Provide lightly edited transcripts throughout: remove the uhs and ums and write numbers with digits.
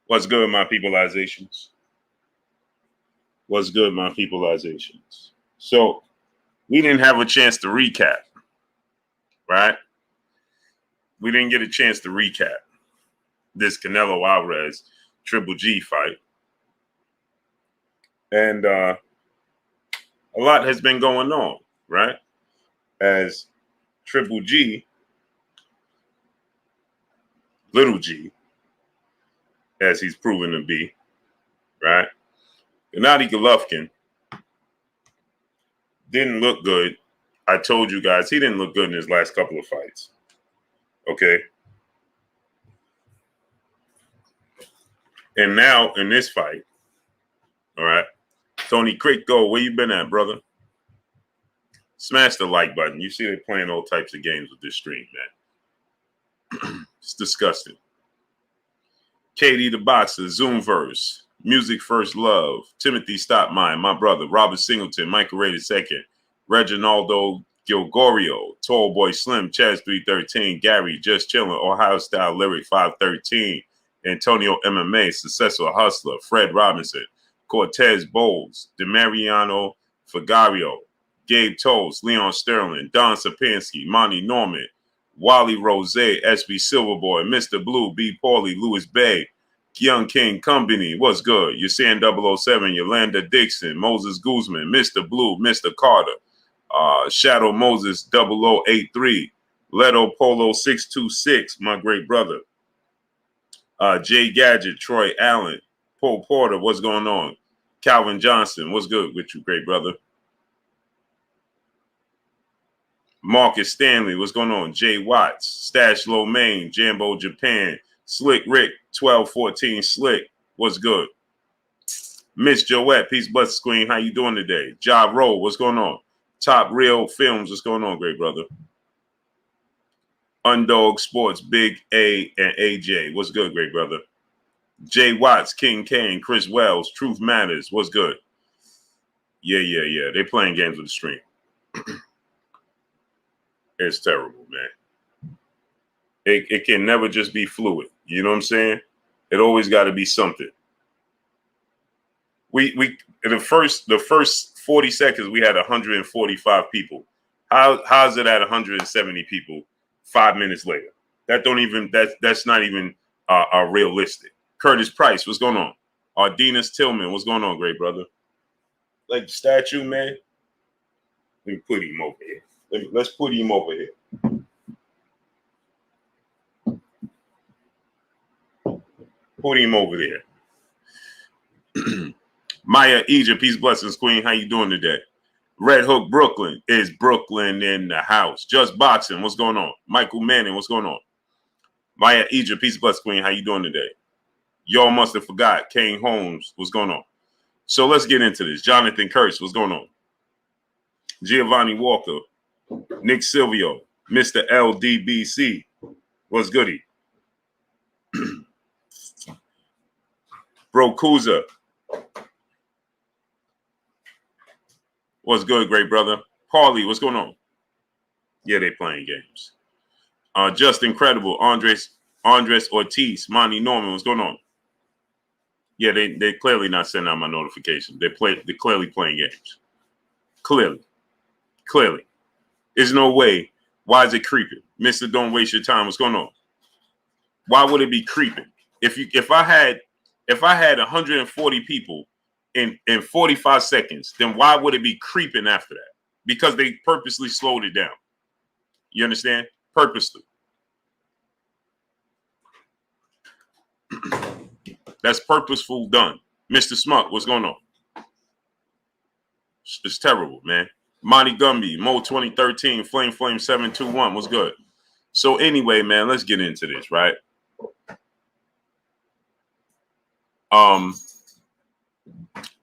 What's good, my peopleizations? What's good, my peopleizations? So we didn't have a chance to recap, right? We didn't get a chance to recap this Canelo Alvarez Triple G fight. And a lot has been going on, right? As Triple G, Little G, as he's proven to be, right? Gennady Golovkin didn't look good. I told you guys he didn't look good in his last couple of fights. Okay. And now in this fight, all right, Tony Crico, where you been at, brother? Smash the like button. You see they're playing all types of games with this stream, man. It's disgusting. Katie the Boxer, Zoomverse, Music First Love, Timothy Stopmine, my brother, Robert Singleton, Michael Ray II, Reginaldo Gilgorio, Tall Boy Slim, Chaz 313, Gary, Just Chillin', Ohio Style Lyric 513, Antonio MMA, Successful Hustler, Fred Robinson, Cortez Bowles, DeMariano Fagario, Gabe Toles, Leon Sterling, Don Sapinski, Monty Norman, Wally Rose, SB Silverboy, Mr. Blue, B. Paulie, Louis Bay, Young King Company, what's good? Usain 007, Yolanda Dixon, Moses Guzman, Mr. Blue, Mr. Carter, Shadow Moses 0083, Leto Polo 626, my great brother, Jay Gadget, Troy Allen, Paul Porter, what's going on? Calvin Johnson, what's good with you, great brother? Marcus Stanley, what's going on? Jay Watts, Stash Low Main, Jambo Japan, Slick Rick, 1214 Slick, what's good? Miss Joette, Peace Bus Queen, how you doing today? Job Roll, what's going on? Top Real Films, what's going on, great brother? Undog Sports, Big A and AJ, what's good, great brother? Jay Watts, King Kane, Chris Wells, Truth Matters, what's good? Yeah. They playing games with the stream. It's terrible, man. It can never just be fluid. You know what I'm saying? It always got to be something. We the first 40 seconds we had 145 people. How's it at 170 people 5 minutes later? That's not even realistic. Curtis Price, what's going on? Ardenas Tillman, what's going on, great brother? Like the statue, man. Let me put him over here. Let's put him over here. Put him over there. Maya Egypt, peace, blessings, queen. How you doing today? Red Hook Brooklyn is Brooklyn in the house. Just Boxing, what's going on? Michael Manning, what's going on? Maya Egypt, peace, blessings, queen. How you doing today? Y'all must have forgot. Kane Holmes, what's going on? So let's get into this. Jonathan Kurtz, what's going on? Giovanni Walker, Nick Silvio, Mr. LDBC, what's goody? Bro Kuza, what's good, great brother? Paulie, what's going on? Yeah, they playing games. Just Incredible, Andres Ortiz, Monty Norman, what's going on? Yeah, they clearly not sending out my notifications. They're clearly playing games. Clearly. There's no way. Why is it creeping? Mister, don't waste your time. What's going on? Why would it be creeping? If I had 140 people in 45 seconds, then why would it be creeping after that? Because they purposely slowed it down. You understand? Purposely. That's purposeful done. Mr. Smut, what's going on? It's terrible, man. Monty Gumby, Mo 2013, Flame 721. What's good? So anyway, man, let's get into this, right?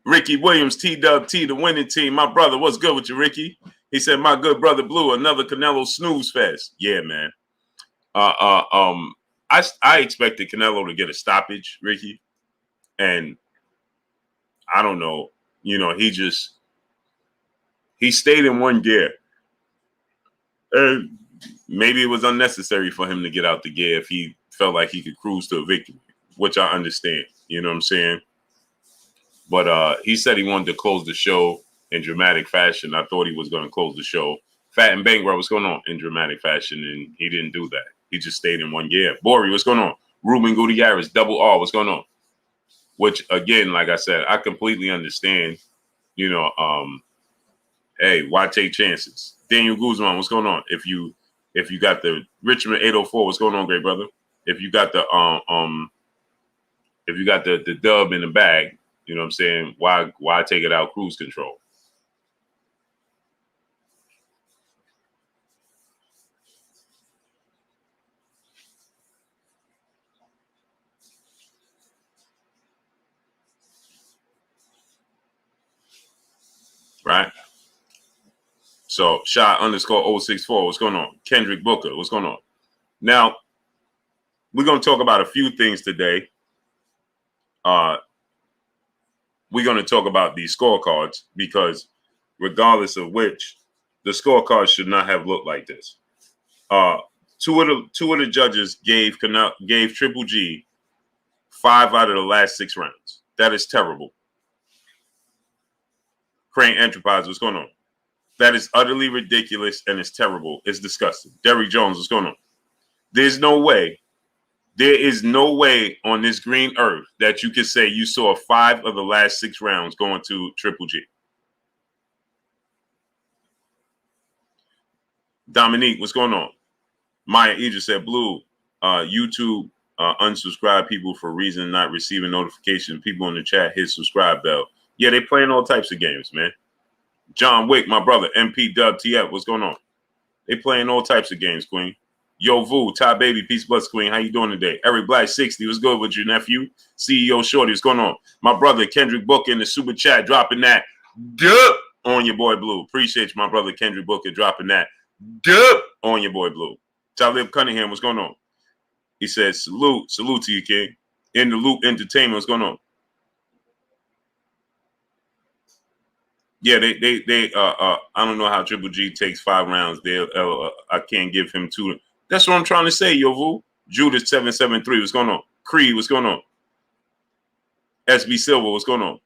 Ricky Williams, T-Dub T, the winning team. My brother, what's good with you, Ricky? He said, my good brother Blue, another Canelo snooze fest. Yeah, man. I expected Canelo to get a stoppage, Ricky. And I don't know, he stayed in one gear. Maybe it was unnecessary for him to get out the gear if he felt like he could cruise to a victory. which I understand. You know what I'm saying? But he said he wanted to close the show in dramatic fashion. I thought he was going to close the show fat and bankrupt. What's going on in dramatic fashion? And he didn't do that. He just stayed in one year. Bori, what's going on? Ruben Gutierrez, double R, what's going on? Which, again, like I said, I completely understand. You know, hey, why take chances? Daniel Guzman, what's going on? If you got the Richmond 804, what's going on, great brother? If you got the the dub in the bag, you know what I'm saying? Why take it out cruise control? Right? So shot underscore 064, what's going on? Kendrick Booker, what's going on? Now, we're going to talk about a few things today. We're going to talk about these scorecards because regardless of which, the scorecards should not have looked like this. Two of the judges gave Triple G 5 out of the last 6 rounds. That is terrible. Crane Enterprise, what's going on? That is utterly ridiculous and it's terrible. It's disgusting. Derrick Jones, what's going on? There is no way on this green earth that you can say you saw 5 of the last 6 rounds going to Triple G. Dominique, what's going on? Maya Idris said, Blue, YouTube unsubscribe people for reason not receiving notification. People in the chat hit subscribe bell. Yeah, they playing all types of games, man. John Wick, my brother, MP Dub TF, what's going on? They playing all types of games, Queen. Yo, Vu, Top Baby, Peace Bless, Queen. How you doing today? Eric Black 60, what's good with your nephew? CEO Shorty, what's going on? My brother, Kendrick Booker in the super chat, dropping that dub on your boy Blue. Appreciate you, my brother, Kendrick Booker, dropping that dub on your boy Blue. Talib Cunningham, what's going on? He says, salute to you, King. In the Loop Entertainment, what's going on? Yeah, I don't know how Triple G takes 5 rounds there. I can't give him 2. That's what I'm trying to say, yo, Vu. Judas 773, what's going on? Creed, what's going on? SB Silver, what's going on?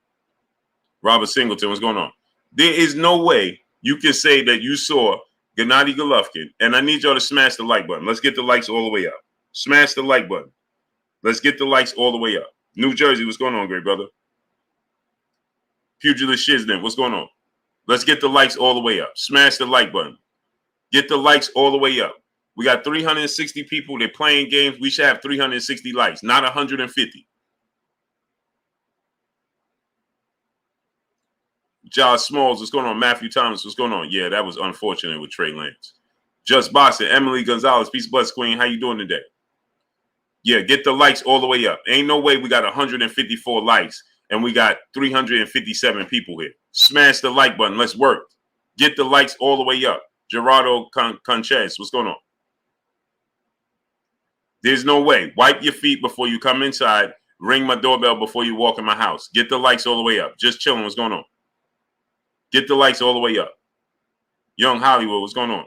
Robert Singleton, what's going on? There is no way you can say that you saw Gennady Golovkin, and I need y'all to smash the like button. Let's get the likes all the way up. Smash the like button. Let's get the likes all the way up. New Jersey, what's going on, great brother? Pugilist Shiznit, what's going on? Let's get the likes all the way up. Smash the like button. Get the likes all the way up. We got 360 people. They're playing games. We should have 360 likes, not 150. Josh Smalls, what's going on? Matthew Thomas, what's going on? Yeah, that was unfortunate with Trey Lance. Just Boxing, Emily Gonzalez, Peace Bless Queen. How you doing today? Yeah, get the likes all the way up. Ain't no way we got 154 likes and we got 357 people here. Smash the like button. Let's work. Get the likes all the way up. Gerardo Conches, what's going on? There's no way. Wipe your feet before you come inside. Ring my doorbell before you walk in my house. Get the likes all the way up. Just chilling. What's going on? Get the likes all the way up. Young Hollywood, what's going on?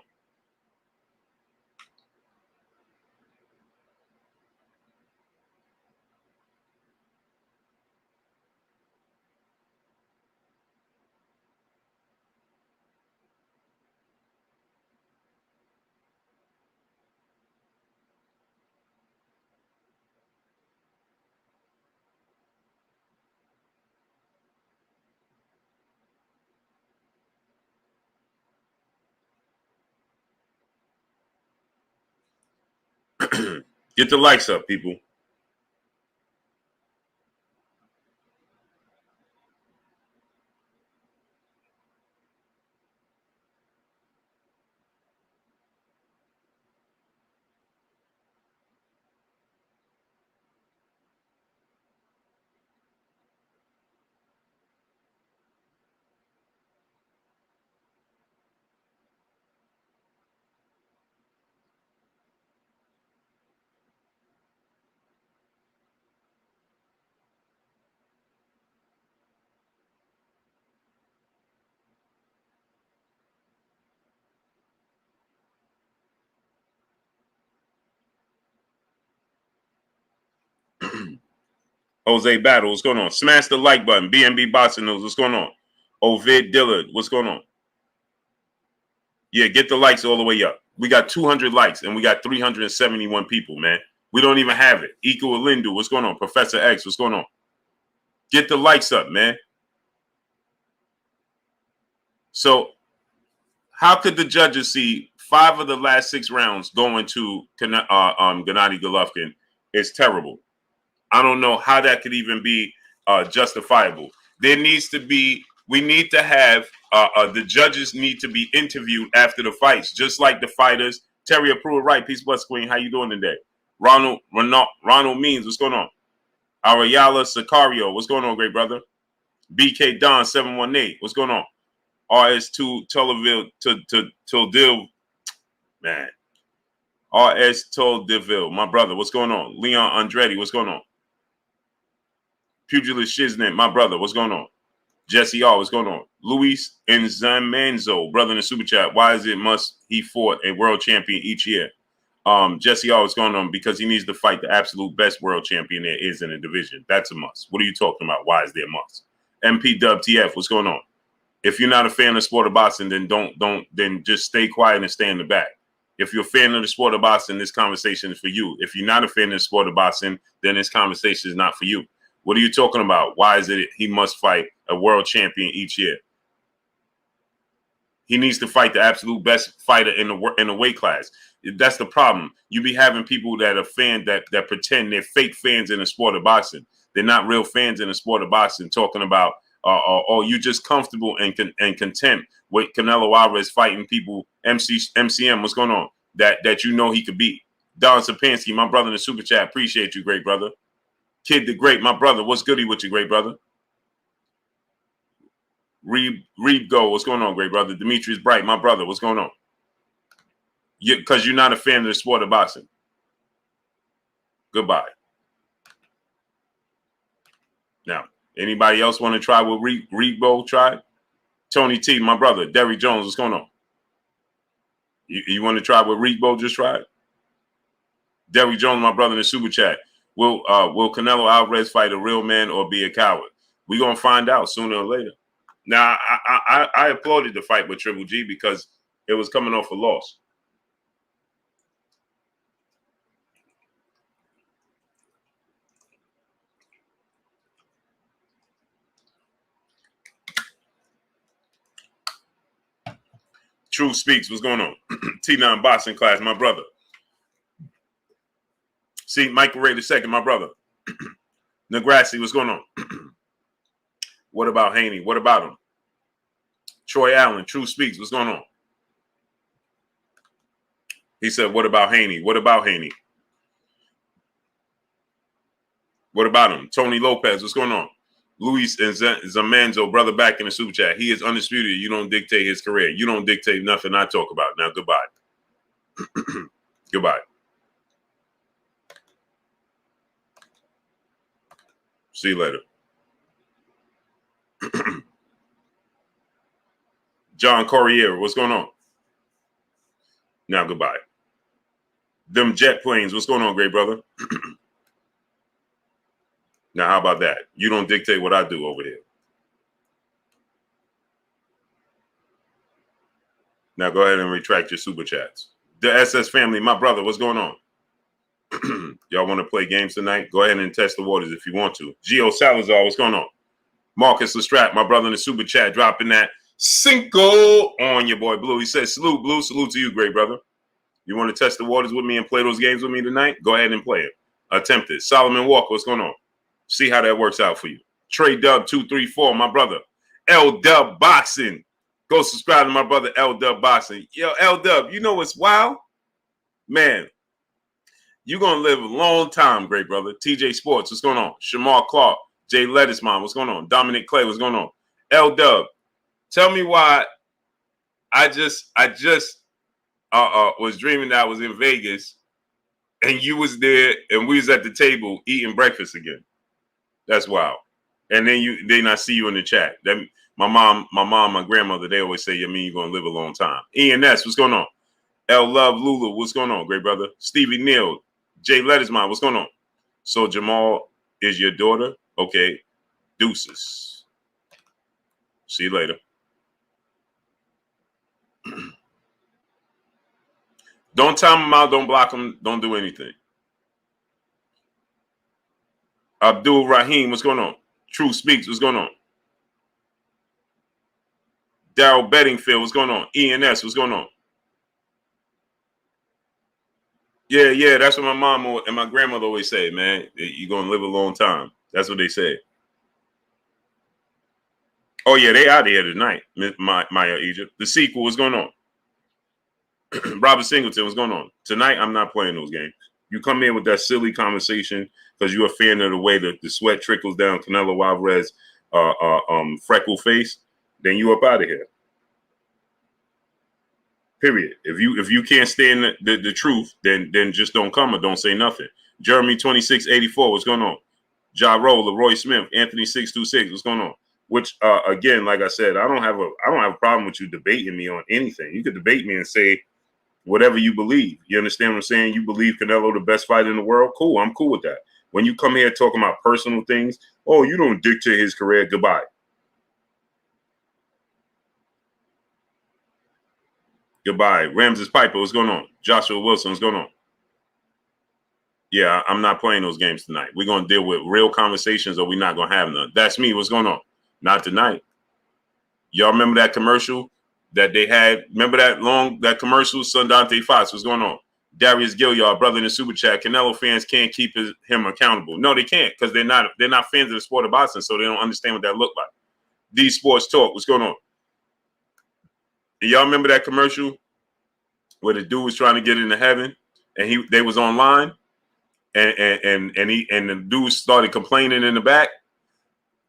Get the likes up, people. Jose Battle, what's going on? Smash the like button. BNB Boxing News, what's going on? Ovid Dillard, what's going on? Yeah, get the likes all the way up. We got 200 likes and we got 371 people, man. We don't even have it. Iko Alindu, what's going on? Professor X, what's going on? Get the likes up, man. So how could the judges see 5 of the last 6 rounds going to Gennady Golovkin? It's terrible. I don't know how that could even be justifiable. There needs to be, we need to have, the judges need to be interviewed after the fights, just like the fighters. Terry Approve, right? Peace, bless, Queen. How you doing today? Ronald Means, what's going on? Ariala Sicario, what's going on, great brother? BK Don 718, what's going on? RS2 Tildil, man. RS Tildiville, my brother, what's going on? Leon Andretti, what's going on? Pugilist Shiznit, my brother, what's going on? Jesse R, what's going on? Luis Enzamanzo, brother in the super chat. Why is it must he fought a world champion each year? Jesse R, what's going on? Because he needs to fight the absolute best world champion there is in the division. That's a must. What are you talking about? Why is there a must? MP Dub TF, what's going on? If you're not a fan of the sport of boxing, then then just stay quiet and stay in the back. If you're a fan of the sport of boxing, this conversation is for you. If you're not a fan of the sport of boxing, then this conversation is not for you. What are you talking about? Why is it he must fight a world champion each year? He needs to fight the absolute best fighter in the weight class. That's the problem. You be having people that are fans that pretend they're fake fans in the sport of boxing. They're not real fans in the sport of boxing. Talking about, oh, you just comfortable and content with Canelo Alvarez fighting people. MCM, what's going on? That you know he could beat. Don Sapansky, my brother in the super chat. Appreciate you, great brother. Kid the Great, my brother. What's goody with you, great brother? Reed Go, what's going on, great brother? Demetrius Bright, my brother. What's going on? Because you're not a fan of the sport of boxing. Goodbye. Now, anybody else want to try what Reedbo tried? Tony T, my brother. Derrick Jones, what's going on? You want to try what Reedbo just tried? Derrick Jones, my brother in the super chat. Will Canelo Alvarez fight a real man or be a coward? We're going to find out sooner or later. Now, I applauded the fight with Triple G because it was coming off a loss. True Speaks, what's going on? T9 boxing class, my brother. See, Michael Ray II, my brother. Negrassi, what's going on? What about Haney? What about him? Troy Allen, True Speaks, what's going on? He said, what about Haney? What about Haney? What about him? Tony Lopez, what's going on? Luis Zamanzo, brother back in the super chat. He is undisputed. You don't dictate his career. You don't dictate nothing I talk about. Now, goodbye. Goodbye. See you later. John Corriere, what's going on? Now, goodbye. Them jet planes, what's going on, great brother? Now, how about that? You don't dictate what I do over here. Now, go ahead and retract your super chats. The SS family, my brother, what's going on? Y'all want to play games tonight? Go ahead and test the waters if you want to. Gio Salazar, what's going on? Marcus Lestrade, my brother in the super chat, dropping that Cinco on your boy Blue. He says, salute, Blue. Salute to you, great brother. You want to test the waters with me and play those games with me tonight? Go ahead and play it. Attempt it. Solomon Walker, what's going on? See how that works out for you. Trey Dub 234, my brother. L Dub Boxing. Go subscribe to my brother L Dub Boxing. Yo, L Dub, you know what's wild? Man, you're going to live a long time, great brother. TJ Sports, what's going on? Shamar Clark, Jay Lettisman, what's going on? Dominic Clay, what's going on? L Dub, tell me why I just was dreaming that I was in Vegas and you was there and we was at the table eating breakfast again. That's wild. And then I see you in the chat. That my mom, my grandmother, they always say, you mean you're gonna live a long time. Ian S, what's going on? L Love Lulu, what's going on, great brother? Stevie Neal, Jay Lettisman, what's going on? So Jermall is your daughter? Okay, deuces. See you later. Don't time them out. Don't block them. Don't do anything. Abdul Rahim, what's going on? True Speaks, what's going on? Daryl Beddingfield, what's going on? ENS, what's going on? Yeah, that's what my mom and my grandmother always say, man. You're going to live a long time. That's what they say. Oh, yeah, they out of here tonight, Maya Egypt. The sequel, what's going on? Robert Singleton, what's going on? Tonight, I'm not playing those games. You come in with that silly conversation because you're a fan of the way the sweat trickles down Canelo Alvarez freckle face, then you up out of here. Period. If you can't stand the truth, then just don't come or don't say nothing. Jeremy 2684, what's going on? Ja Rowe, Leroy Smith, Anthony 626, what's going on? Which again, like I said, I don't have a problem with you debating me on anything. You could debate me and say whatever you believe. You understand what I'm saying? You believe Canelo the best fighter in the world? Cool, I'm cool with that. When you come here talking about personal things, oh, you don't dictate his career. Goodbye. Goodbye. Ramses Piper, what's going on? Joshua Wilson, what's going on? Yeah, I'm not playing those games tonight. We're going to deal with real conversations or we're not going to have none. That's me. What's going on? Not tonight. Y'all remember that commercial that they had? Remember that commercial? Sundante Fox, what's going on? Darius Gilliard, brother in the super chat. Canelo fans can't keep him accountable. No, they can't because they're not fans of the sport of boxing, so they don't understand what that looked like. D Sports Talk, what's going on? And y'all remember that commercial where the dude was trying to get into heaven and they was online and the dude started complaining in the back.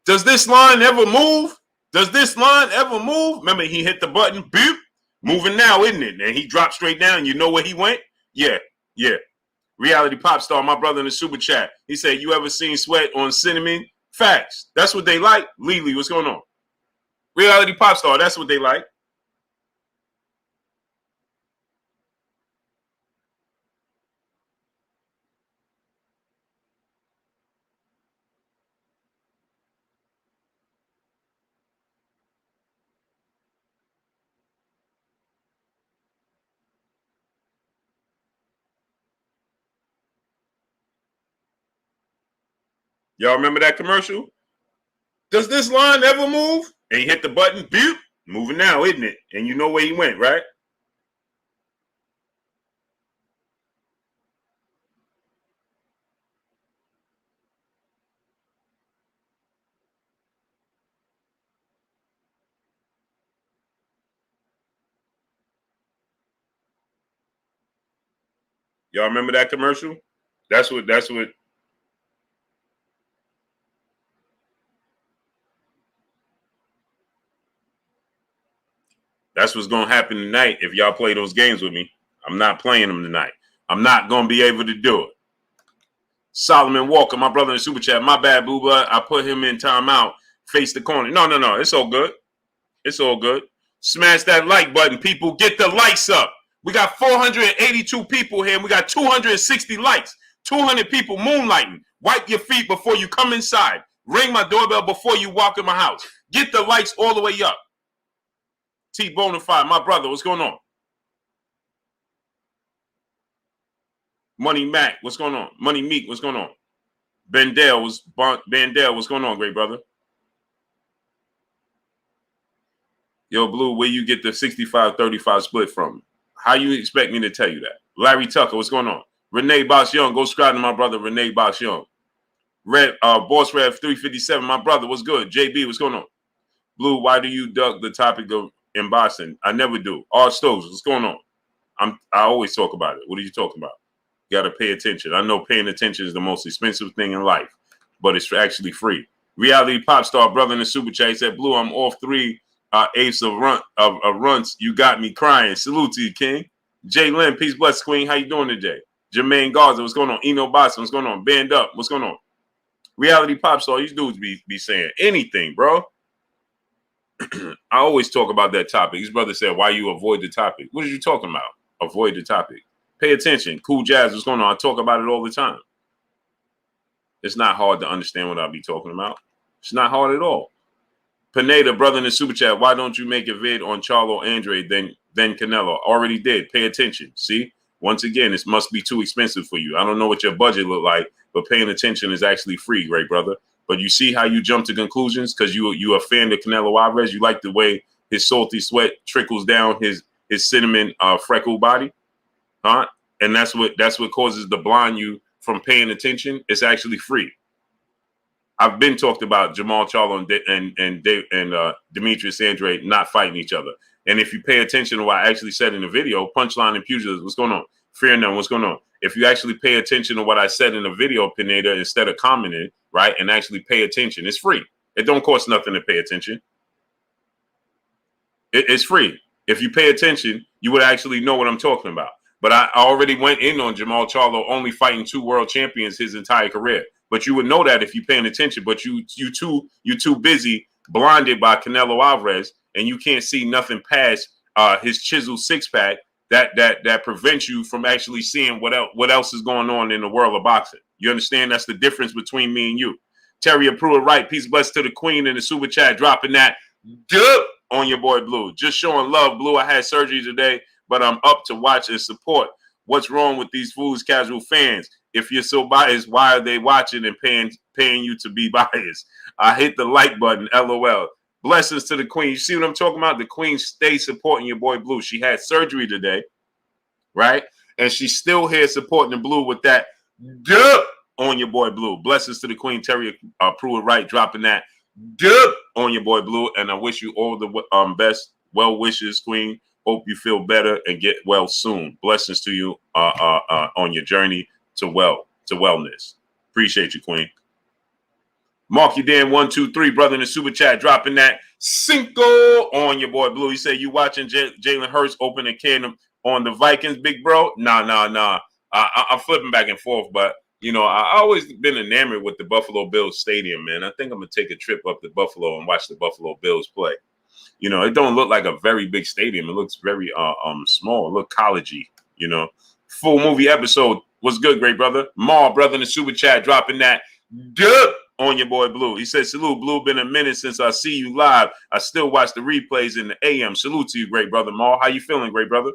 Does this line ever move? Does this line ever move? Remember, he hit the button, boop, moving now, isn't it? And he dropped straight down. You know where he went? Yeah. Reality Pop Star, my brother in the super chat. He said, you ever seen sweat on cinnamon? Facts. That's what they like. Lily, what's going on? Reality Pop Star, that's what they like. Y'all remember that commercial? Does this line ever move? And he hit the button, boop, moving now, isn't it? And you know where he went, right? Y'all remember that commercial? That's what's going to happen tonight if y'all play those games with me. I'm not playing them tonight. I'm not going to be able to do it. Solomon Walker, my brother in the super chat. My bad, booba. I put him in timeout. Face the corner. No. It's all good. It's all good. Smash that like button, people. Get the likes up. We got 482 people here. And we got 260 likes. 200 people moonlighting. Wipe your feet before you come inside. Ring my doorbell before you walk in my house. Get the likes all the way up. T Bonafide, my brother, what's going on? Money Mac, what's going on? Money Meek, what's going on? Bandel, what's going on, great brother? Yo, Blue, where you get the 65-35 split from? How you expect me to tell you that? Larry Tucker, what's going on? Renee Box Young, go subscribe to my brother, Renee Box Young. Boss Rev 357, my brother, what's good? JB, what's going on? Blue, why do you duck the topic of in boxing? I never do. R Stokes, what's going on? I always talk about it. What are you talking about? You got to pay attention. I know paying attention is the most expensive thing in life, but it's actually free. Reality Pop Star, brother in the super chat, he said, Blue, I'm off 3 eighths of runs. You got me crying. Salute to you, King. Jay Lynn, peace, bless, Queen. How you doing today? Jermaine Garza, what's going on? Eno Boston, what's going on? Band Up, what's going on? Reality Pop Star, these dudes be saying anything, bro. I always talk about that topic. His brother said, why you avoid the topic? What are you talking about? Avoid the topic. Pay attention. Cool Jazz, what's going on? I talk about it all the time. It's not hard to understand what I'll be talking about. It's not hard at all. Pineda, brother in the super chat, why don't you make a vid on Charlo Andre then Canelo? Already did. Pay attention. See? Once again, this must be too expensive for you. I don't know what your budget look like, but paying attention is actually free, great brother. But you see how you jump to conclusions because you a fan of Canelo Alvarez. You like the way his salty sweat trickles down his cinnamon freckled body, huh? And that's what causes to blind you from paying attention. It's actually free. I've been talked about Jermall Charlo and Demetrius Andrade not fighting each other. And if you pay attention to what I actually said in the video, Punchline and Pugilism, what's going on? Fear none, what's going on? If you actually pay attention to what I said in the video, Pineda, instead of commenting, right, and actually pay attention, it's free. It don't cost nothing to pay attention. It's free. If you pay attention, you would actually know what I'm talking about. But I already went in on Jermall Charlo only fighting 2 world champions his entire career. But you would know that if you're paying attention. But you too busy, blinded by Canelo Alvarez, and you can't see nothing past his chiseled six-pack that prevents you from actually seeing what else is going on in the world of boxing. You understand? That's the difference between me and you. Terry Pruitt, right? Peace, blessed to the queen in the super chat, dropping that duh on your boy Blue. Just showing love, Blue. I had surgery today, but I'm up to watch and support. What's wrong with these fools, casual fans? If you're so biased, why are they watching and paying you to be biased? I hit the like button, LOL. Blessings to the queen. You see what I'm talking about? The queen stays supporting your boy Blue. She had surgery today, right? And she's still here supporting the Blue with that duh on your boy Blue. Blessings to the queen, Terry Pruitt, right? Dropping that duh on your boy Blue. And I wish you all the best well wishes, queen. Hope you feel better and get well soon. Blessings to you on your journey to wellness. Appreciate you, queen. Mark you Dan 123, brother in the super chat, dropping that cinco on your boy Blue. He said you watching Jalen Hurts open a can on the Vikings, big bro. Nah. I'm flipping back and forth, but you know I always been enamored with the Buffalo Bills stadium, man. I think I'm gonna take a trip up to Buffalo and watch the Buffalo Bills play. You know, it don't look like a very big stadium. It looks very small. It look collegey, you know. Full movie episode. What's good, great brother? Maul, brother in the super chat, dropping that duh on your boy Blue. He said, salute, Blue. Been a minute since I see you live. I still watch the replays in the AM. Salute to you, great brother. Maul, how you feeling, great brother?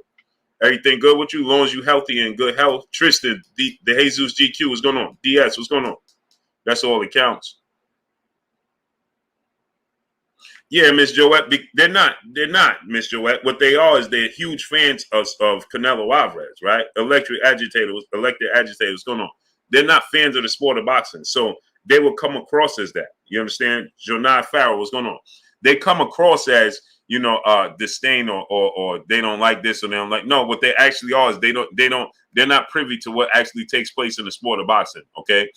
Everything good with you? As long as you healthy and good health. Tristan, the Jesus GQ, what's going on? DS, what's going on? That's all that counts. Yeah, Miss Joette, they're not, Miss Joette. What they are is they're huge fans of Canelo Alvarez, right? Elected agitators, what's going on? They're not fans of the sport of boxing. So they will come across as that. You understand? Jonah Farrell, what's going on? They come across as, you know, disdain or they don't like this or they don't like. No, what they actually are is they're not privy to what actually takes place in the sport of boxing. Okay.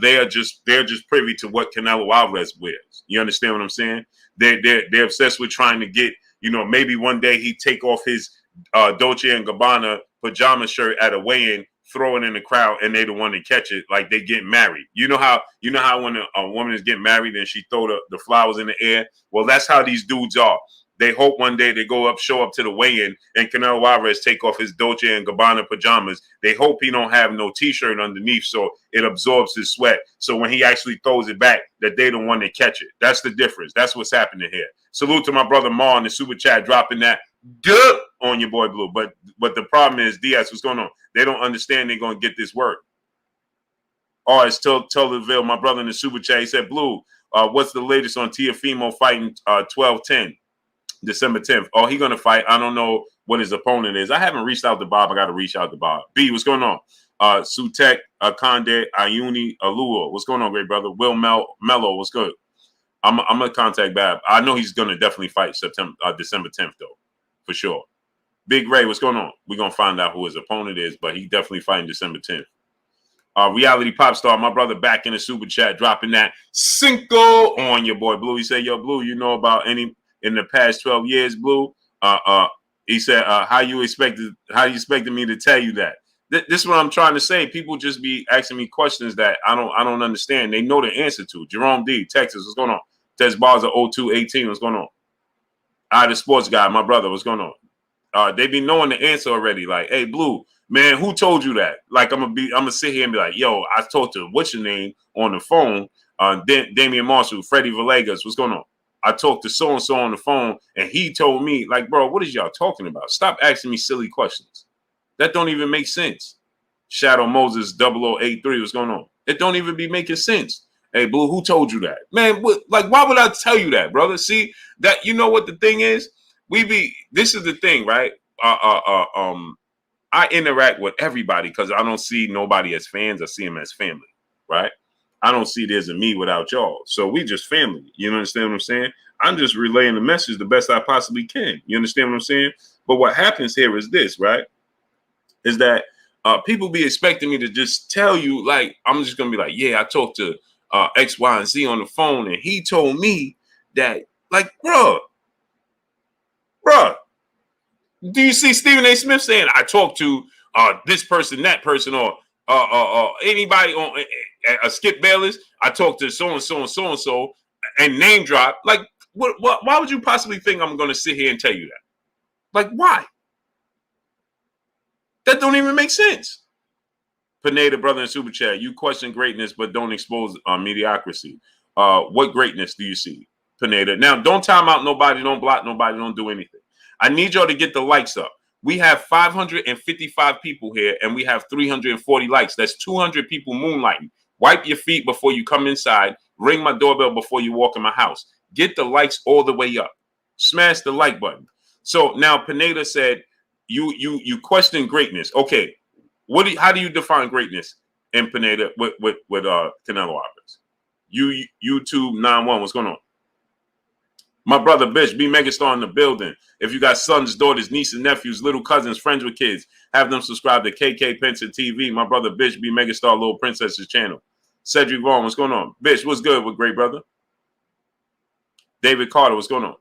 They're just privy to what Canelo Alvarez wears. You understand what I'm saying? They're obsessed with trying to get, you know, maybe one day he take off his Dolce and Gabbana pajama shirt at a weigh-in, throw it in the crowd, and they the one to catch it like they get married. You know how when a woman is getting married and she throw the flowers in the air? Well, that's how these dudes are. They hope one day they show up to the weigh-in and Canelo Alvarez take off his Dolce and Gabbana pajamas. They hope he don't have no t-shirt underneath so it absorbs his sweat. So when he actually throws it back, that they the one that catch it. That's the difference. That's what's happening here. Salute to my brother Ma in the super chat, dropping that duh on your boy Blue. But the problem is, DS, what's going on? They don't understand they're going to get this work. All right, tell Deville, my brother in the super chat, he said, Blue, what's the latest on Teofimo fighting 12-10? December 10th. Oh, he's going to fight. I don't know what his opponent is. I haven't reached out to Bob. I got to reach out to Bob. B, what's going on? Sutek, Konde, Ayuni, Alua. What's going on, great brother? Will Mello, what's good? I'm going to contact Bob. I know he's going to definitely fight December 10th, though, for sure. Big Ray, what's going on? We're going to find out who his opponent is, but he definitely fighting December 10th. Reality pop star, my brother back in the super chat, dropping that cinco on your boy Blue. He said, yo, Blue, you know about any in the past 12 years, Blue? He said, how you expected me to tell you that? This is what I'm trying to say. People just be asking me questions that I don't understand. They know the answer to. Jerome D, Texas, what's going on? Tess Barza 0218, what's going on? The sports guy, my brother, what's going on? They be knowing the answer already. Like, hey, Blue, Man, who told you that? Like, I'm gonna sit here and be like, yo, I talked to what's your name on the phone, Damian Marshall, Freddie Villegas, what's going on? I talked to so and so on the phone, and he told me, like, bro, what is y'all talking about? Stop asking me silly questions. That don't even make sense. Shadow Moses 0083, what's going on? It don't even be making sense. Hey, Blue, who told you that? Man, like, why would I tell you that, brother? See, that, you know what the thing is? This is the thing, right? I interact with everybody because I don't see nobody as fans. I see them as family, right? I don't see there's a me without y'all. So we just family. You understand what I'm saying? I'm just relaying the message the best I possibly can. You understand what I'm saying? But what happens here is this, right? Is that people be expecting me to just tell you, like, I'm just going to be like, yeah, I talked to X, Y, and Z on the phone, and he told me that, like, bruh, do you see Stephen A. Smith saying, I talked to this person, that person, or anybody on Skip Bayless? I talked to so-and-so and so-and-so and name drop. Like, why would you possibly think I'm going to sit here and tell you that? Like, why? That don't even make sense. Pineda, brother in Super Chat, you question greatness, but don't expose mediocrity. What greatness do you see, Pineda? Now, don't time out nobody, don't block nobody, don't do anything. I need y'all to get the likes up. We have 555 people here, and we have 340 likes. That's 200 people moonlighting. Wipe your feet before you come inside. Ring my doorbell before you walk in my house. Get the likes all the way up. Smash the like button. So now Pineda said, you question greatness. Okay, how do you define greatness in Pineda with Canelo Alvarez? YouTube 91, what's going on? My brother Bish, be megastar in the building. If you got sons, daughters, nieces, nephews, little cousins, friends with kids, have them subscribe to KK Penson TV. My brother Bish, be megastar, Little Princess's channel. Cedric Vaughn, what's going on? Bish, what's good with great brother? David Carter, what's going on?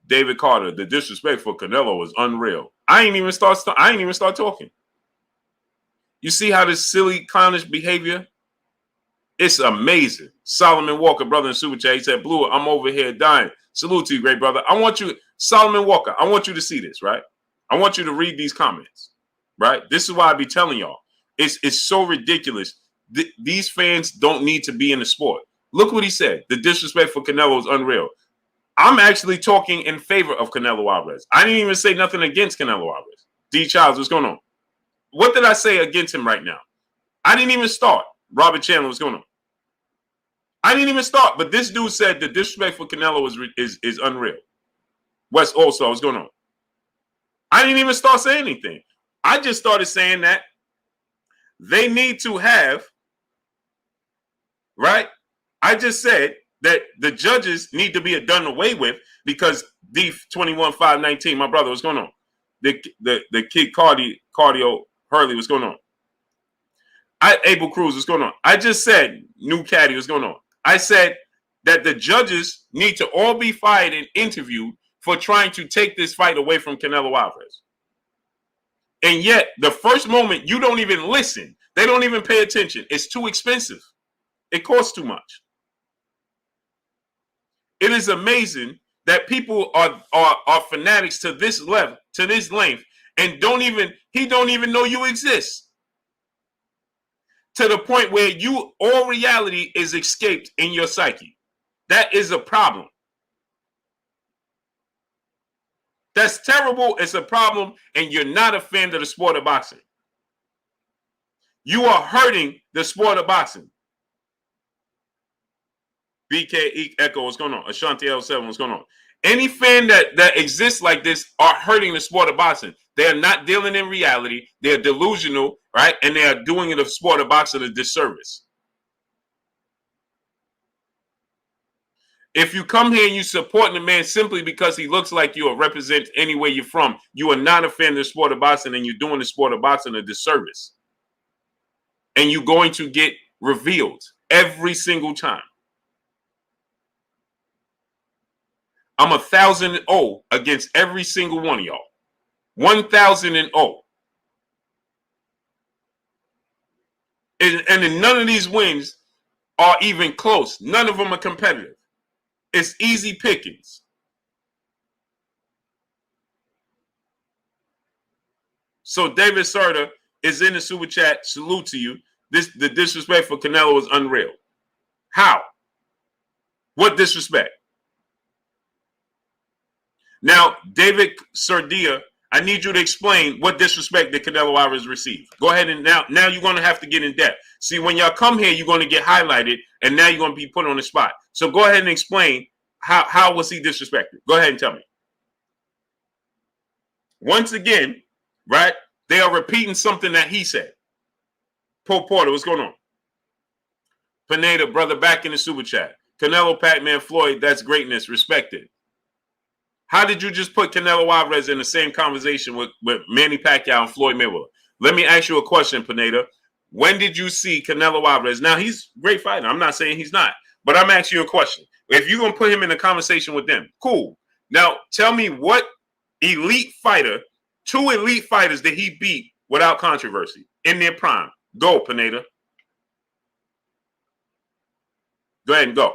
David Carter, the disrespect for Canelo was unreal. I ain't even start talking. You see how this silly, clownish behavior? It's amazing. Solomon Walker, brother in Super Chat, he said, Blue, I'm over here dying. Salute to you, great brother. I want you, Solomon Walker, I want you to see this, right? I want you to read these comments, right? This is why I be telling y'all. It's so ridiculous. These fans don't need to be in the sport. Look what he said. The disrespect for Canelo is unreal. I'm actually talking in favor of Canelo Alvarez. I didn't even say nothing against Canelo Alvarez. D. Childs, what's going on? What did I say against him right now? I didn't even start. Robert Chandler, what's going on? I didn't even start, but this dude said the disrespect for Canelo is unreal. West also, what's going on? I didn't even start saying anything. I just started saying that they need to have, right? I just said that the judges need to be done away with because D21519, my brother, what's going on? The kid Cardio Hurley, what's going on? Abel Cruz, what's going on? I just said, New Caddy, what's going on? I said that the judges need to all be fired and interviewed for trying to take this fight away from Canelo Alvarez. And yet, the first moment, you don't even listen. They don't even pay attention. It's too expensive. It costs too much. It is amazing that people are fanatics to this level, to this length, and he don't even know you exist. To the point where all reality is escaped in your psyche. That is a problem. That's terrible. It's a problem, and you're not a fan of the sport of boxing. You are hurting the sport of boxing. BK Echo, what's going on? Ashanti L7, what's going on? Any fan that exists like this are hurting the sport of boxing. They are not dealing in reality. They're delusional, right? And they are doing the sport of boxing a disservice. If you come here and you support the man simply because he looks like you or represents anywhere you're from, you are not a fan of the sport of boxing, and you're doing the sport of boxing a disservice. And you're going to get revealed every single time. I'm 1,000-0 against every single one of y'all. 1,000-0. And none of these wins are even close. None of them are competitive. It's easy pickings. So David Serta is in the super chat. Salute to you. The disrespect for Canelo is unreal. How? What disrespect? Now, David Serdia, I need you to explain what disrespect did Canelo Alvarez receive. Go ahead and now you're going to have to get in depth. See, when y'all come here, you're going to get highlighted, and now you're going to be put on the spot. So go ahead and explain how was he disrespected. Go ahead and tell me. Once again, right, they are repeating something that he said. Pope Porter, what's going on? Pineda, brother, back in the super chat. Canelo, Pac-Man, Floyd, that's greatness. Respected. How did you just put Canelo Alvarez in the same conversation with Manny Pacquiao and Floyd Mayweather? Let me ask you a question, Pineda. When did you see Canelo Alvarez? Now, he's a great fighter. I'm not saying he's not. But I'm asking you a question. If you're going to put him in a conversation with them, cool. Now, tell me what elite fighter, 2 elite fighters that he beat without controversy in their prime. Go, Pineda. Go ahead and go.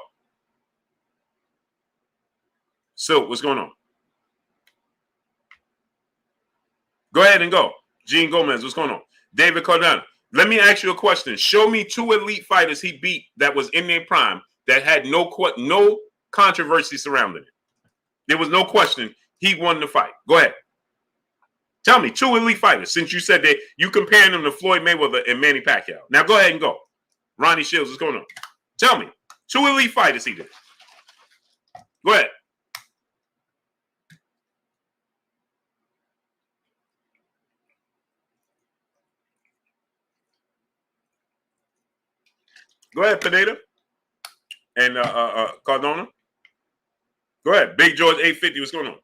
So, what's going on? Go ahead and go. Gene Gomez, what's going on? David Cardano, let me ask you a question. Show me 2 elite fighters he beat that was in their prime that had no controversy surrounding it. There was no question he won the fight. Go ahead. Tell me 2 elite fighters, since you said that you comparing them to Floyd Mayweather and Manny Pacquiao. Now go ahead and go. Ronnie Shields, what's going on? Tell me 2 elite fighters he did. Go ahead. Go ahead, Pineda. And Cardona. Go ahead. Big George 850, what's going on?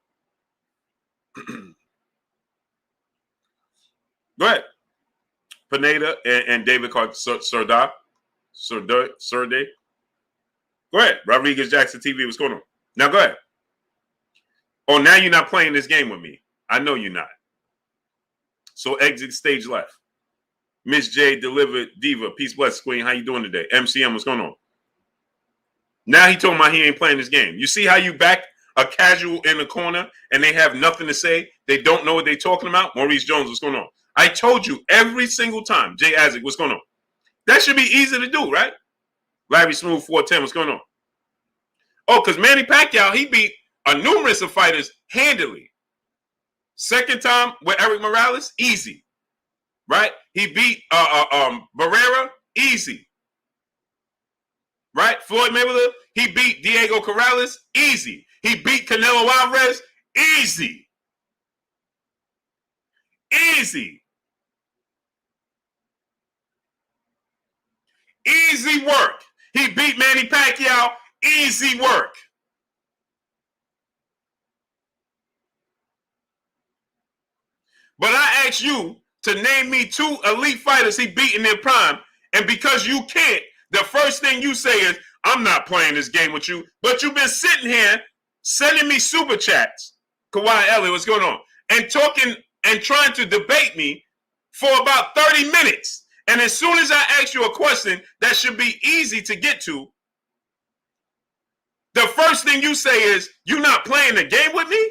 Go ahead. Pineda and David Serde. Go ahead. Rodriguez Jackson TV, what's going on? Now go ahead. Oh, now you're not playing this game with me. I know you're not. So exit stage left. Miss J delivered Diva. Peace, bless, Queen. How you doing today? MCM, what's going on? Now he told me he ain't playing this game. You see how you back a casual in the corner and they have nothing to say? They don't know what they're talking about? Maurice Jones, what's going on? I told you every single time. Jay Isaac, what's going on? That should be easy to do, right? Larry Smooth 410, what's going on? Oh, because Manny Pacquiao, he beat a numerous of fighters handily. Second time with Eric Morales, easy. Right? He beat Barrera, easy. Right? Floyd Mayweather, he beat Diego Corrales, easy. He beat Canelo Alvarez, easy. Easy. Easy work. He beat Manny Pacquiao, easy work. But I asked you to name me 2 elite fighters he beat in their prime, and because you can't, the first thing you say is, I'm not playing this game with you, but you've been sitting here sending me super chats, Kawhi Elliott, what's going on, and talking and trying to debate me for about 30 minutes. And as soon as I ask you a question that should be easy to get to, the first thing you say is, you're not playing the game with me?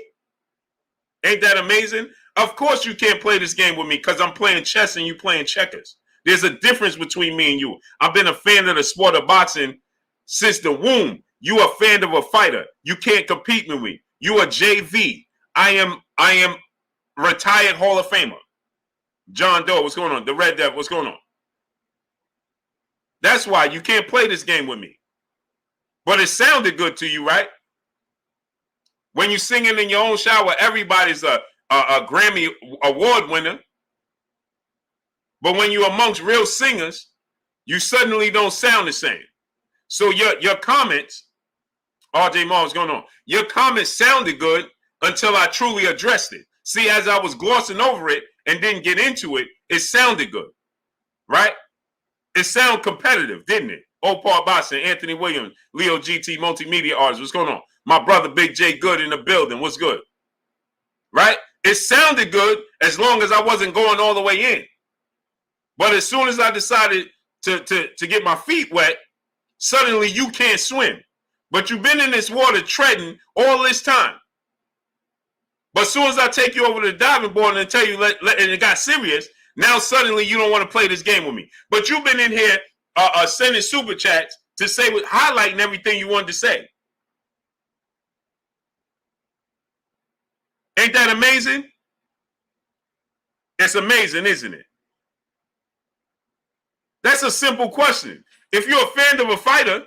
Ain't that amazing? Of course you can't play this game with me because I'm playing chess and you playing checkers. There's a difference between me and you. I've been a fan of the sport of boxing since the womb. You a fan of a fighter. You can't compete with me. You a JV. I am retired Hall of Famer. John Doe, what's going on? The Red Devil, what's going on? That's why you can't play this game with me. But it sounded good to you, right? When you're singing in your own shower, everybody's a Grammy award winner. But when you're amongst real singers, you suddenly don't sound the same. So your comments, RJ Moore, what's going on? Your comments sounded good until I truly addressed it. See, as I was glossing over it and didn't get into it, it sounded good, right? It sounded competitive, didn't it? Paul Boston, Anthony Williams, Leo GT, multimedia artist, what's going on? My brother Big J Good in the building, what's good? Right? It sounded good as long as I wasn't going all the way in. But as soon as I decided to get my feet wet, suddenly you can't swim. But you've been in this water treading all this time. But as soon as I take you over to the diving board and tell you, and it got serious, now suddenly you don't want to play this game with me. But you've been in here sending super chats to say, highlighting everything you wanted to say. Ain't that amazing? It's amazing, isn't it? That's a simple question. If you're a fan of a fighter,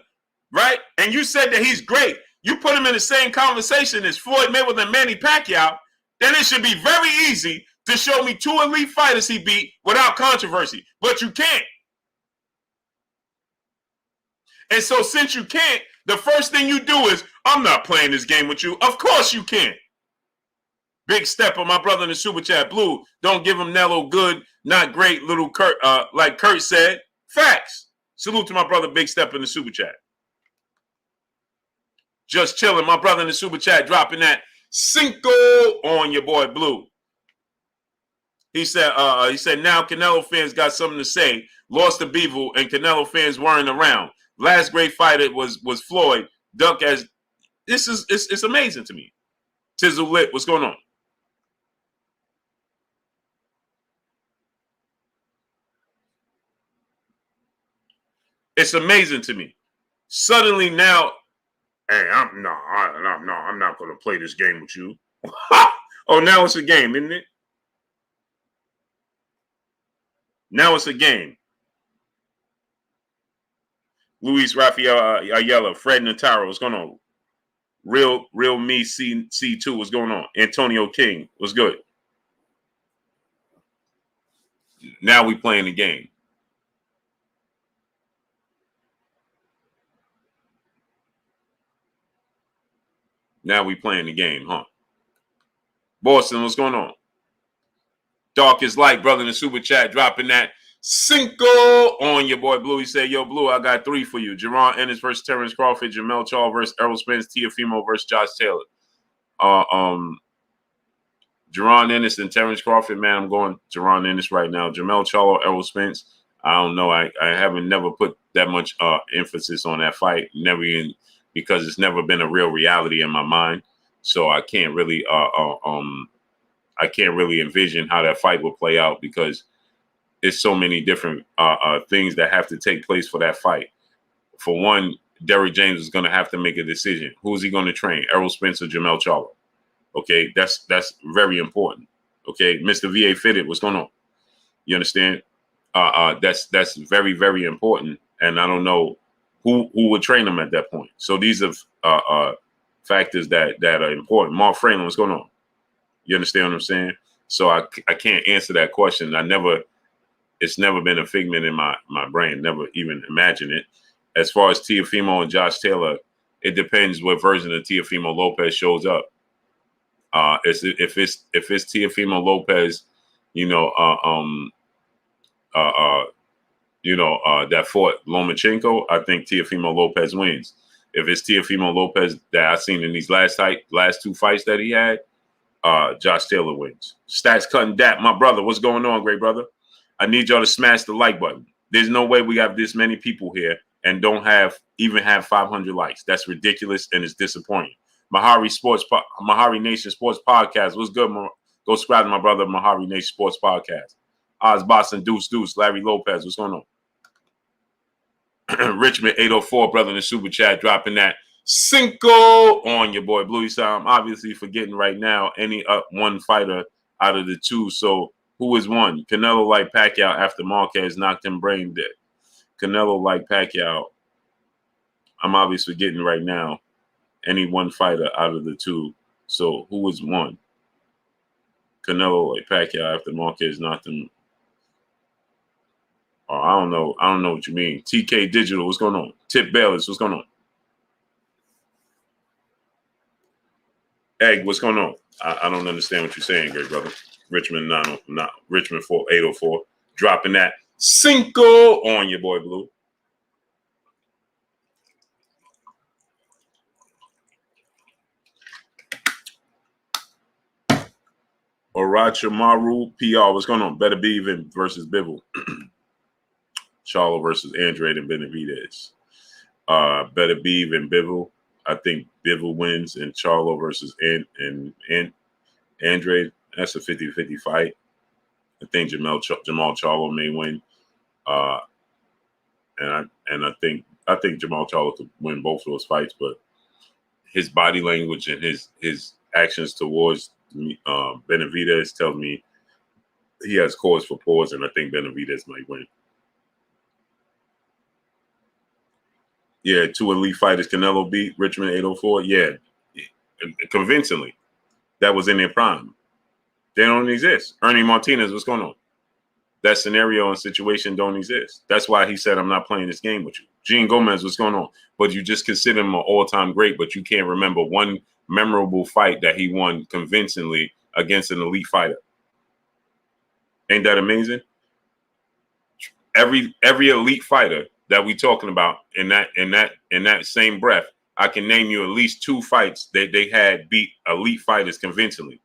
right, and you said that he's great, you put him in the same conversation as Floyd Mayweather and Manny Pacquiao, then it should be very easy to show me 2 elite fighters he beat without controversy. But you can't. And so since you can't, the first thing you do is, I'm not playing this game with you. Of course you can't. Big step on my brother in the super chat. Blue, don't give him Nello good, not great, little Kurt, like Kurt said. Facts. Salute to my brother, Big Step in the super chat. Just chilling. My brother in the super chat dropping that Cinco on your boy Blue. He said now Canelo fans got something to say. Lost to Bivol and Canelo fans weren't around. Last great fighter was Floyd. Duck as it's amazing to me. Tizzle Lit, what's going on? It's amazing to me. Suddenly now, hey, I'm not going to play this game with you. Oh, now it's a game, isn't it? Now it's a game. Luis Rafael Ayala, Fred Nataro, what's going on? Real me C2, what's going on? Antonio King, what's good? Now we playing the game. Now we playing the game, huh? Boston, what's going on? Dark is light, brother in the super chat, dropping that Cinco on your boy Blue. He said, yo, Blue, I got 3 for you. Jerron Ennis versus Terrence Crawford, Jermall Charlo versus Errol Spence, Teofimo versus Josh Taylor. Jerron Ennis and Terrence Crawford, man, I'm going Jerron Ennis right now. Jermall Charlo, Errol Spence, I don't know. I haven't never put that much emphasis on that fight. Never even, because it's never been a real reality in my mind. So I can't really envision how that fight will play out, because it's so many different things that have to take place for that fight. For one, Derrick James is going to have to make a decision. Who is he going to train? Errol Spence or Jermall Charlo? Okay, that's very important. Okay, Mr. VA Fitted, what's going on? You understand? That's very, very important. And I don't know who would train them at that point. So these are factors that are important. Mark Franklin, what's going on? You understand what I'm saying? So I can't answer that question. It's never been a figment in my brain. Never even imagined it. As far as Teofimo and Josh Taylor, it depends what version of Teofimo Lopez shows up. If it's Teofimo Lopez, that fought Lomachenko, I think Teofimo Lopez wins. If it's Teofimo Lopez that I've seen in these last 2 fights that he had, Josh Taylor wins. Stats Cutting Dap, my brother, what's going on, great brother? I need y'all to smash the like button. There's no way we have this many people here and don't even have 500 likes. That's ridiculous and it's disappointing. Mahari Nation Sports Podcast. What's good? Go subscribe to my brother, Mahari Nation Sports Podcast. Oz Boston, Deuce, Larry Lopez. What's going on? Richmond 804, brother in the super chat, dropping that Cinco on your boy Bluey. So I'm obviously forgetting right now any one fighter out of the 2. So who is one? Canelo like Pacquiao after Marquez knocked him brain dead. Canelo like Pacquiao. I'm obviously forgetting right now any one fighter out of the 2. So who is one? Canelo like Pacquiao after Marquez knocked him. Oh, I don't know what you mean. TK Digital, what's going on? Tip Bayless, what's going on? Egg, what's going on? I don't understand what you're saying, great brother. Richmond 804, dropping that Cinco on your boy Blue. Orachimaru PR, what's going on? Benavidez versus Bivol. Charlo versus Andrade and Benavidez. Benavidez and Bivol. I think Bivol wins, and Charlo versus Andre, that's a 50-50 fight. I think Jermall Charlo may win. And I think Jermall Charlo could win both of those fights, but his body language and his actions towards Benavidez tells me he has cause for pause, and I think Benavidez might win. Yeah, 2 elite fighters Canelo beat Richmond 804. Yeah, convincingly. That was in their prime. They don't exist. Ernie Martinez, what's going on? That scenario and situation don't exist. That's why he said, I'm not playing this game with you. Gene Gomez, what's going on? But you just consider him an all-time great, but you can't remember one memorable fight that he won convincingly against an elite fighter. Ain't that amazing? Every elite fighter that we talking about in that same breath, I can name you at least 2 fights that they had beat elite fighters convincingly.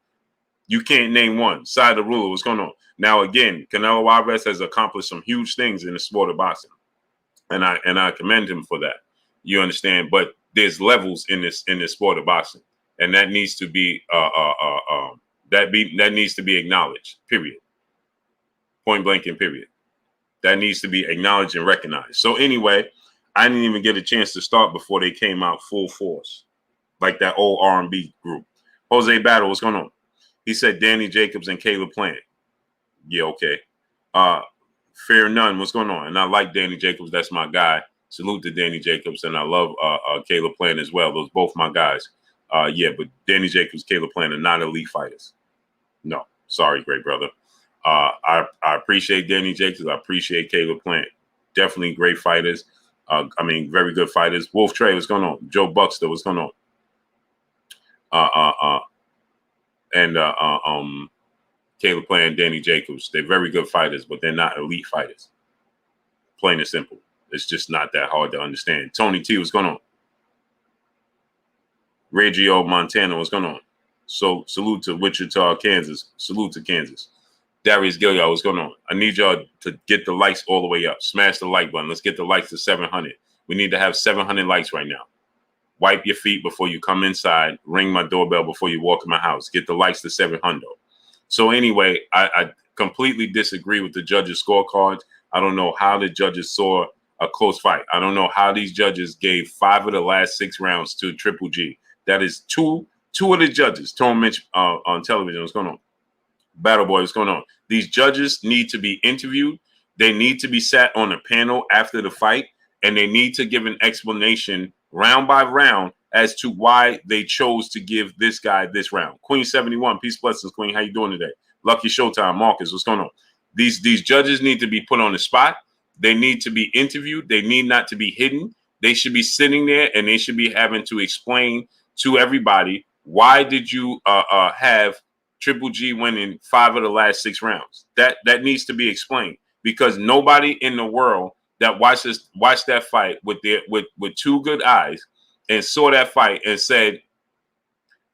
You can't name one. Side of the ruler, what's going on? Now, again, Canelo Alvarez has accomplished some huge things in the sport of boxing, and I commend him for that. You understand? But there's levels in this sport of boxing, and that needs to be that needs to be acknowledged. Period. Point blank and period. That needs to be acknowledged and recognized. So anyway, I didn't even get a chance to start before they came out full force, like that old R&B group. Jose Battle, what's going on? He said Danny Jacobs and Caleb Plant. Yeah, okay. Fear None, what's going on? And I like Danny Jacobs. That's my guy. Salute to Danny Jacobs. And I love Caleb Plant as well. Those both my guys. Yeah, but Danny Jacobs, Caleb Plant are not elite fighters. No. Sorry, great brother. I appreciate Danny Jacobs. I appreciate Caleb Plant. Definitely great fighters. Very good fighters. Wolf Trey, what's going on? Joe Buxter, what's going on? Caleb Plant and Danny Jacobs, they're very good fighters, but they're not elite fighters. Plain and simple. It's just not that hard to understand. Tony T, what's going on? Reggio Montana, what's going on? So salute to Wichita, Kansas. Salute to Kansas. Darius Gilliard, what's going on? I need y'all to get the likes all the way up. Smash the like button. Let's get the likes to 700. We need to have 700 likes right now. Wipe your feet before you come inside. Ring my doorbell before you walk in my house. Get the likes to 700. So anyway, I completely disagree with the judges' scorecards. I don't know how the judges saw a close fight. I don't know how these judges gave 5 of the last 6 rounds to Triple G. That is two of the judges. Tone Mitch on television. What's going on? Battle Boy, what's going on? These judges need to be interviewed. They need to be sat on a panel after the fight, and they need to give an explanation round by round as to why they chose to give this guy this round. Queen 71, peace, blessings, Queen. How you doing today? Lucky Showtime, Marcus, what's going on? These judges need to be put on the spot. They need to be interviewed. They need not to be hidden. They should be sitting there, and they should be having to explain to everybody, why did you have Triple G winning 5 of the last 6 rounds? That needs to be explained, because nobody in the world that watched that fight with 2 good eyes and saw that fight and said,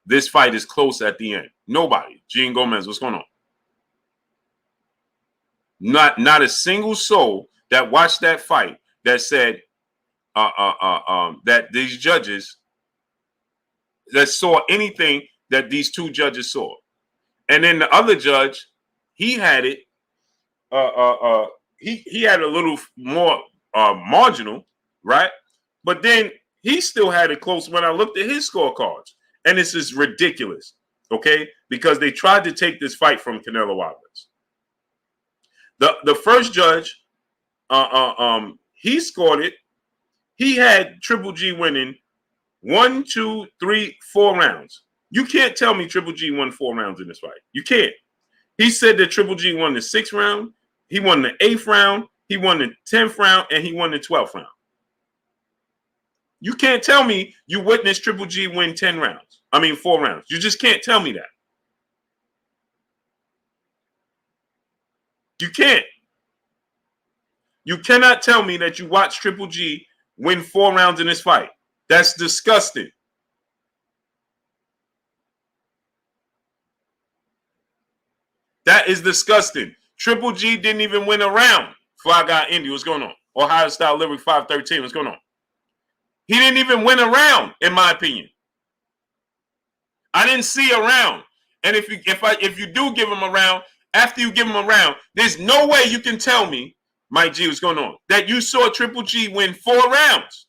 this fight is close at the end. Nobody. Gene Gomez, what's going on? Not a single soul that watched that fight that said that these judges that saw anything that these 2 judges saw. And then the other judge, he had it. He had a little more marginal, right? But then he still had it close when I looked at his scorecards. And this is ridiculous, okay? Because they tried to take this fight from Canelo Alvarez. The first judge, he scored it. He had Triple G winning 1, 2, 3, 4 rounds. You can't tell me Triple G won 4 rounds in this fight. You can't. He said that Triple G won the 6th round, he won the 8th round, he won the 10th round, and he won the 12th round. You can't tell me you witnessed Triple G win 4 rounds. You just can't tell me that. You can't. You cannot tell me that you watched Triple G win 4 rounds in this fight. That's disgusting. That is disgusting. Triple G didn't even win a round. Fly Guy Indy, what's going on? Ohio Style Lyric 513, what's going on? He didn't even win a round, in my opinion. I didn't see a round. And if you do give him a round, after you give him a round, there's no way you can tell me, Mike G, what's going on, that you saw Triple G win 4 rounds.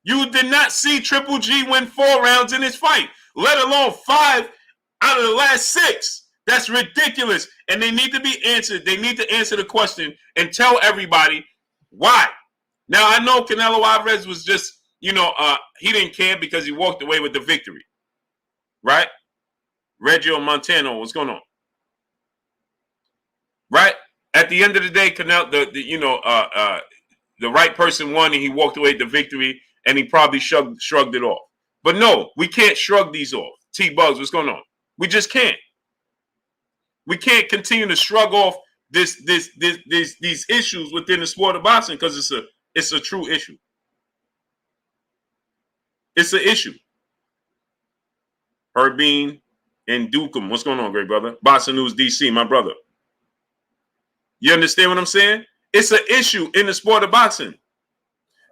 You did not see Triple G win 4 rounds in his fight, let alone 5 out of the last 6. That's ridiculous. And they need to be answered. They need to answer the question and tell everybody why. Now, I know Canelo Alvarez was just, he didn't care because he walked away with the victory. Right? Reggio Montano, what's going on? Right? At the end of the day, Canelo, the right person won and he walked away with the victory and he probably shrugged it off. But no, we can't shrug these off. T-Bugs, what's going on? We just can't. We can't continue to shrug off these issues within the sport of boxing because it's a true issue. It's an issue. Herbine and Dukem, what's going on, great brother? Boxing News DC, my brother. You understand what I'm saying? It's an issue in the sport of boxing.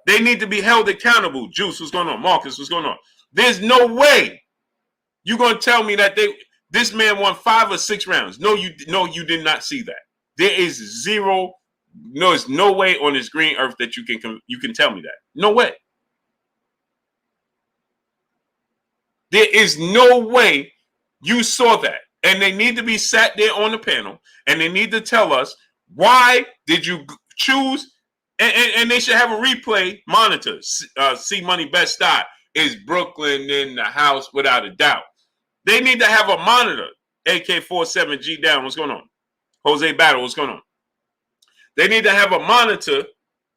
They need to be held accountable. Juice, what's going on? Marcus, what's going on? There's no way you're going to tell me that this man won 5 or 6 rounds. No, you did not see that. There's no way on this green earth that you can tell me that. No way. There is no way you saw that. And they need to be sat there on the panel and they need to tell us, why did you choose? And they should have a replay monitor. C Money Best Style. Is Brooklyn in the house without a doubt? They need to have a monitor. AK-47G down. What's going on? Jose Battle. What's going on? They need to have a monitor,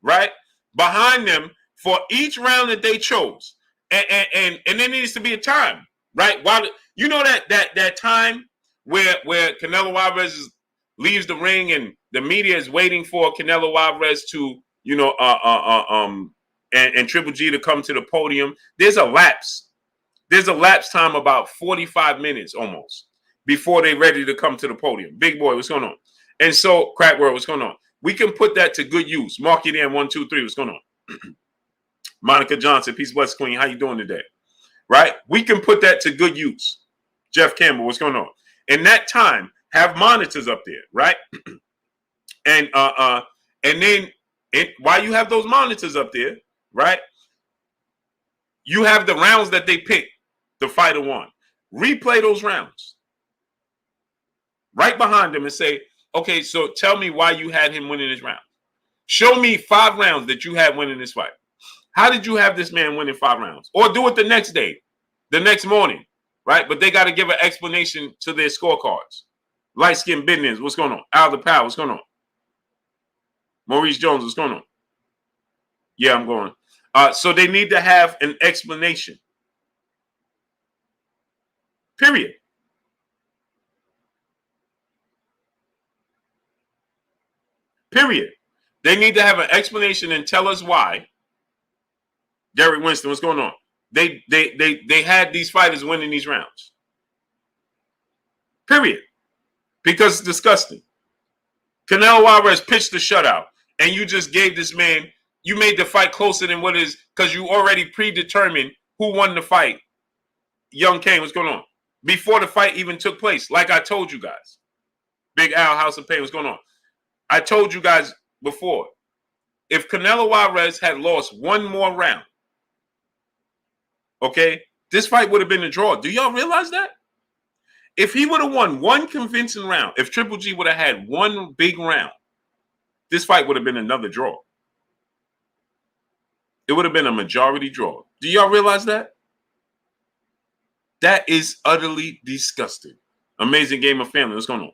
right, behind them for each round that they chose. And there needs to be a time, right? While that time where Canelo Alvarez leaves the ring and the media is waiting for Canelo Alvarez to, and Triple G to come to the podium. There's a lapse. There's a lapse time about 45 minutes almost before they're ready to come to the podium. Big boy, what's going on? And so, Crack World, what's going on? We can put that to good use. Mark it in 1, 2, 3. What's going on? Monica Johnson, peace, bless, queen. How you doing today? Right? We can put that to good use. Jeff Campbell, what's going on? In that time, have monitors up there, right? And then while you have those monitors up there, right? You have the rounds that they picked, the fighter won. Replay those rounds. Right behind them and say, okay, so tell me why you had him winning this round. Show me 5 rounds that you had winning this fight. How did you have this man winning 5 rounds? Or do it the next day, the next morning, right? But they got to give an explanation to their scorecards. Light Skin Business, what's going on? Al the Power, what's going on? Maurice Jones, what's going on? Yeah, I'm going. So they need to have an explanation. Period. Period. They need to have an explanation and tell us why. Derek Winston, what's going on? They had these fighters winning these rounds. Period. Because it's disgusting. Canelo Alvarez pitched the shutout, and you just gave this man, you made the fight closer than what is, because you already predetermined who won the fight. Young Kane, what's going on? Before the fight even took place, like I told you guys. Big Al, House of Pain, what's going on? I told you guys before, if Canelo Alvarez had lost one more round, okay, this fight would have been a draw. Do y'all realize that? If he would have won one convincing round, if Triple G would have had one big round, this fight would have been another draw. It would have been a majority draw. Do y'all realize that? That is utterly disgusting. Amazing Game of Family. What's going on?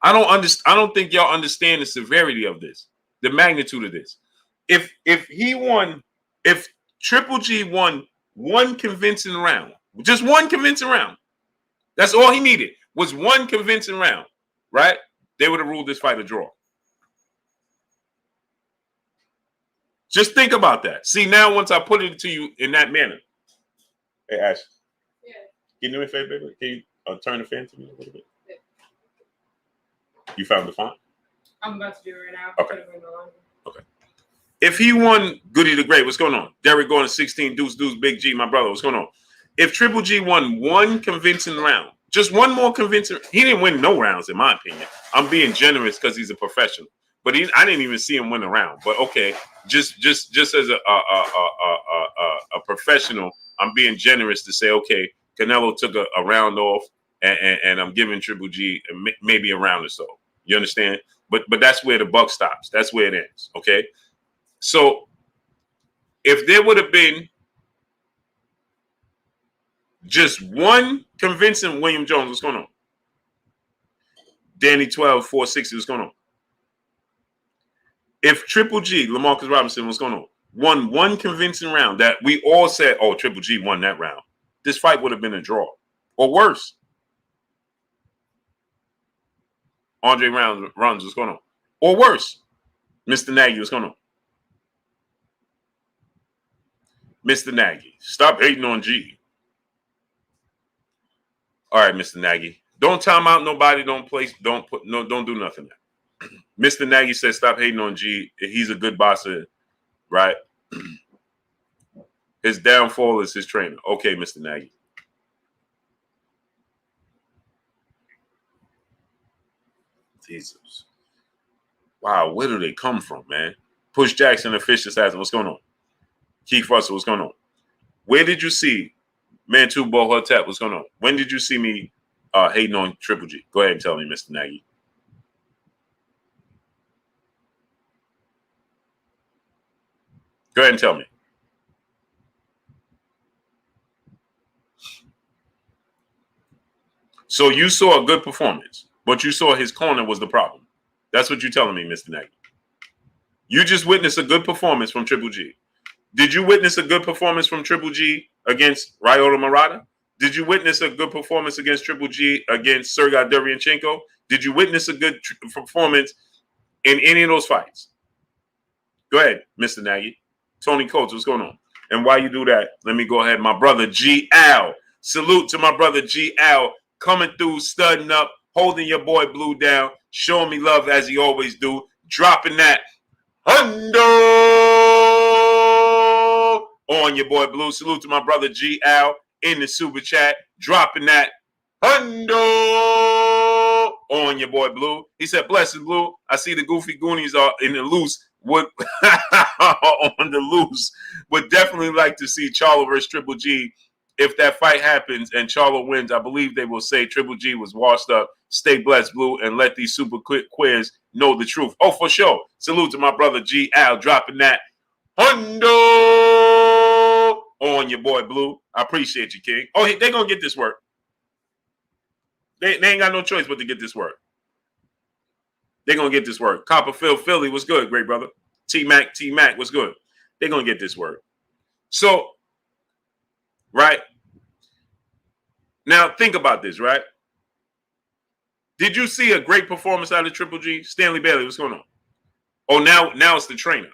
I don't think y'all understand the severity of this, the magnitude of this. If Triple G won one convincing round, just one convincing round, that's all he needed, was one convincing round, right? They would have ruled this fight a draw. Just think about that. See, now once I put it to you in that manner. Hey, Ash. Yeah. Can you do me a favor, baby? Can you turn the fan to me a little bit? Yeah. You found the font? I'm about to do it right now. Okay. Okay. If he won Goody the Great, what's going on? Derek Gordon 16, Deuce, Big G, my brother, what's going on? If Triple G won one convincing round, just one more convincing, he didn't win no rounds, in my opinion. I'm being generous because he's a professional, but I didn't even see him win a round. But okay, just as a professional, I'm being generous to say, okay, Canelo took a round off, and I'm giving Triple G maybe a round or so. You understand? But that's where the buck stops. That's where it ends. Okay. So if there would have been just one convincing William Jones, what's going on? Danny 12, 460, what's going on? If Triple G, LaMarcus Robinson, what's going on? Won one convincing round that we all said, oh, Triple G won that round, this fight would have been a draw or worse. Andre Runs, what's going on? Or worse. Mr. Nagy, what's going on? Mr. Nagy, stop hating on G. All right, Mr. Nagy. Don't time out nobody, don't do nothing. Mr. Nagy said stop hating on G. He's a good boxer, right? His downfall is his trainer. Okay, Mr. Nagy. Jesus. Wow, where do they come from, man? Push Jackson and Fish Assassin, what's going on? Keith Russell, what's going on? Where did you see Mantu Bohotep, what's going on? When did you see me hating on Triple G? Go ahead and tell me, Mr. Nagy. Go ahead and tell me. So you saw a good performance, but you saw his corner was the problem. That's what you're telling me, Mr. Nagy. You just witnessed a good performance from Triple G. Did you witness a good performance from Triple G against Ryota Murata? Did you witness a good performance against Triple G against Sergey Derevyanchenko? Did you witness a good performance in any of those fights? Go ahead, Mr. Nagy. Tony Coates, what's going on? And while you do that, let me go ahead. My brother G. Al. Salute to my brother G. Al. Coming through, studding up, holding your boy Blue down, showing me love as he always do, dropping that hundo on your boy Blue. Salute to my brother G. Al in the super chat, dropping that hundo on your boy Blue. He said, blessed Blue. I see the Goofy Goonies are in the loose. Would on the loose. Would definitely like to see Charlo versus Triple G. If that fight happens and Charlo wins, I believe they will say Triple G was washed up. Stay blessed, Blue, and let these super quick quiz know the truth. Oh, for sure. Salute to my brother G. Al dropping that hundo on your boy Blue. I appreciate you, King. Oh, they're going to get this work. They ain't got no choice but to get this work. They're going to get this work. Copperfield Philly, what's good, great brother? T-Mac, what's good? They're going to get this work. So, right? Now, think about this, right? Did you see a great performance out of Triple G? Stanley Bailey, what's going on? Oh, now it's the trainer.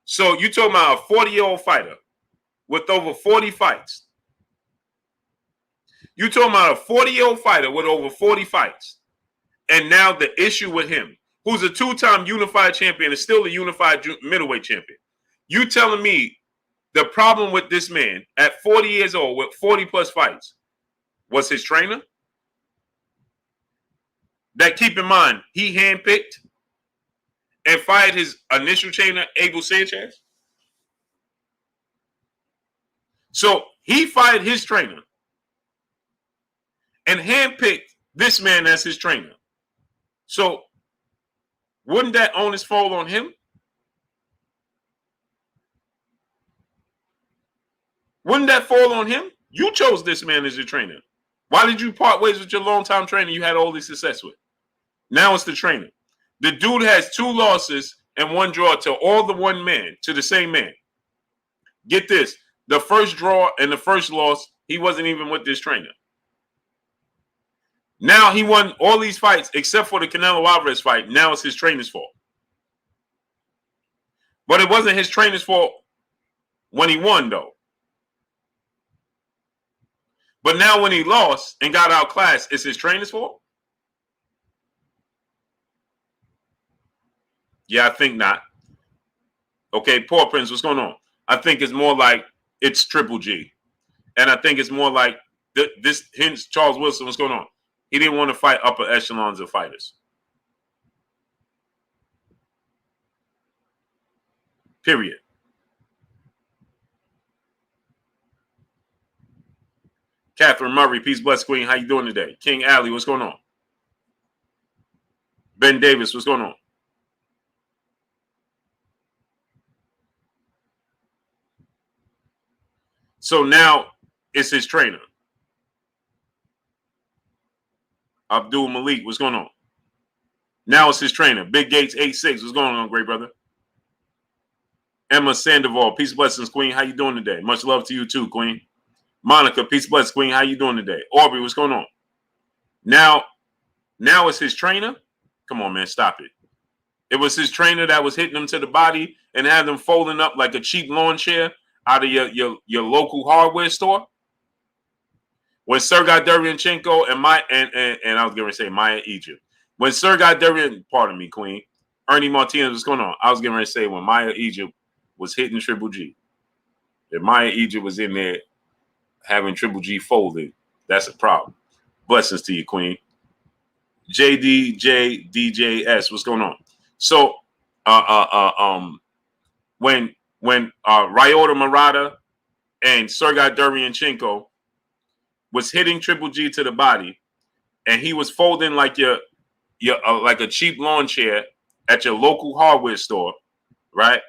So, you talking about a 40-year-old fighter with over 40 fights. You talking about a 40-year-old fighter with over 40 fights. And now the issue with him, who's a two-time unified champion, is still a unified middleweight champion. You telling me the problem with this man at 40 years old with 40-plus fights was his trainer? That, keep in mind, he handpicked and fired his initial trainer, Abel Sanchez. So he fired his trainer and handpicked this man as his trainer. So wouldn't that onus fall on him? Wouldn't that fall on him? You chose this man as your trainer. Why did you part ways with your longtime trainer you had all this success with? Now it's the trainer. The dude has 2 losses and 1 draw to all the one man, to the same man. Get this. The first draw and the first loss, he wasn't even with this trainer. Now he won all these fights except for the Canelo Alvarez fight. Now it's his trainer's fault. But it wasn't his trainer's fault when he won, though. But now when he lost and got outclassed, it's his trainer's fault? Yeah, I think not. Okay, Paw Prince, what's going on? I think it's more like it's Triple G. And I think it's more like this hints Charles Wilson, what's going on? He didn't want to fight upper echelons of fighters. Period. Catherine Murray, peace, bless, queen. How you doing today? King Alley, what's going on? Ben Davis, what's going on? So now it's his trainer. Abdul Malik, what's going on? Now it's his trainer. Big Gates 86, what's going on, great brother? Emma Sandoval, peace, blessings, queen. How you doing today? Much love to you too, queen. Monica, peace, blessings, queen. How you doing today? Aubrey, what's going on? Now it's his trainer. Come on, man, stop it. It was his trainer that was hitting him to the body and had them folding up like a cheap lawn chair out of your local hardware store. When Sergey Derevyanchenko and I was going to say Maya Egypt. When Sergey Derevyanchenko, pardon me, queen, Ernie Martinez, what's going on? I was going to say when Maya Egypt was hitting Triple G. If Maya Egypt was in there having Triple G folded, that's a problem. Blessings to you, queen. JDJDJS, what's going on? So, when Ryota Murata and Sergey Derevyanchenko was hitting Triple G to the body, and he was folding like like a cheap lawn chair at your local hardware store, right?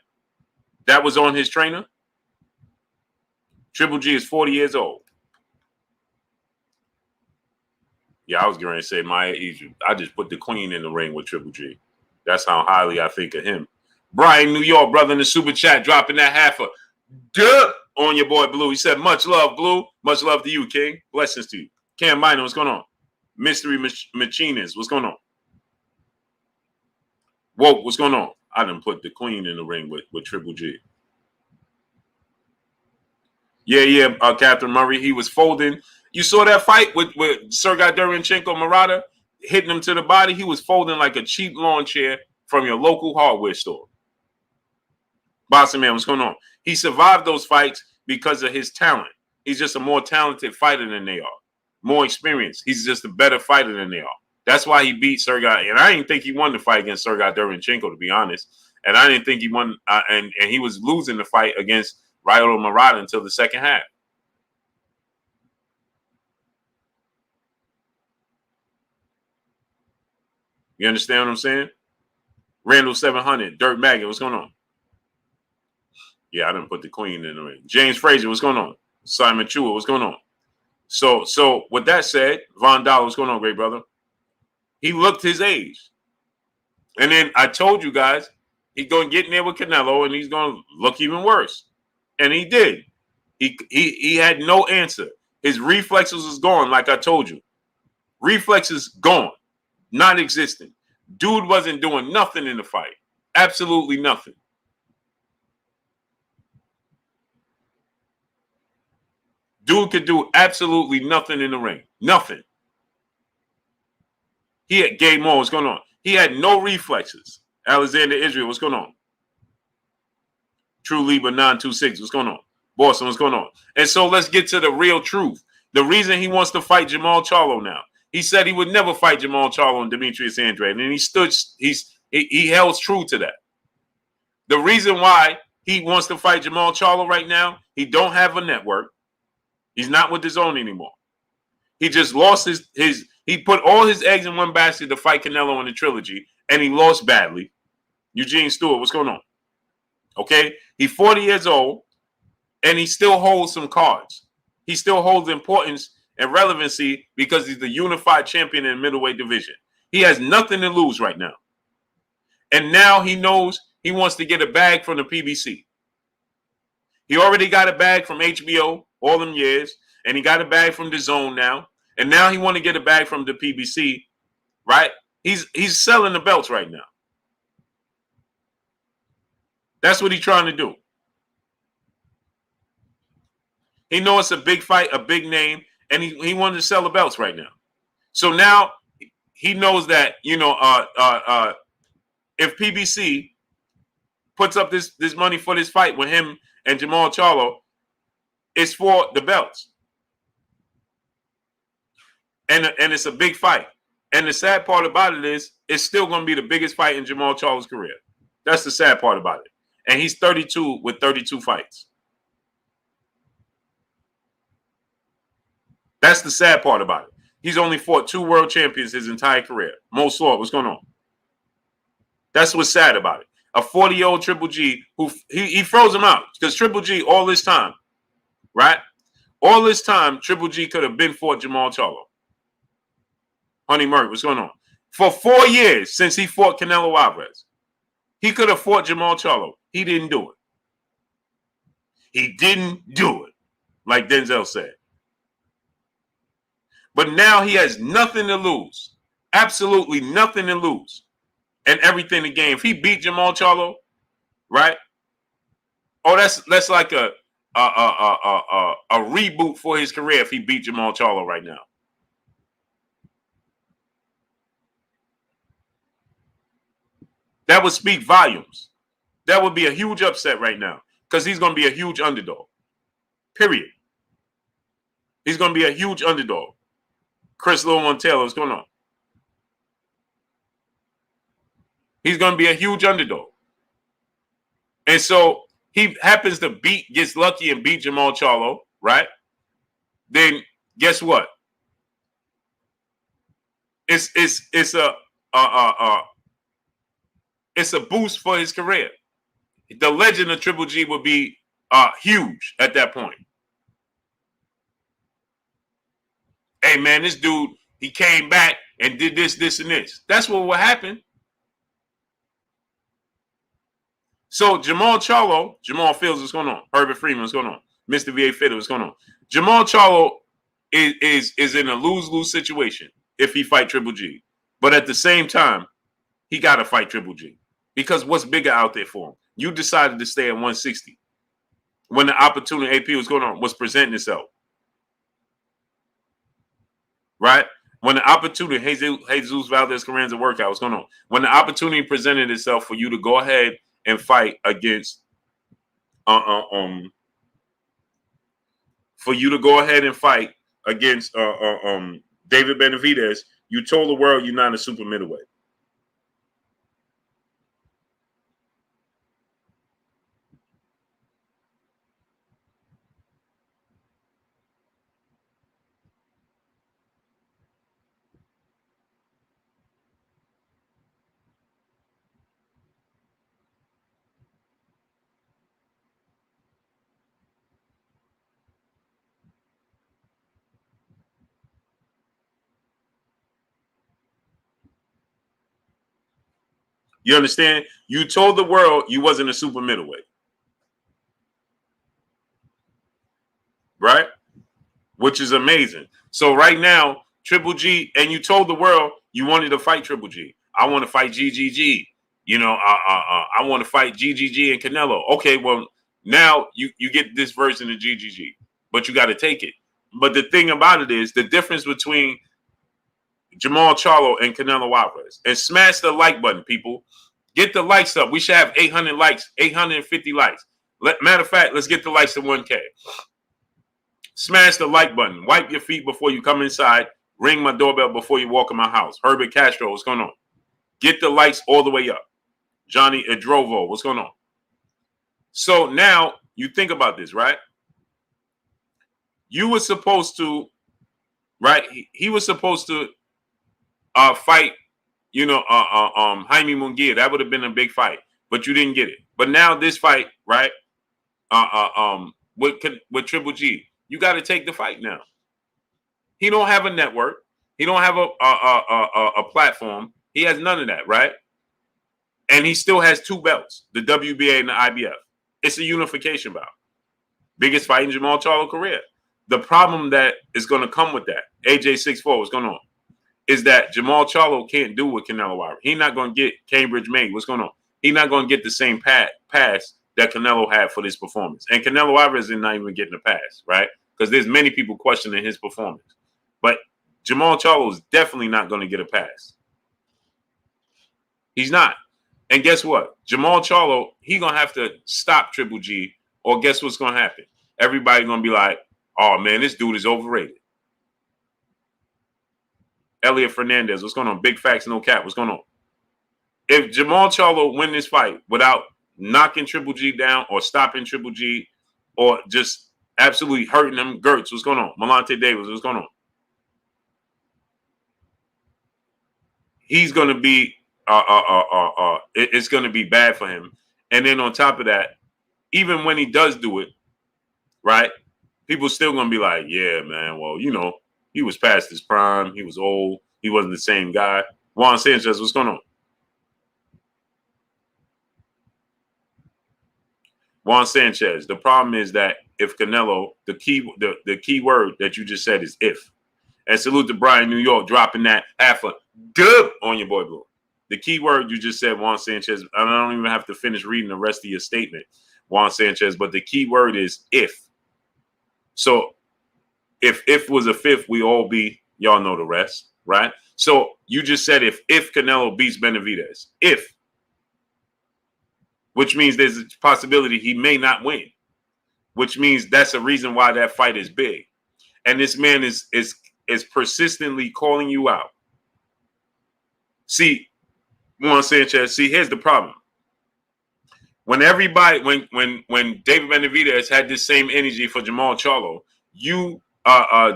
That was on his trainer. Triple G is 40 years old. Yeah, I was going to say Maya Egypt. I just put the queen in the ring with Triple G. That's how highly I think of him. Brian, New York, brother, in the super chat, dropping that half a duh on your boy Blue. He said, much love, Blue. Much love to you, King. Blessings to you. Cam Minor, what's going on? Mystery Machinist, what's going on? Whoa, what's going on? I done put the queen in the ring with Triple G. Yeah, Captain Murray, he was folding. You saw that fight with Sergey Derevyanchenko Murata hitting him to the body? He was folding like a cheap lawn chair from your local hardware store. Bossy Man, what's going on? He survived those fights because of his talent. He's just a more talented fighter than they are. More experienced. He's just a better fighter than they are. That's why he beat Sergey. And I didn't think he won the fight against Sergey Derevyanchenko, to be honest. And I didn't think he won. And he was losing the fight against Ryota Murata until the second half. You understand what I'm saying? Randall 700, Dirt Maggot, what's going on? Yeah, I didn't put the queen in the ring. James Frazier, what's going on? Simon Chua, what's going on? So with that said, Von Dollar, what's going on, great brother? He looked his age. And then I told you guys, he's going to get in there with Canelo and he's going to look even worse. And he did. He had no answer. His reflexes was gone, like I told you. Reflexes gone. Not existent. Dude wasn't doing nothing in the fight. Absolutely nothing. Dude could do absolutely nothing in the ring. Nothing. He had Gay Moore. What's going on? He had no reflexes. Alexander Israel. What's going on? True Libra 926. What's going on? Boston. What's going on? And so let's get to the real truth. The reason he wants to fight Jermall Charlo now. He said he would never fight Jermall Charlo and Demetrius Andrade. And he held true to that. The reason why he wants to fight Jermall Charlo right now, he don't have a network. He's not with his own anymore. He just lost he put all his eggs in one basket to fight Canelo in the trilogy, and he lost badly. Eugene Stewart, what's going on? Okay? He's 40 years old, and he still holds some cards. He still holds importance and relevancy because he's the unified champion in the middleweight division. He has nothing to lose right now. And now he knows he wants to get a bag from the PBC. He already got a bag from HBO all them years, and he got a bag from the Zone now. And now he want to get a bag from the PBC, right? He's selling the belts right now. That's what he's trying to do. He knows it's a big fight, a big name, and he wanted to sell the belts right now. So now he knows that, if PBC puts up this money for this fight with him and Jermall Charlo, it's for the belts. And it's a big fight. And the sad part about it is it's still going to be the biggest fight in Jermall Charlo's career. That's the sad part about it. And he's 32 with 32 fights. That's the sad part about it. He's only fought 2 world champions his entire career. Mo Slaughter, what's going on? That's what's sad about it. A 40-year-old Triple G who he froze him out because Triple G all this time, right? All this time, Triple G could have been fought Jermall Charlo. Honey Murray, what's going on? For 4 years since he fought Canelo Alvarez, he could have fought Jermall Charlo. He didn't do it. He didn't do it, like Denzel said. But now he has nothing to lose. Absolutely nothing to lose. And everything to gain. If he beat Jermall Charlo, right? Oh, that's like a reboot for his career if he beat Jermall Charlo right now. That would speak volumes. That would be a huge upset right now because he's going to be a huge underdog. Period. He's going to be a huge underdog. Chris Lil Montello, what's going on? He's going to be a huge underdog. And so he happens to gets lucky and beat Jermall Charlo, right? Then guess what? It's a boost for his career. The legend of Triple G will be huge at that point. Hey, man, this dude, he came back and did this, this, and this. That's what will happen. So Jermall Charlo, Jamal Fields, what's going on? Herbert Freeman, what's going on? Mr. VA Fitter, what's going on? Jermall Charlo is in a lose-lose situation if he fight Triple G. But at the same time, he got to fight Triple G. Because what's bigger out there for him? You decided to stay at 160 when the opportunity AP was presenting itself. Right? When the opportunity, Jesus Valdez Carranza workout was going on. When the opportunity presented itself for you to go ahead and fight against for you to go ahead and fight against David Benavidez, you told the world you're not a super middleweight. You understand? You told the world you wasn't a super middleweight. Right? Which is amazing. So right now, Triple G, and you told the world you wanted to fight Triple G. I want to fight GGG. You know, I want to fight GGG and Canelo. Okay, well, now you get this version of GGG, but you got to take it. But the thing about it is the difference between Jermall Charlo and Canelo Alvarez. And smash the like button, people. Get the likes up. We should have 800 likes, 850 likes. Matter of fact, let's get the likes to 1K. Smash the like button. Wipe your feet before you come inside. Ring my doorbell before you walk in my house. Herbert Castro, what's going on? Get the likes all the way up. Johnny Adrovo, what's going on? So now you think about this, right? You were supposed to, right? He was supposed to fight, you know, Jaime Munguia. That would have been a big fight, but you didn't get it. But now this fight, right? With Triple G, you got to take the fight now. He don't have a network. He don't have a platform. He has none of that, right? And he still has 2 belts, the WBA and the IBF. It's a unification bout. Biggest fight in Jermall Charlo career. The problem that is going to come with that, AJ64, what's going on, is that Jermall Charlo can't do what Canelo Alvarez. He's not going to get Cambridge made. What's going on? He's not going to get the same pass that Canelo had for this performance. And Canelo Alvarez is not even getting a pass, right? Because there's many people questioning his performance. But Jermall Charlo is definitely not going to get a pass. He's not. And guess what? Jermall Charlo, he gonna have to stop Triple G, or guess what's gonna happen? Everybody gonna be like, "Oh man, this dude is overrated." Elliot Fernandez, what's going on? Big facts, no cap. What's going on? If Jermall Charlo win this fight without knocking Triple G down or stopping Triple G or just absolutely hurting them, Gertz, what's going on? Malante Davis, what's going on? He's going to be, it's going to be bad for him. And then on top of that, even when he does do it, right, people still going to be like, yeah, man, well, you know, he was past his prime. He was old. He wasn't the same guy. Juan Sanchez, what's going on? Juan Sanchez, the problem is that if Canelo, the key word that you just said is if. And salute to Brian New York dropping that half a dub on your boy Blue. The key word you just said, Juan Sanchez, I don't even have to finish reading the rest of your statement, Juan Sanchez, but the key word is if. So if was a fifth, we all be, y'all know the rest, right? So you just said if Canelo beats Benavidez, if, which means there's a possibility he may not win, which means that's a reason why that fight is big. And this man is persistently calling you out. See, Juan Sanchez, see, here's the problem. When everybody, when David Benavidez had this same energy for Jermall Charlo, you,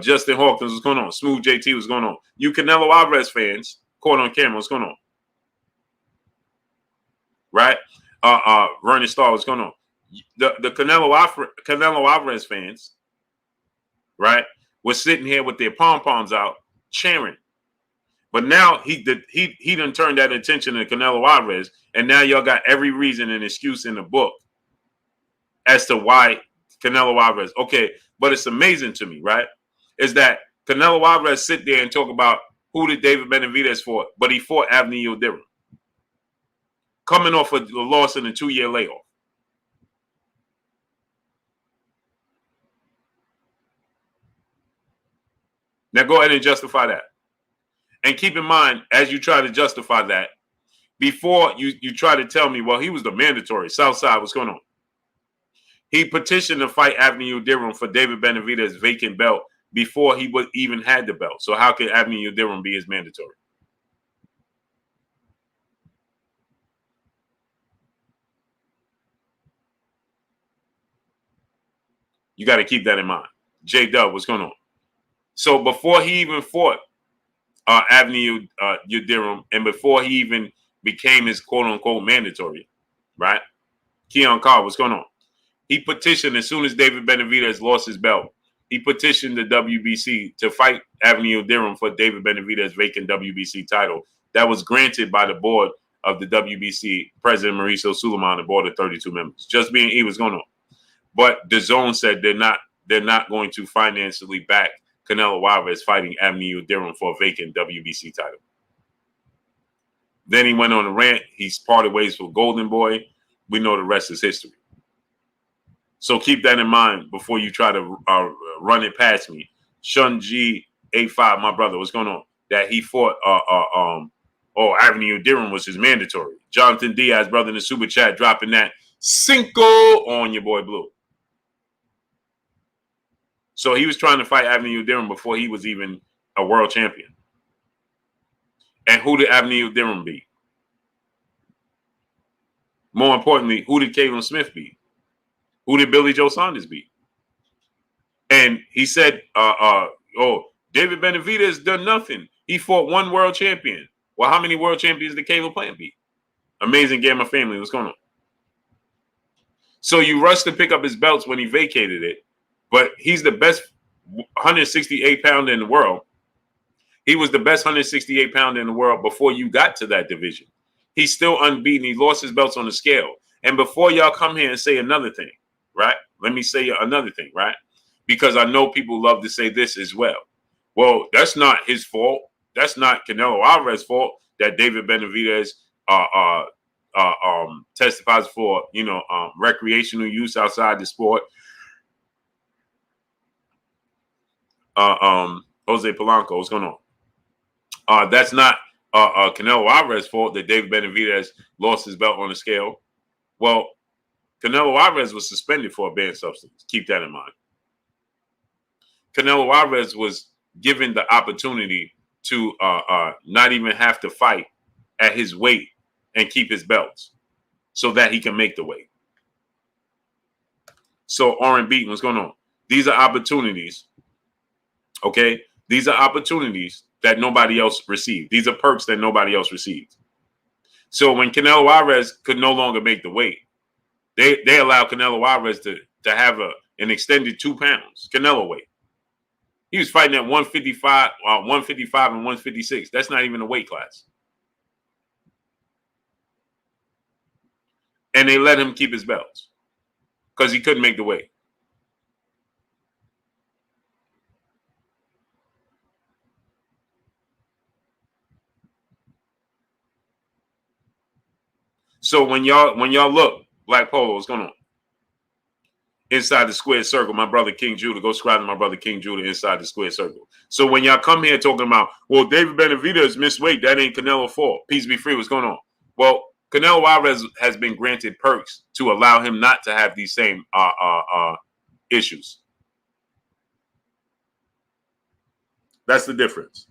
Justin Hawkins, what's going on? Smooth JT, what's going on? You Canelo Alvarez fans, caught on camera, what's going on? Right? Vernon Starr, what's going on? The Canelo Alvarez fans, right, was sitting here with their pom-poms out cheering. But now he done turned that attention to Canelo Alvarez, and now y'all got every reason and excuse in the book as to why Canelo Alvarez. Okay, but it's amazing to me, right, is that Canelo Alvarez sit there and talk about who did David Benavidez fought, but he fought Avni Yildirim, coming off a loss in a 2-year layoff. Now go ahead and justify that. And keep in mind, as you try to justify that, before you try to tell me, well, he was the mandatory. Southside, what's going on? He petitioned to fight Avni Yildirim for David Benavidez's vacant belt before he would even had the belt. So how could Avni Yildirim be his mandatory? You got to keep that in mind. J-Dub, what's going on? So before he even fought Avni Yildirim, and before he even became his quote-unquote mandatory, right? Keon Carr, what's going on? He petitioned as soon as David Benavidez lost his belt. He petitioned the WBC to fight Avni Yildirim for David Benavidez's vacant WBC title. That was granted by the board of the WBC, President Mauricio Suleiman, the board of 32 members. Just being he was going on. But DAZN said they're not going to financially back Canelo Alvarez fighting Avni Yildirim for a vacant WBC title. Then he went on a rant. He's parted ways with Golden Boy. We know the rest is history. So keep that in mind before you try to run it past me. Shun G 85, my brother, what's going on? That he fought Avni Yildirim was his mandatory. Jonathan Diaz, brother, in the super chat, dropping that cinco on your boy Blue. So he was trying to fight Avni Yildirim before he was even a world champion. And who did Avni Yildirim beat? More importantly, who did Caleb Smith beat? Who did Billy Joe Saunders beat? And he said, David Benavidez done nothing. He fought one world champion. Well, how many world champions did Caleb Plant beat? Amazing Gamma family. What's going on? So you rushed to pick up his belts when he vacated it, but he's the best 168-pounder in the world. He was the best 168-pounder in the world before you got to that division. He's still unbeaten. He lost his belts on the scale. And before y'all come here and say another thing, right? Let me say another thing, right? Because I know people love to say this as well. Well, that's not his fault. That's not Canelo Alvarez's fault that David Benavidez testifies for, recreational use outside the sport. Jose Polanco, what's going on? That's not Canelo Alvarez's fault that David Benavidez lost his belt on the scale. Well, Canelo Alvarez was suspended for a banned substance. Keep that in mind. Canelo Alvarez was given the opportunity to not even have to fight at his weight and keep his belts so that he can make the weight. So, Oren Beaton, what's going on? These are opportunities, okay? These are opportunities that nobody else received. These are perks that nobody else received. So when Canelo Alvarez could no longer make the weight, they allowed Canelo Alvarez to have an extended 2 pounds, Canelo weight. He was fighting at 155 and 156. That's not even a weight class. And they let him keep his belts because he couldn't make the weight. So when y'all look, Black Polo, what's going on? Inside the Square Circle, my brother King Judah. Go subscribe to my brother King Judah inside the Square Circle. So when y'all come here talking about, well, David Benavidez missed weight, that ain't Canelo's fault. Peace be free. What's going on? Well, Canelo Alvarez has been granted perks to allow him not to have these same issues. That's the difference.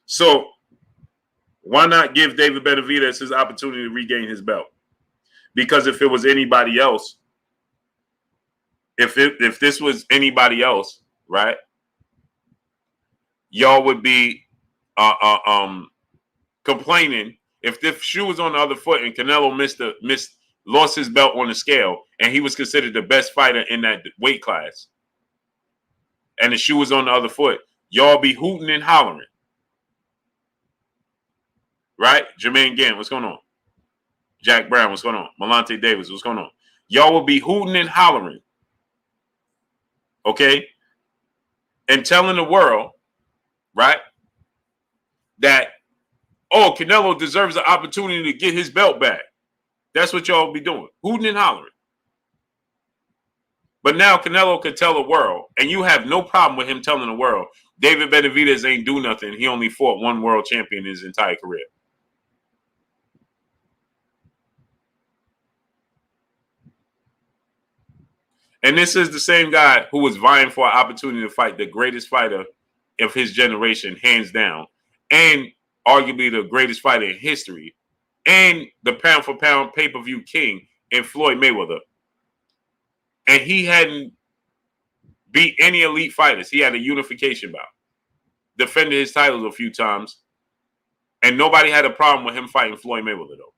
So why not give David Benavidez his opportunity to regain his belt? Because if it was anybody else, if this was anybody else, right, y'all would be complaining. If the shoe was on the other foot and Canelo lost his belt on the scale and he was considered the best fighter in that weight class, and the shoe was on the other foot, y'all be hooting and hollering. Right? Jermaine Gann, what's going on? Jack Brown, what's going on? Malante Davis, what's going on? Y'all will be hooting and hollering. Okay? And telling the world, right, that, oh, Canelo deserves the opportunity to get his belt back. That's what y'all will be doing. Hooting and hollering. But now Canelo could tell the world, and you have no problem with him telling the world, David Benavidez ain't do nothing. He only fought one world champion in his entire career. And this is the same guy who was vying for an opportunity to fight the greatest fighter of his generation, hands down, and arguably the greatest fighter in history, and the pound-for-pound pay-per-view king in Floyd Mayweather. And he hadn't beat any elite fighters. He had a unification bout. Defended his titles a few times. And nobody had a problem with him fighting Floyd Mayweather, though.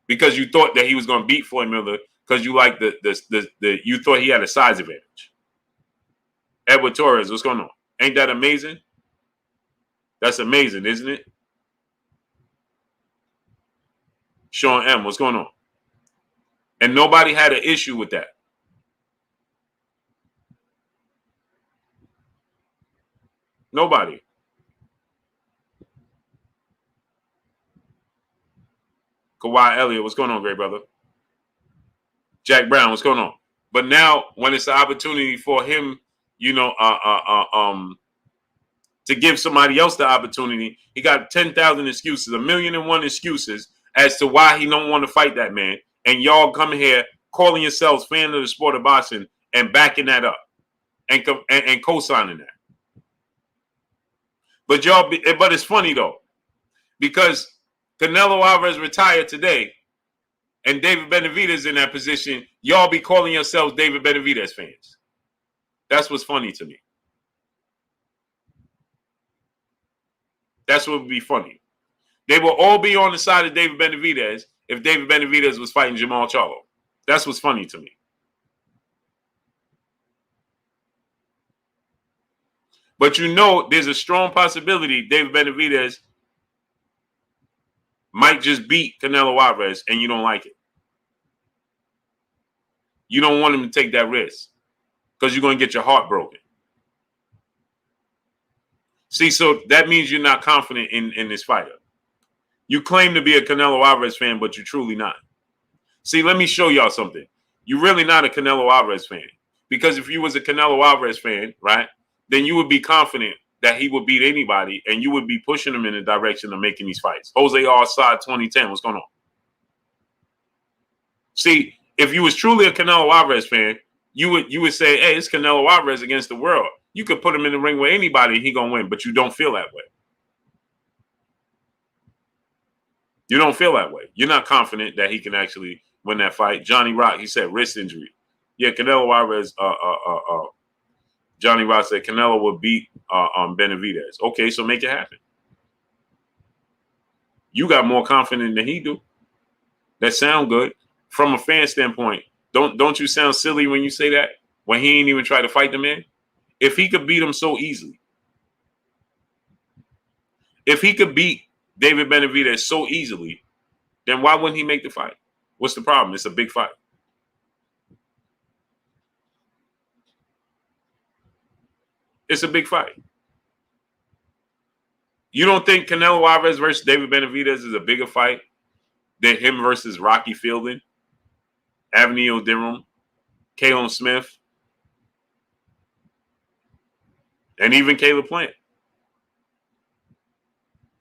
Because you thought that he was going to beat Floyd Mayweather because you like you thought he had a size advantage. Edward Torres, what's going on? Ain't that amazing? That's amazing, isn't it? Sean M, what's going on? And nobody had an issue with that. Nobody. Kawhi Elliott, what's going on, great brother? Jack Brown, what's going on? But now, when it's an opportunity for him, you know, to give somebody else the opportunity, he got 10,000 excuses, 1,000,001 excuses as to why he don't want to fight that man. And y'all come here calling yourselves fans of the sport of boxing and backing that up and co-signing that. But but it's funny though, because Canelo Alvarez retired today, and David Benavidez in that position, y'all be calling yourselves David Benavidez fans. That's what's funny to me. That's what would be funny. They will all be on the side of David Benavidez if David Benavidez was fighting Jermall Charlo. That's what's funny to me. But you know there's a strong possibility David Benavidez might just beat Canelo Alvarez and you don't like it. You don't want him to take that risk because you're going to get your heart broken. See, so that means you're not confident in this fighter. You claim to be a Canelo Alvarez fan, but you're truly not. See, let me show y'all something. You're really not a Canelo Alvarez fan. Because if you was a Canelo Alvarez fan, right, then you would be confident that he would beat anybody, and you would be pushing him in the direction of making these fights. Jose R. Side 2010, what's going on? See, if you was truly a Canelo Alvarez fan, you would say, hey, it's Canelo Alvarez against the world. You could put him in the ring with anybody and he gonna win, but you don't feel that way. You don't feel that way. You're not confident that he can actually win that fight. Johnny Rock, he said wrist injury. Yeah, Canelo Alvarez, Johnny Rock said Canelo will beat Benavidez. Okay, so make it happen. You got more confidence than he do. That sound good. From a fan standpoint, don't you sound silly when you say that? When he ain't even try to fight the man? If he could beat him so easily. If he could beat David Benavidez so easily, then why wouldn't he make the fight? What's the problem? It's a big fight. It's a big fight. You don't think Canelo Alvarez versus David Benavidez is a bigger fight than him versus Rocky Fielding, Anthony O'Dirum, Caleb Smith, and even Caleb Plant?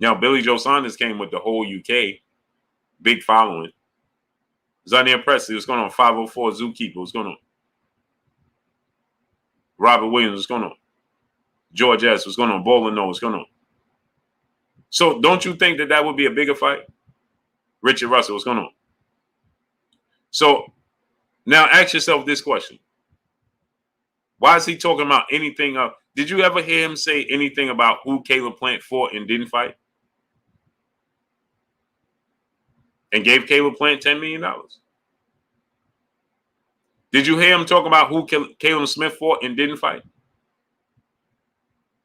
Now, Billy Joe Saunders came with the whole UK, big following. Zania Presley, what's going on? 504 Zookeeper, what's going on? Robert Williams, what's going on? George S., what's going on? Bowling, no, what's going on? So don't you think that would be a bigger fight? Richard Russell, what's going on? So now ask yourself this question. Why is he talking about anything? Did you ever hear him say anything about who Caleb Plant fought and didn't fight? And gave Caleb Plant $10 million? Did you hear him talk about who Caleb Smith fought and didn't fight?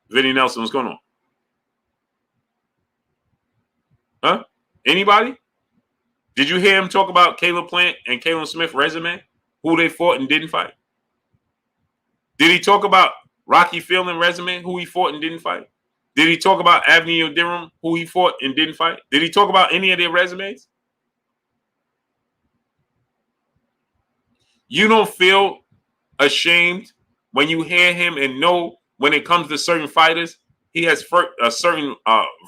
Vinny Nelson, what's going on? Huh? Anybody? Did you hear him talk about Caleb Plant and Caleb Smith resume? Who they fought and didn't fight? Did he talk about Rocky Fielding resume? Who he fought and didn't fight? Did he talk about Anthony O'Dirum? Who he fought and didn't fight? Did he talk about any of their resumes? You don't feel ashamed when you hear him and know when it comes to certain fighters, he has a certain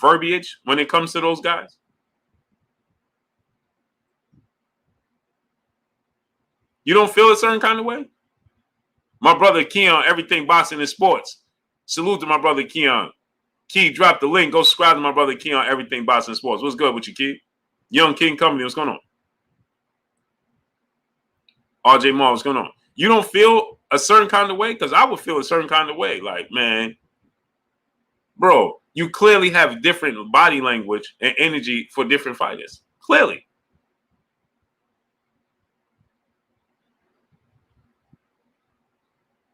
verbiage when it comes to those guys? You don't feel a certain kind of way? My brother Keon, everything boxing and sports. Salute to my brother Keon. Key, drop the link. Go subscribe to my brother Keon, everything boxing and sports. What's good with you, Key? Young King Company, what's going on? RJ Moore, what's going on? You don't feel a certain kind of way? Because I would feel a certain kind of way. Like, man, bro, you clearly have different body language and energy for different fighters. Clearly.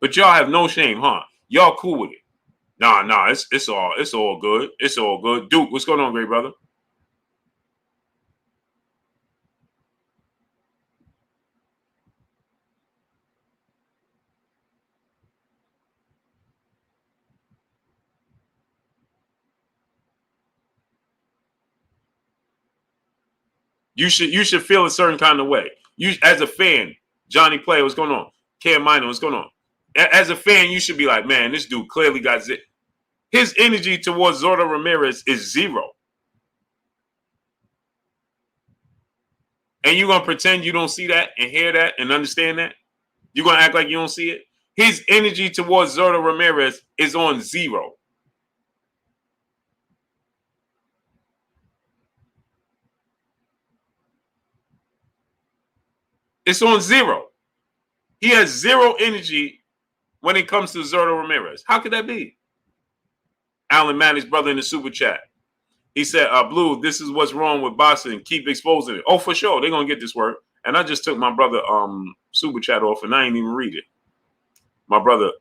But y'all have no shame, huh? Y'all cool with it. Nah, it's all good. It's all good. Duke, what's going on, great brother? You should feel a certain kind of way. You, as a fan, Johnny Player, what's going on? Cam Minor, what's going on? As a fan, you should be like, man, this dude clearly got it. His energy towards Zordo Ramirez is zero. And you're going to pretend you don't see that and hear that and understand that? You're going to act like you don't see it? His energy towards Zordo Ramirez is on zero. It's on zero. He has zero energy when it comes to Zordo Ramirez. How could that be? Alan Manny's brother in the super chat. He said, Blue, this is what's wrong with boxing. Keep exposing it. Oh, for sure. They're going to get this work. And I just took my brother super chat off and I ain't even read it. My brother,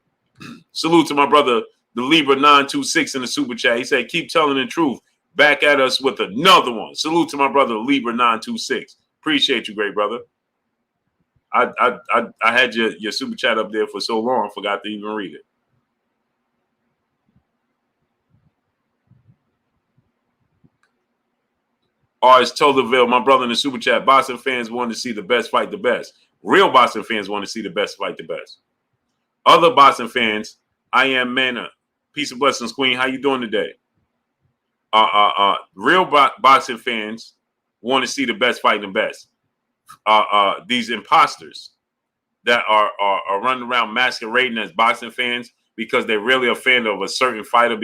salute to my brother, the Libra 926 in the super chat. He said, keep telling the truth. Back at us with another one. Salute to my brother, Libra 926. Appreciate you, great brother. I had your super chat up there for so long, I forgot to even read it. Ours Tolerville, my brother in the super chat. Boxing fans want to see the best fight the best. Real boxing fans want to see the best fight the best. Other boxing fans, I am Mana. Peace and blessings, Queen. How you doing today? Real boxing fans want to see the best fighting the best. These imposters that are running around masquerading as boxing fans because they're really a fan of a certain fighter.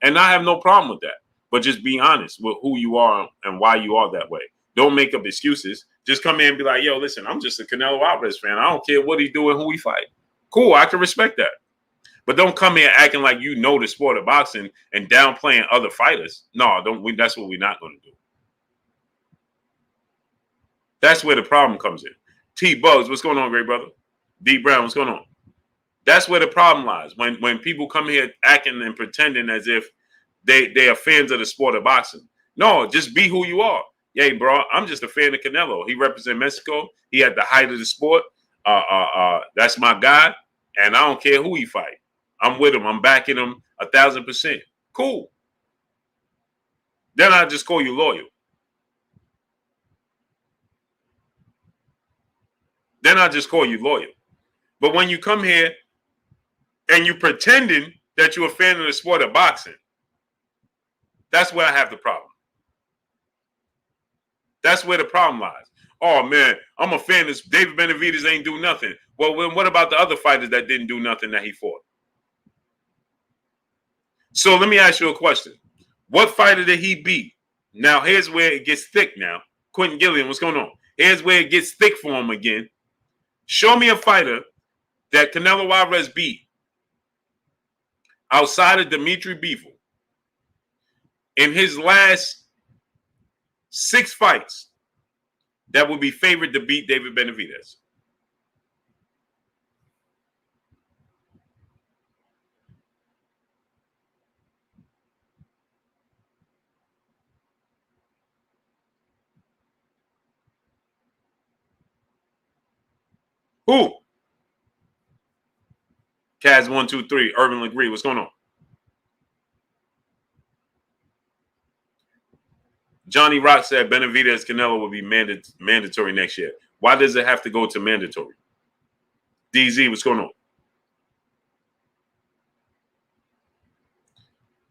And I have no problem with that. But just be honest with who you are and why you are that way. Don't make up excuses. Just come in and be like, yo, listen, I'm just a Canelo Alvarez fan. I don't care what he do and who he fight. Cool, I can respect that. But don't come here acting like you know the sport of boxing and downplaying other fighters. No, that's what we're not going to do. That's where the problem comes in. T Bugs, what's going on, great brother? D Brown, what's going on? That's where the problem lies. When people come here acting and pretending as if they are fans of the sport of boxing. No, just be who you are. Hey, bro, I'm just a fan of Canelo. He represents Mexico. He at the height of the sport. That's my guy, and I don't care who he fight. I'm with him. I'm backing him 1,000%. Cool. Then I just call you loyal. But when you come here and you pretending that you're a fan of the sport of boxing, that's where I have the problem. That's where the problem lies. Oh, man, I'm a fan of David Benavidez ain't do nothing. Well, what about the other fighters that didn't do nothing that he fought? So let me ask you a question. What fighter did he beat? Now, here's where it gets thick now. Quentin Gillian, what's going on? Here's where it gets thick for him again. Show me a fighter that Canelo Alvarez beat outside of Dimitri Bivol in his last 6 fights that would be favored to beat David Benavidez. Who? Kaz 123, Urban Legree, what's going on? Johnny Rock said Benavidez Canelo will be mandatory next year. Why does it have to go to mandatory? DZ, what's going on?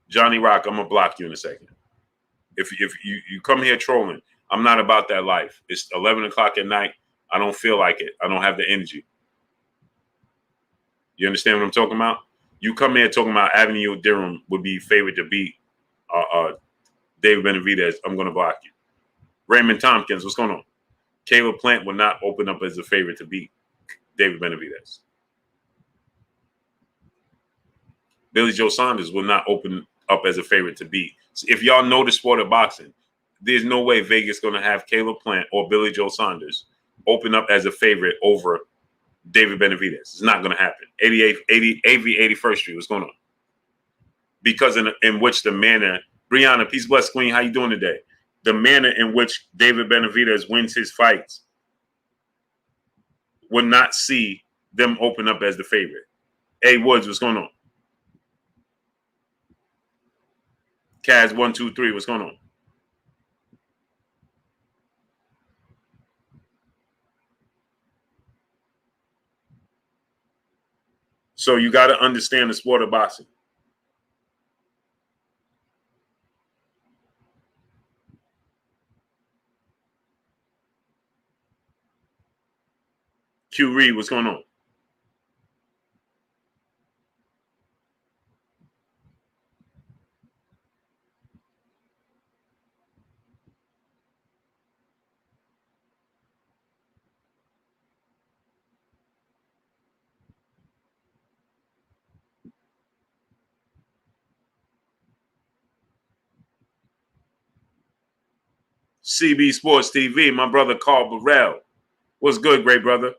Johnny Rock, I'm gonna block you in a second. If you come here trolling, I'm not about that life. It's 11 o'clock at night. I don't feel like it. I don't have the energy. You understand what I'm talking about? You come here talking about Avenue Durham would be favored to beat David Benavidez. I'm going to block you. Raymond Tompkins, what's going on? Caleb Plant will not open up as a favorite to beat David Benavidez. Billy Joe Saunders will not open up as a favorite to beat. So if y'all know the sport of boxing, there's no way Vegas going to have Caleb Plant or Billy Joe Saunders open up as a favorite over David Benavidez. It's not going to happen. 81st Street, what's going on? Because in which the manner, Brianna, peace bless Queen, how you doing today? The manner in which David Benavidez wins his fights would not see them open up as the favorite. A Woods, what's going on? Kaz 123, what's going on? So you got to understand the sport of boxing. Q Reed, what's going on? CB Sports TV, my brother Carl Burrell. What's good, great brother?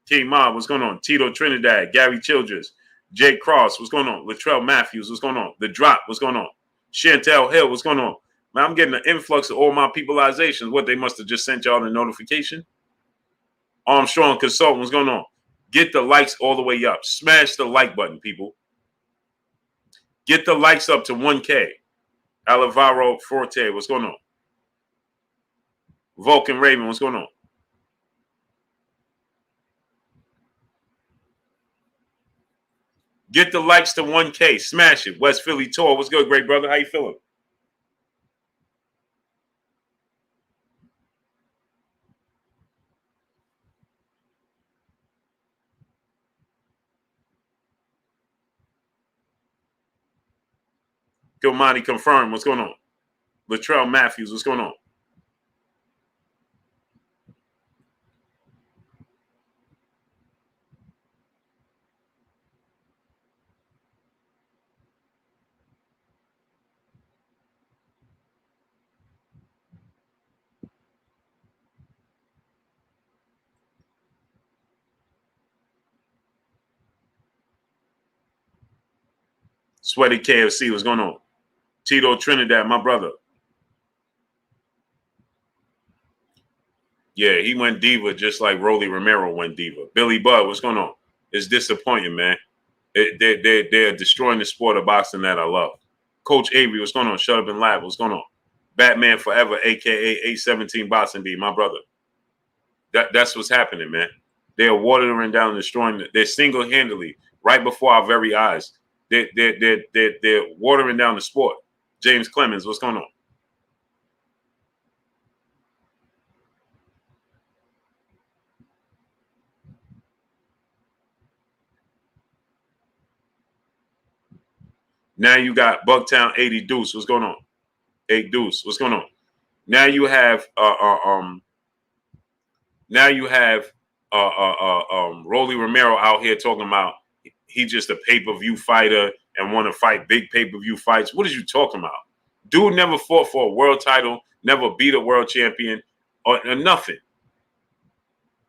King Ma, what's going on? Tito Trinidad, Gary Childress, Jake Cross, what's going on? Latrell Matthews, what's going on? The Drop, what's going on? Chantel Hill, what's going on? Man, I'm getting an influx of all my peopleizations. What, they must have just sent y'all the notification? Armstrong Consultant, what's going on? Get the likes all the way up. Smash the like button, people. Get the likes up to 1K. Alvaro Forte, what's going on? Vulcan Raven, what's going on? Get the likes to 1K. Smash it. West Philly tour. What's good, great brother? How you feeling? Gilmani confirmed. What's going on? Latrell Matthews. What's going on? Sweaty KFC. What's going on? Tito Trinidad, my brother. Yeah, he went diva just like Romero went diva. Billy Budd, what's going on? It's disappointing, man. They're destroying the sport of boxing that I love. Coach Avery, what's going on? Shut up and laugh. What's going on? Batman Forever, a.k.a. 817 Boxing B, my brother. That's what's happening, man. They're watering down and destroying it. They're single-handedly, right before our very eyes. They're watering down the sport. James Clemens, what's going on? Now you got Bucktown 80 Deuce. What's going on? 8 Deuce. What's going on? Now you have Rolly Romero out here talking about he just a pay-per-view fighter and want to fight big pay-per-view fights. What is you talking about? Dude never fought for a world title, never beat a world champion, or nothing.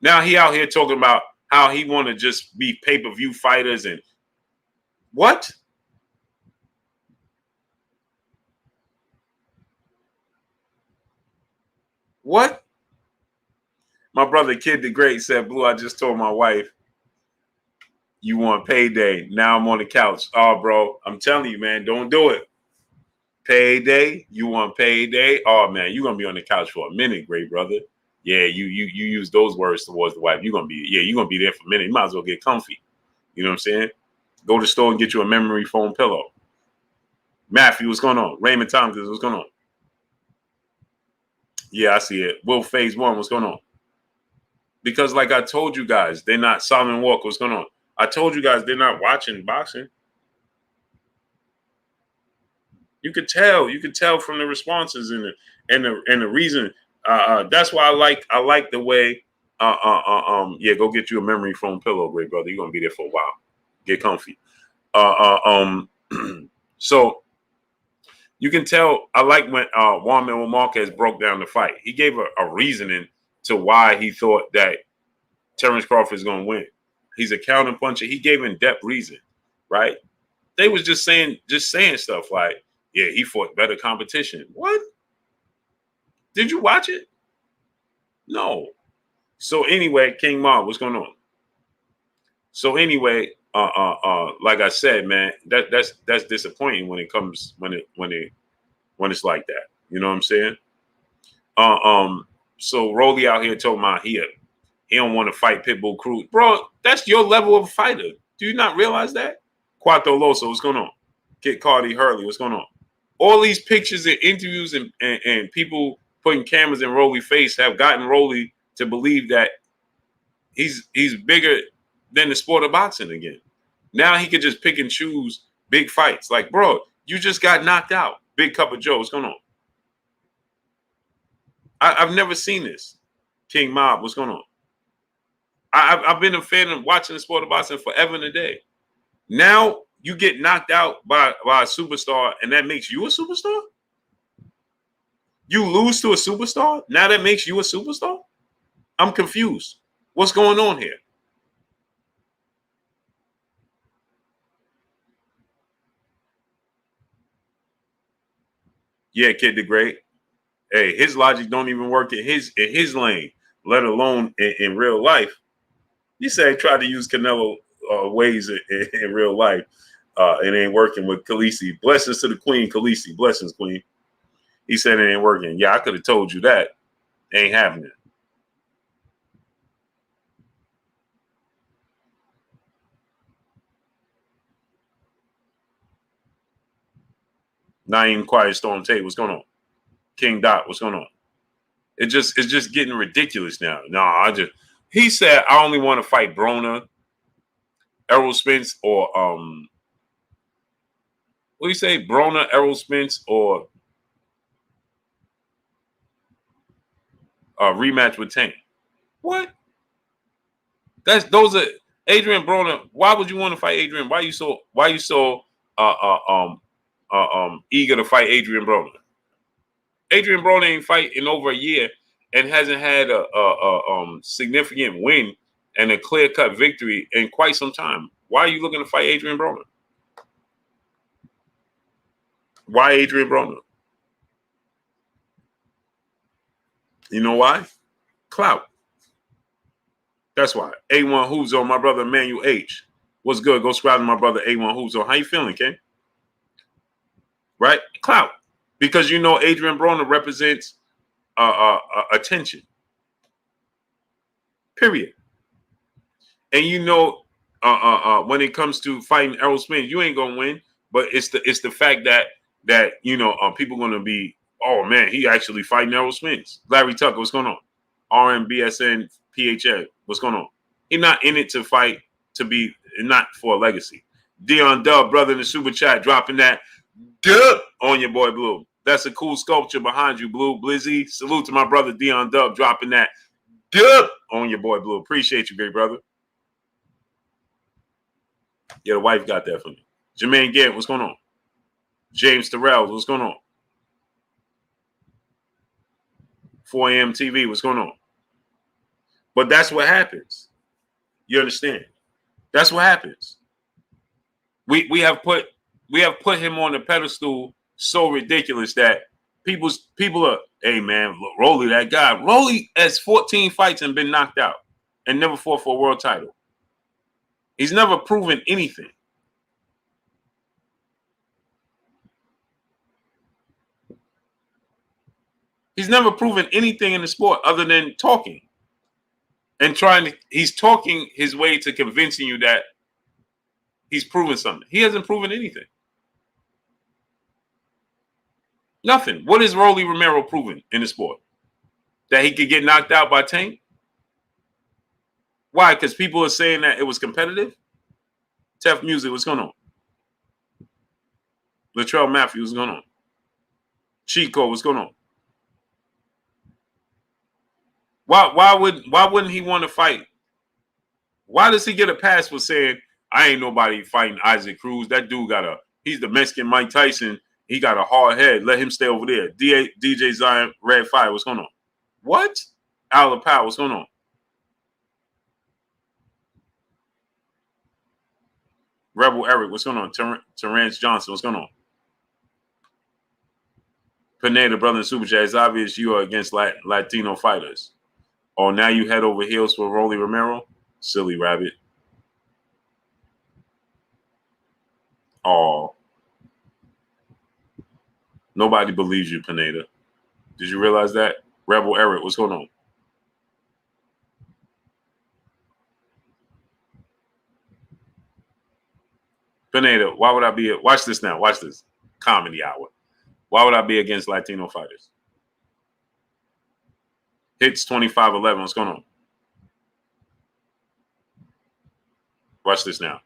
Now he out here talking about how he want to just be pay-per-view fighters and what? What? My brother Kid the Great said, Blue, I just told my wife, you want payday. Now I'm on the couch. Oh, bro, I'm telling you, man, don't do it. Payday? You want payday? Oh, man, you're going to be on the couch for a minute, great brother. Yeah, you use those words towards the wife. You're going to be there for a minute. You might as well get comfy. You know what I'm saying? Go to the store and get you a memory foam pillow. Matthew, what's going on? Raymond Tompkins, what's going on? Yeah, I see it. Will Phase 1, what's going on? Because like I told you guys, they're not Solomon Walker, what's going on? I told you guys they're not watching boxing. You could tell from the responses and the reason. That's why I like the way. Yeah, go get you a memory foam pillow, great brother. You're gonna be there for a while. Get comfy. So you can tell. I like when Juan Manuel Marquez broke down the fight. He gave a reasoning to why he thought that Terrence Crawford is gonna win. He's a counter puncher. He gave in-depth reason, right? They was just saying stuff like, yeah, he fought better competition. What? Did you watch it? No. So anyway, King Ma, what's going on? So anyway, like I said, man, that's disappointing when it comes when it's like that. You know what I'm saying? So Rolly out here talking about he don't want to fight Pitbull Cruz. Bro, that's your level of fighter. Do you not realize that? Cuatro Loso, what's going on? Kid Cardi Hurley, what's going on? All these pictures and interviews and people putting cameras in Rolly's face have gotten Rolly to believe that he's bigger than the sport of boxing again. Now he could just pick and choose big fights. Like, bro, you just got knocked out. Big Cup of Joe, what's going on? I've never seen this. King Mob, what's going on? I've been a fan of watching the sport of boxing forever and a day. Now you get knocked out by a superstar, and that makes you a superstar? You lose to a superstar? Now that makes you a superstar? I'm confused. What's going on here? Yeah, Kid the Great. Hey, his logic don't even work in his lane, let alone in real life. You say tried to use Canelo ways in real life. It ain't working with Khaleesi. Blessings to the Queen, Khaleesi. Blessings, Queen. He said it ain't working. Yeah, I could have told you that. Ain't happening. Naeem Quiet Storm Tate, what's going on? King Dot, what's going on? It's just getting ridiculous now. No, he said I only want to fight Broner, Errol Spence, or what do you say? Broner, Errol Spence, or a rematch with Tank. What? Those are Adrian Broner. Why would you want to fight Adrian? Why you so eager to fight Adrian Broner? Adrian Broner ain't fight in over a year and hasn't had a significant win and a clear-cut victory in quite some time. Why are you looking to fight Adrian Broner? Why Adrian Broner? You know why? Clout. That's why. A1 Huzo, my brother Emmanuel H. What's good? Go subscribe to my brother A1 Huzo. How you feeling, Ken? Right? Clout. Because you know Adrian Broner represents attention. Period. And you know when it comes to fighting Errol Spence, you ain't gonna win. But it's the fact that you know people gonna be, oh man, he actually fighting Errol Spence. Larry Tucker, what's going on? RMBSN PHL, what's going on? He's not in it to fight, to be, not for a legacy. Dion Dub, brother in the super chat, dropping that dub on your boy Blue. That's a cool sculpture behind you, Blue. Blizzy, salute to my brother Dion Dub, dropping that dub on your boy Blue. Appreciate you, big brother. Yeah, the wife got that for me. Jermaine Garrett, what's going on? James Terrell, what's going on? 4 a.m. TV, what's going on? But that's what happens. You understand? That's what happens. We have put him on the pedestal so ridiculous that people are, hey man, look, Rolly, that guy. Rolly has 14 fights and been knocked out and never fought for a world title. He's never proven anything. He's never proven anything in the sport other than talking and he's talking his way to convincing you that he's proven something. He hasn't proven anything. Nothing. What is Rolly Romero proven in the sport? That he could get knocked out by Tank? Why? Because people are saying that it was competitive? Tef Music, what's going on? Latrell Matthews, what's going on? Chico, what's going on? Why wouldn't he want to fight? Why does he get a pass for saying, I ain't nobody fighting Isaac Cruz? That dude he's the Mexican Mike Tyson. He got a hard head. Let him stay over there. DJ Zion, Red Fire, what's going on? What? Al Powell, what's going on? Rebel Eric, what's going on? Terrence Johnson, what's going on? Pineda, brother in Super Chat, it's obvious you are against Latino fighters. Oh, now you head over heels for Rolly Romero? Silly rabbit. Oh. Nobody believes you, Pineda. Did you realize that? Rebel Eric, what's going on? Pineda, why would I be? Watch this now. Watch this. Comedy hour. Why would I be against Latino fighters? Hits 25-11. What's going on? Watch this now.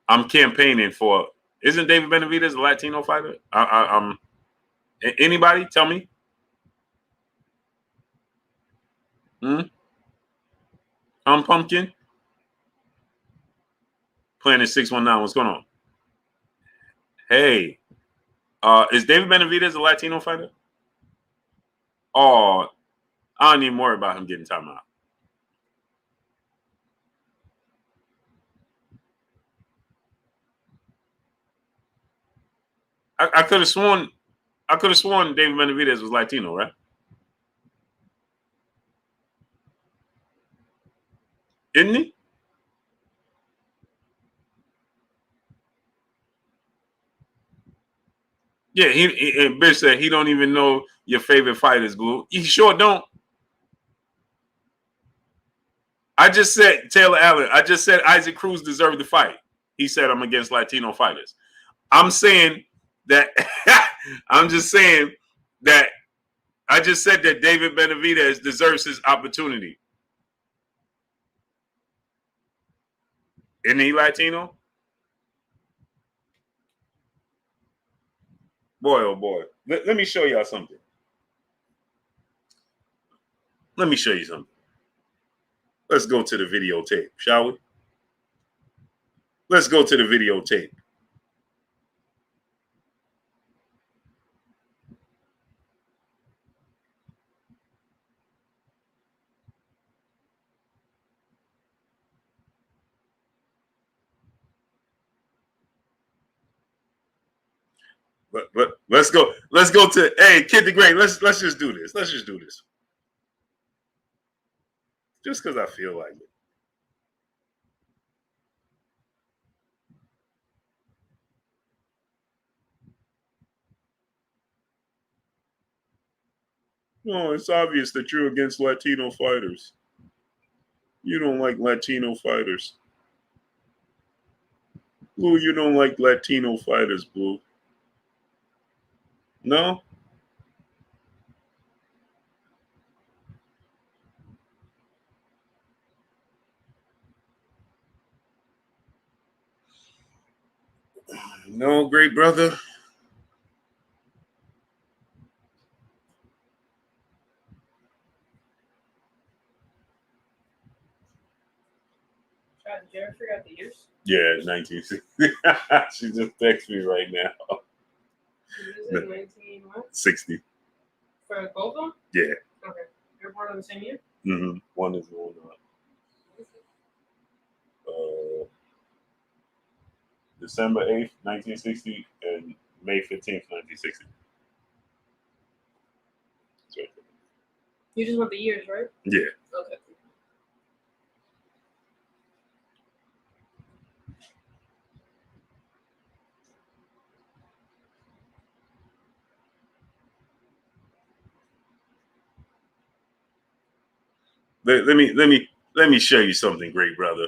I'm campaigning for. Isn't David Benavidez a Latino fighter? I'm. Anybody? Tell me. I'm Pumpkin. Planet 619. What's going on? Hey, is David Benavidez a Latino fighter? Oh, I don't even worry about him getting time out. I could have sworn David Benavidez was Latino, right? Isn't he? Yeah, and Bitch said he don't even know your favorite fighters, Blue. You sure don't. I just said Taylor Allen. I just said Isaac Cruz deserved the fight. He said I'm against Latino fighters. I'm saying that I'm just saying that I just said that David Benavidez deserves his opportunity. Isn't he Latino? Boy, oh boy. Let me show y'all something. Let me show you something. Let's go to the videotape, shall we? Let's go to the videotape. But let's go. Let's go to Kid the Great. Let's just do this. Let's just do this. Just because I feel like it. No, it's obvious that you're against Latino fighters. You don't like Latino fighters. Blue, you don't like Latino fighters, Blue. No? No, great brother. Did you ever figure out the years? Yeah, 1960. She just texted me right now. Is it 19 what? 60. For both of them? Yeah. Okay. You're born on the same year? Mm-hmm. One is one. December 8th, 1960, and May 15th, 1960. Right. You just want the years, right? Yeah. Okay. Let me show you something, great brother.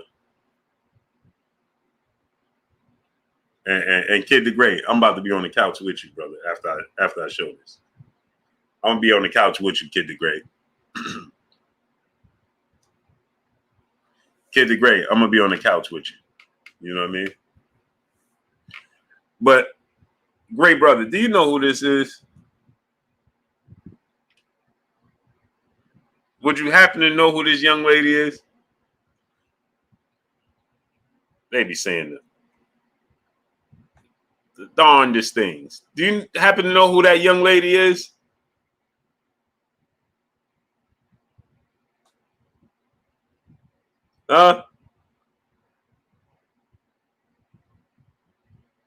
And Kid the Great, I'm about to be on the couch with you, brother. After I show this, I'm gonna be on the couch with you, Kid the Great. Kid the Great, I'm gonna be on the couch with you. You know what I mean? But great brother, do you know who this is? Would you happen to know who this young lady is? They be saying the darndest things. Do you happen to know who that young lady is?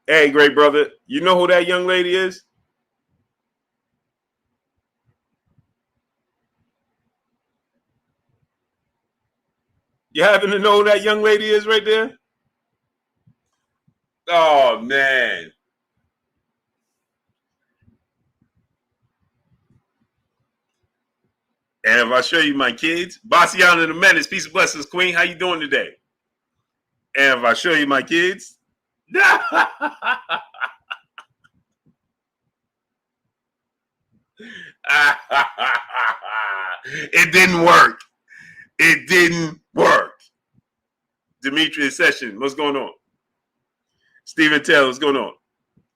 Hey, great brother, you know who that young lady is? You happen to know who that young lady is right there? Oh, man. And if I show you my kids, Bassiana the Menace, peace and blessings, Queen. How you doing today? And if I show you my kids, it didn't work. It didn't work. Demetrius Session, what's going on? Stephen Taylor, what's going on?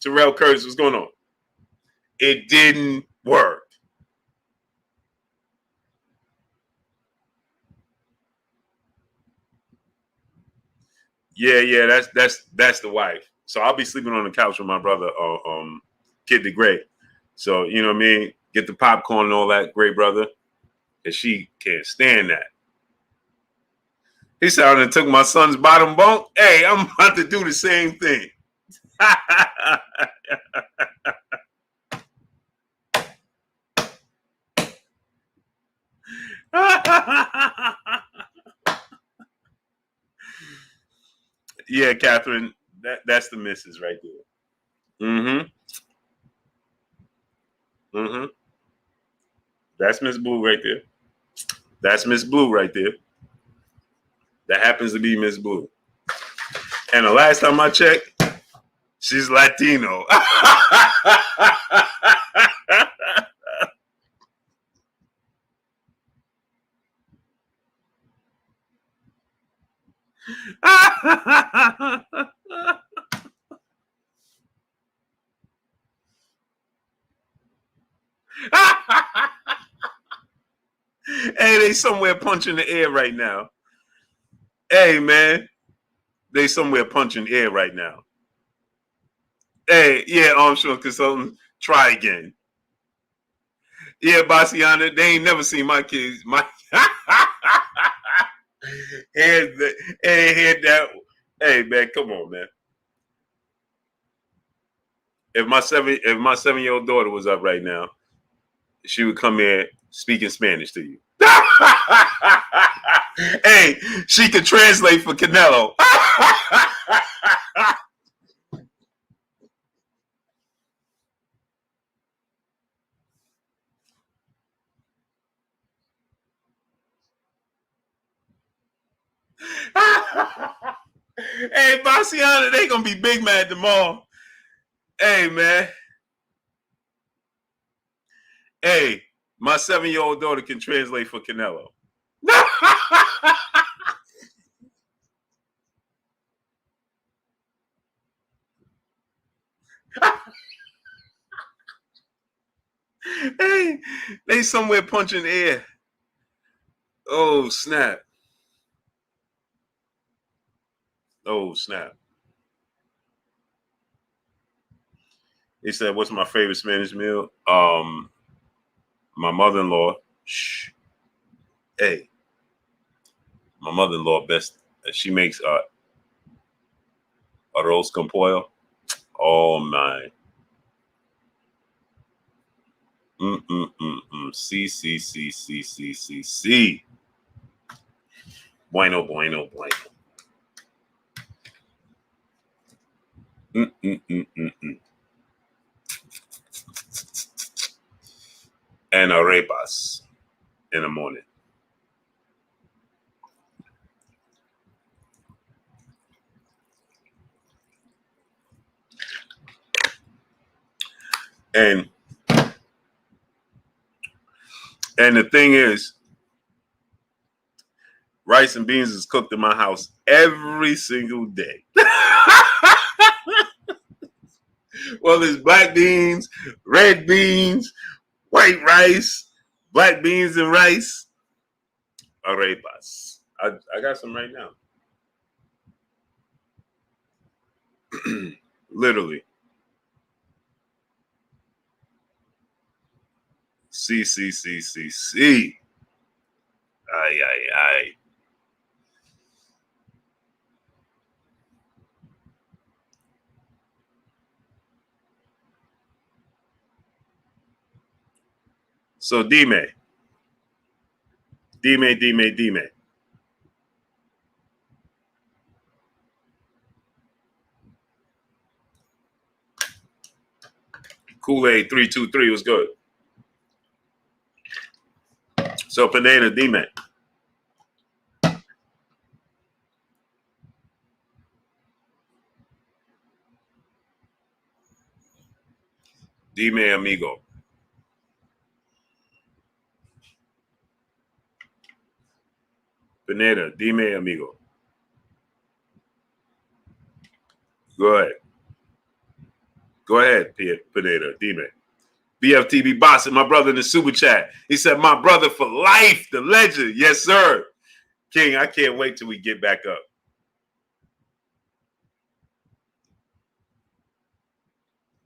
Terrell Curtis, what's going on? It didn't work. Yeah, that's the wife. So I'll be sleeping on the couch with my brother, Kid the Great. So, you know what I mean? Get the popcorn and all that, great brother. And she can't stand that. He said, I took my son's bottom bunk. Hey, I'm about to do the same thing. Yeah, Catherine, that's the missus right there. Mm-hmm. That's Miss Blue right there. That's Miss Blue right there. That happens to be Miss Blue. And the last time I checked, she's Latino. Hey, they somewhere punching the air right now. Hey, man. They somewhere punching air right now. Hey, yeah, Armstrong Consultant, try again. Yeah, Bassiana, they ain't never seen my kids. My head that. Hey, man, come on, man. If my 7-year-old daughter was up right now, she would come here speaking Spanish to you. Hey, she could translate for Canelo. Hey, Bassiana, they gonna be big mad tomorrow. Hey, man. Hey, my 7-year-old daughter can translate for Canelo. Hey, they somewhere punching air. Oh, snap. Oh, snap. He said, what's my favorite Spanish meal? My mother-in-law. Shh. Hey. My mother-in-law best. She makes arroz con pollo. Oh, my. See. Bueno. And arepas in the morning. And the thing is, rice and beans is cooked in my house every single day. Well, there's black beans, red beans, white rice, black beans and rice, arepas. I got some right now. Literally. See. Ay. So dime. Kool-Aid 323 was good. So Pineda, dime. Dime amigo. Pineda, dime amigo. Go ahead, Pineda, dime. BFTB Bossing, my brother in the super chat. He said, my brother for life, the legend. Yes, sir. King, I can't wait till we get back up.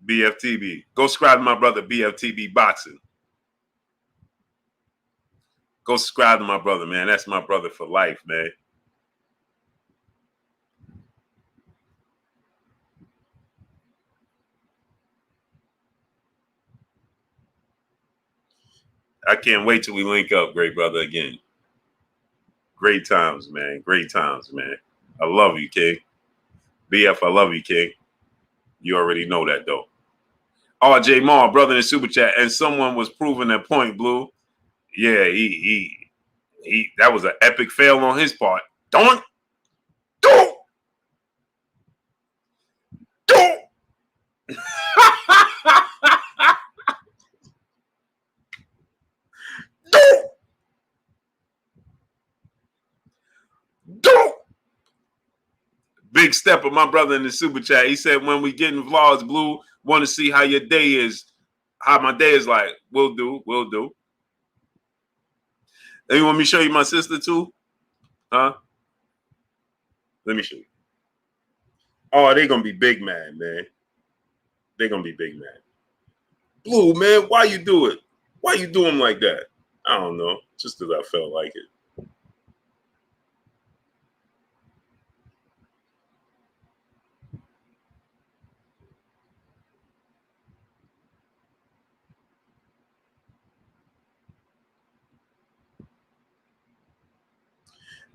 BFTB. Go subscribe to my brother, BFTB Boxing. Go subscribe to my brother, man. That's my brother for life, man. I can't wait till we link up, great brother, again. Great times, man. Great times, man. I love you, King. BF, I love you, King. You already know that, though. RJ Moore, brother in the super chat, and someone was proving that point, Blue. Yeah, he that was an epic fail on his part. Don't. Big step of my brother in the super chat. He said, when we get in vlogs, Blue, want to see how your day is. how my day is like. Will do. And you want me to show you my sister too? Huh? Let me show you. Oh, they gonna be big mad, man. They gonna be big mad. Blue, man, why you do it? Why you do him like that? I don't know. Just because I felt like it.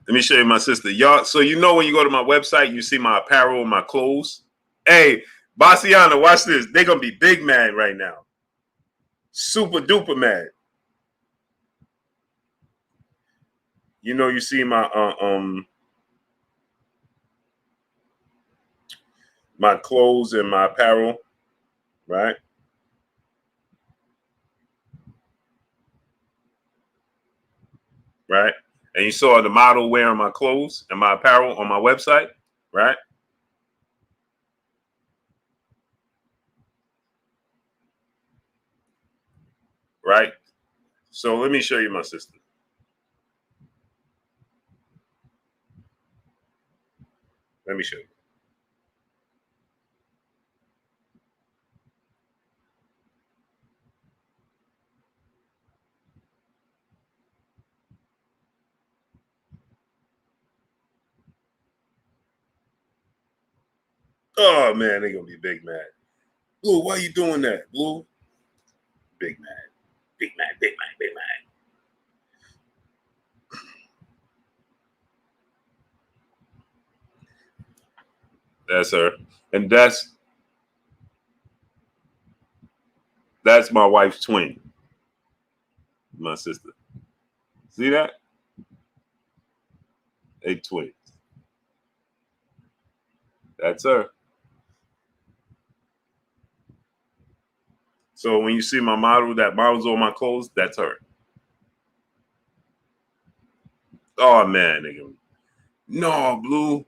Let me show you my sister. Y'all, so you know when you go to my website, you see my apparel and my clothes. Hey, Bassiana, watch this. They're gonna be big mad right now. Super duper mad. You know, you see my my clothes and my apparel, right? Right? And you saw the model wearing my clothes and my apparel on my website, right? Right? So let me show you my sister. Let me show you. Oh man, they're gonna be big mad. Blue, why you doing that? Blue? Big mad. Big mad, big mad, big mad. That's her. And that's my wife's twin. My sister. See that? They twins. That's her. So when you see my model, that model's on my clothes, that's her. Oh man, nigga. No, Blue.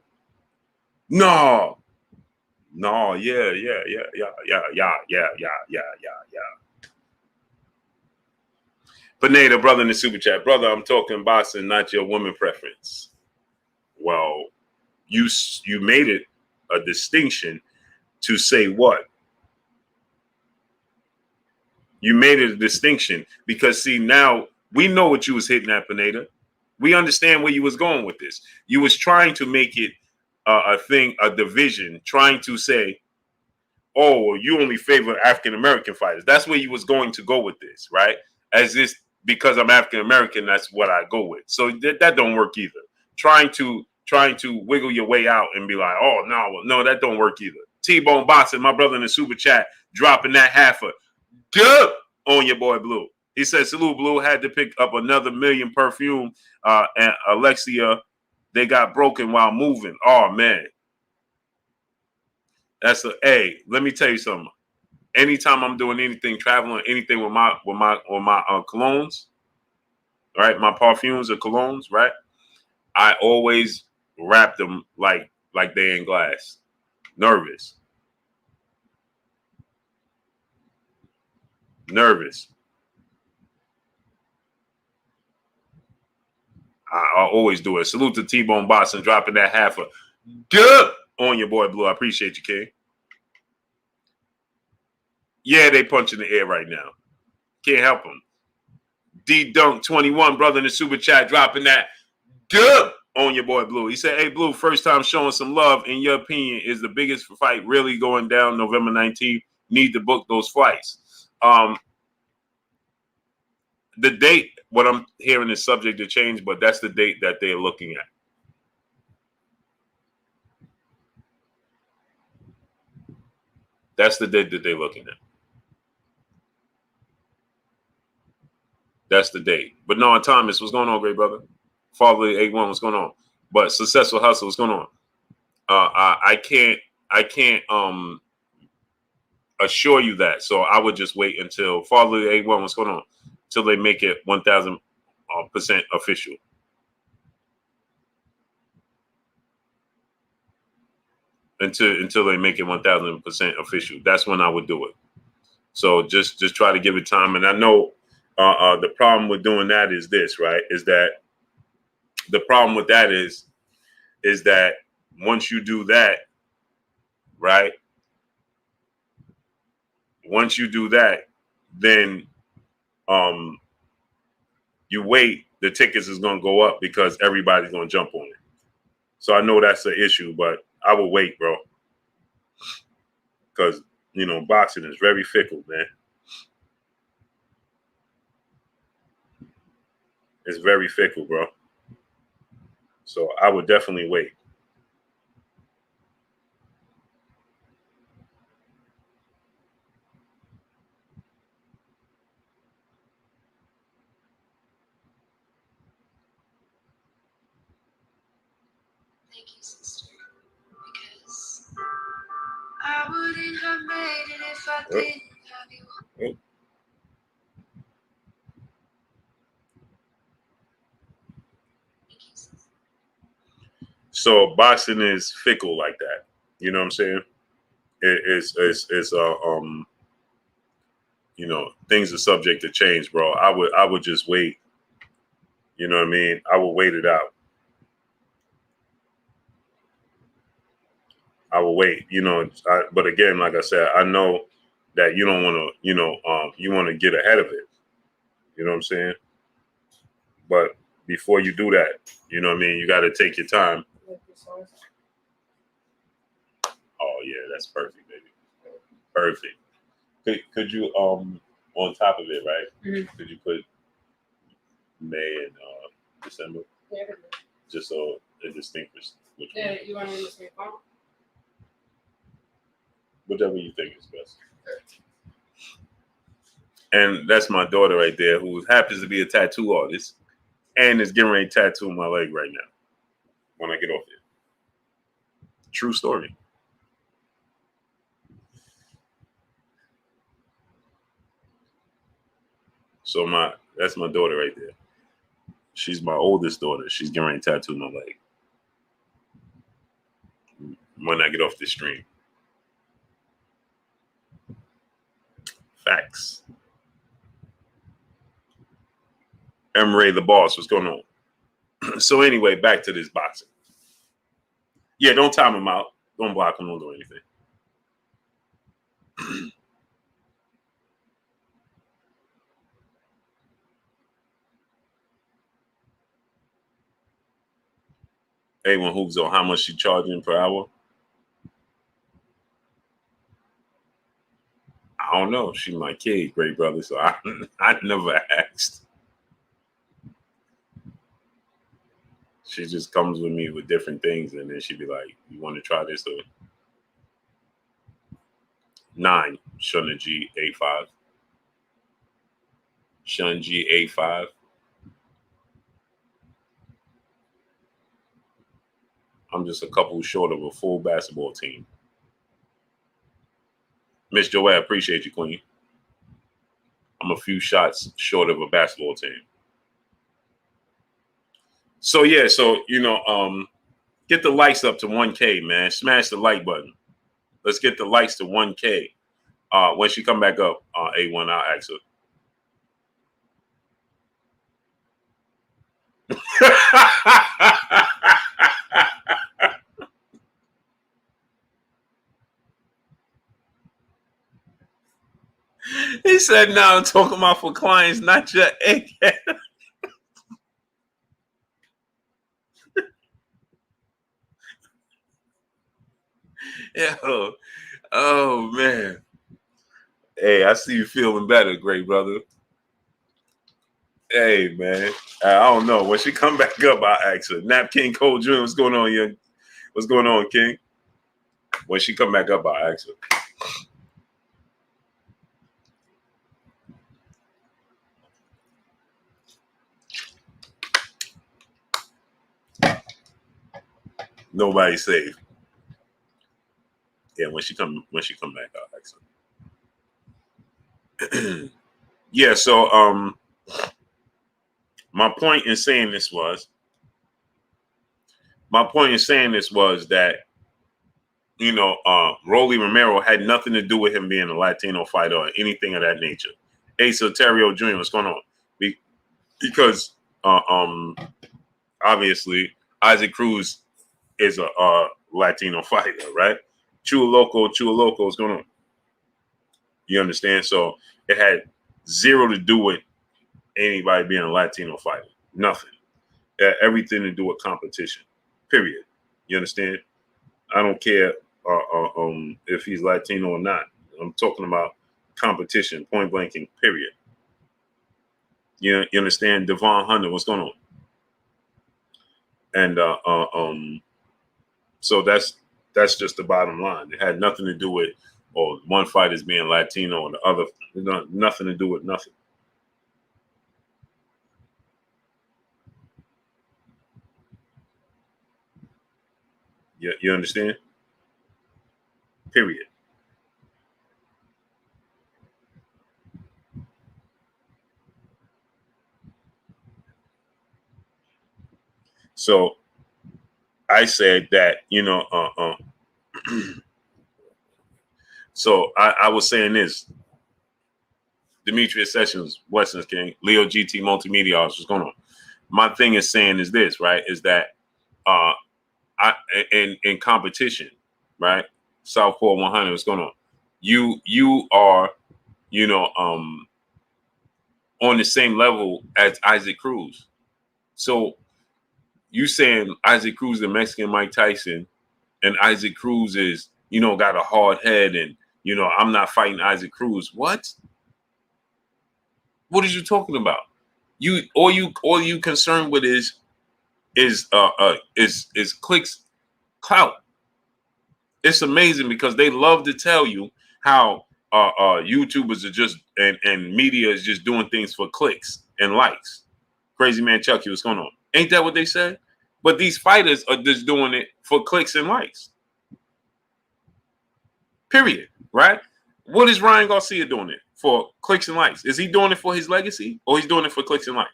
No. No, yeah. Pineda, brother in the super chat. Brother, I'm talking boxing, not your woman preference. Well, you made it a distinction to say what? You made it a distinction because see, now we know what you was hitting at, Pineda. We understand where you was going with this. You was trying to make it a thing, a division, trying to say, oh, well, you only favor African American fighters. That's where you was going to go with this, right? As this, because I'm African American, that's what I go with. So that don't work either. Trying to wiggle your way out and be like, oh no, that don't work either. T-Bone Boxing, my brother in the super chat, dropping that half a good on your boy Blue. He said, salute, Blue. Had to pick up another million perfume. And Alexia, they got broken while moving. Oh man. That's hey, let me tell you something. Anytime I'm doing anything, traveling, anything with my colognes, right? My perfumes or colognes, right? I always wrap them like they in glass. Nervous. I always do it. Salute to T-Bone Boston dropping that half a good on your boy Blue. I appreciate you, King. Yeah, they punch in the air right now. Can't help them. D-Dunk21, brother in the super chat, dropping that good on your boy Blue. He said, hey, Blue, first time showing some love. In your opinion, is the biggest fight really going down November 19th? Need to book those flights. The date, what I'm hearing is subject to change, but that's the date that they're looking at. That's the date that they're looking at. That's the date. But no, Thomas, what's going on, great brother? Fatherly 81, what's going on? But Successful Hustle, what's going on? I can't assure you that. So I would just wait until Fatherly 81, what's going on? Till they make it 1,000% official. Until they make it 1,000% official. That's when I would do it. So just try to give it time. And I know the problem with doing that is this, right? Is that the problem with that is that once you do that, right? Once you do that, then you wait, the tickets is going to go up because everybody's going to jump on it. So I know that's an issue, but I will wait, bro. Because, you know, boxing is very fickle, man. It's very fickle, bro. So I would definitely wait. Thank you, sister. Because I wouldn't have made it if I didn't have you. Yep. So boxing is fickle like that. You know what I'm saying? It's you know, things are subject to change, bro. I would just wait. You know what I mean? I will wait it out. I will wait, you know. But again, like I said, I know that you don't want to, you know, you want to get ahead of it. You know what I'm saying? But before you do that, you know what I mean, you got to take your time. Oh yeah, that's perfect, baby. Perfect. Could you on top of it, right? Mm-hmm. Could you put May and December? Yeah. Just so it distinguishes which one. Yeah, you want me to say phone? Whichever you think is best. And that's my daughter right there, who happens to be a tattoo artist and is getting ready to tattoo my leg right now when I get off here. True story. So that's my daughter right there. She's my oldest daughter. She's getting ready to tattoo my leg when I get off this stream. Facts. M. Ray the boss. What's going on? So anyway, back to this boxing. Yeah, don't time him out. Don't block him. Don't do anything. A1 Hoops on how much she charging per hour? I don't know. She my kid, great brother. So I never asked. She just comes with me with different things, and then she'd be like, "You want to try this?" Or 9 Shunna G 85. Shun G 85. I'm just a couple short of a full basketball team. Miss Joette, appreciate you, Queen. I'm a few shots short of a basketball team. So yeah, so you know, get the likes up to 1K, man. Smash the like button. Let's get the likes to 1K. When she come back up, A1, I'll ask her. He said, "No, I'm talking about for clients, not your egg." Yo, oh man. Hey, I see you feeling better, great brother. Hey man, I don't know. When she come back up, I'll ask her. Nap King Cole Jr., what's going on, young? What's going on, King? When she come back up, I'll ask her. Nobody's safe. Yeah, when she come back, I'll ask her. Yeah, so my point in saying this was that Rolly Romero had nothing to do with him being a Latino fighter or anything of that nature. Ace Otero Jr., what's going on? Because obviously Isaac Cruz is a Latino fighter, right? Chua Loco, what's going on? You understand? So it had zero to do with anybody being a Latino fighter. Nothing. It had everything to do with competition. Period. You understand? I don't care if he's Latino or not. I'm talking about competition, point blanking, period. You understand? Devon Hunter, what's going on? And so that's just the bottom line. It had nothing to do with one fighter's being Latino or the other. Nothing to do with nothing. You understand? Period. So I said that, so I was saying this. Demetrius Sessions, Weston's King, Leo GT Multimedia, what's going on? My thing is saying is this, right? Is that in competition, right? Southpaw 100, what's going on? You are, on the same level as Isaac Cruz. So you saying Isaac Cruz, the Mexican Mike Tyson, and Isaac Cruz is, got a hard head, and I'm not fighting Isaac Cruz. What? What are you talking about? All you concerned with is clicks, clout. It's amazing because they love to tell you how YouTubers are just and media is just doing things for clicks and likes. Crazy Man Chucky, what's going on? Ain't that what they said? But these fighters are just doing it for clicks and likes. Period. Right? What is Ryan Garcia doing it for? Clicks and likes. Is he doing it for his legacy or he's doing it for clicks and likes?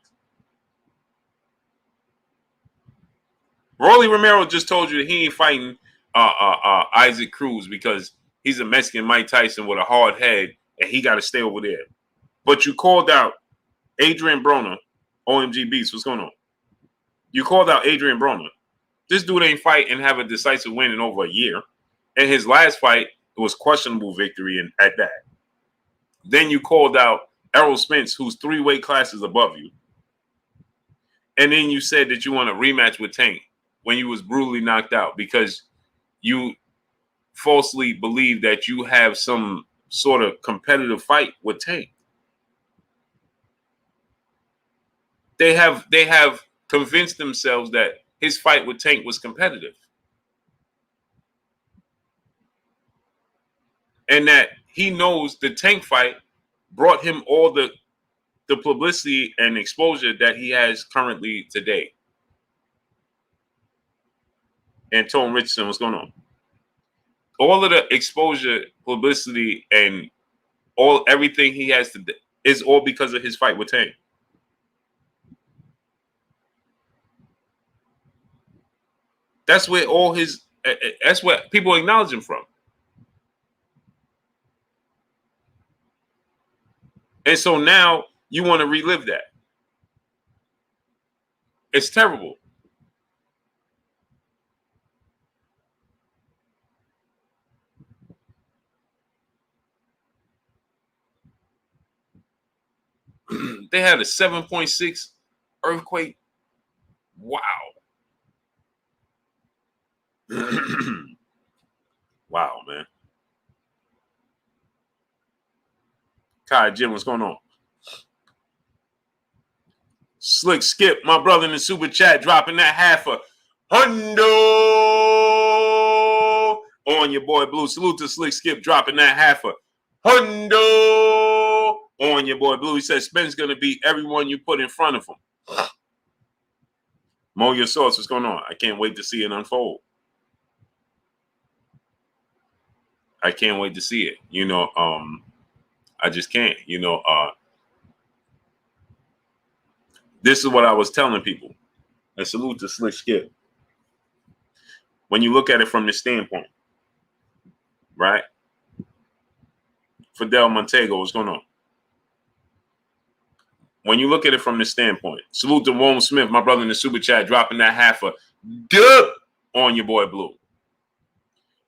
Rolly Romero just told you that he ain't fighting Isaac Cruz because he's a Mexican Mike Tyson with a hard head and he got to stay over there. But you called out Adrian Broner, OMG Beats. What's going on? You called out Adrian Broner. This dude ain't fight and have a decisive win in over a year. And his last fight, it was questionable victory at that. Then you called out Errol Spence, who's 3 weight classes above you. And then you said that you want a rematch with Tank when you was brutally knocked out because you falsely believe that you have some sort of competitive fight with Tank. They have convinced themselves that his fight with Tank was competitive. And that he knows the Tank fight brought him all the publicity and exposure that he has currently today. And Tone Richardson, what's going on? All of the exposure, publicity, and everything he has today is all because of his fight with Tank. That's where that's what people acknowledge him from. And so now you want to relive that. It's terrible. They had a 7.6 earthquake. Wow. Wow, man. Kai Jim, what's going on? Slick Skip, my brother in the super chat, dropping that $500 on your boy Blue. Salute to Slick Skip, dropping that $500 on your boy Blue. He says Spence gonna beat everyone you put in front of him. Mo your source, what's going on? I can't wait to see it unfold. I can't wait to see it. I just can't. This is what I was telling people. And salute to Slick Skip. When you look at it from this standpoint, right? Fidel Montego, what's going on? When you look at it from this standpoint, salute to Warren Smith, my brother in the super chat, dropping that half a dub on your boy Blue.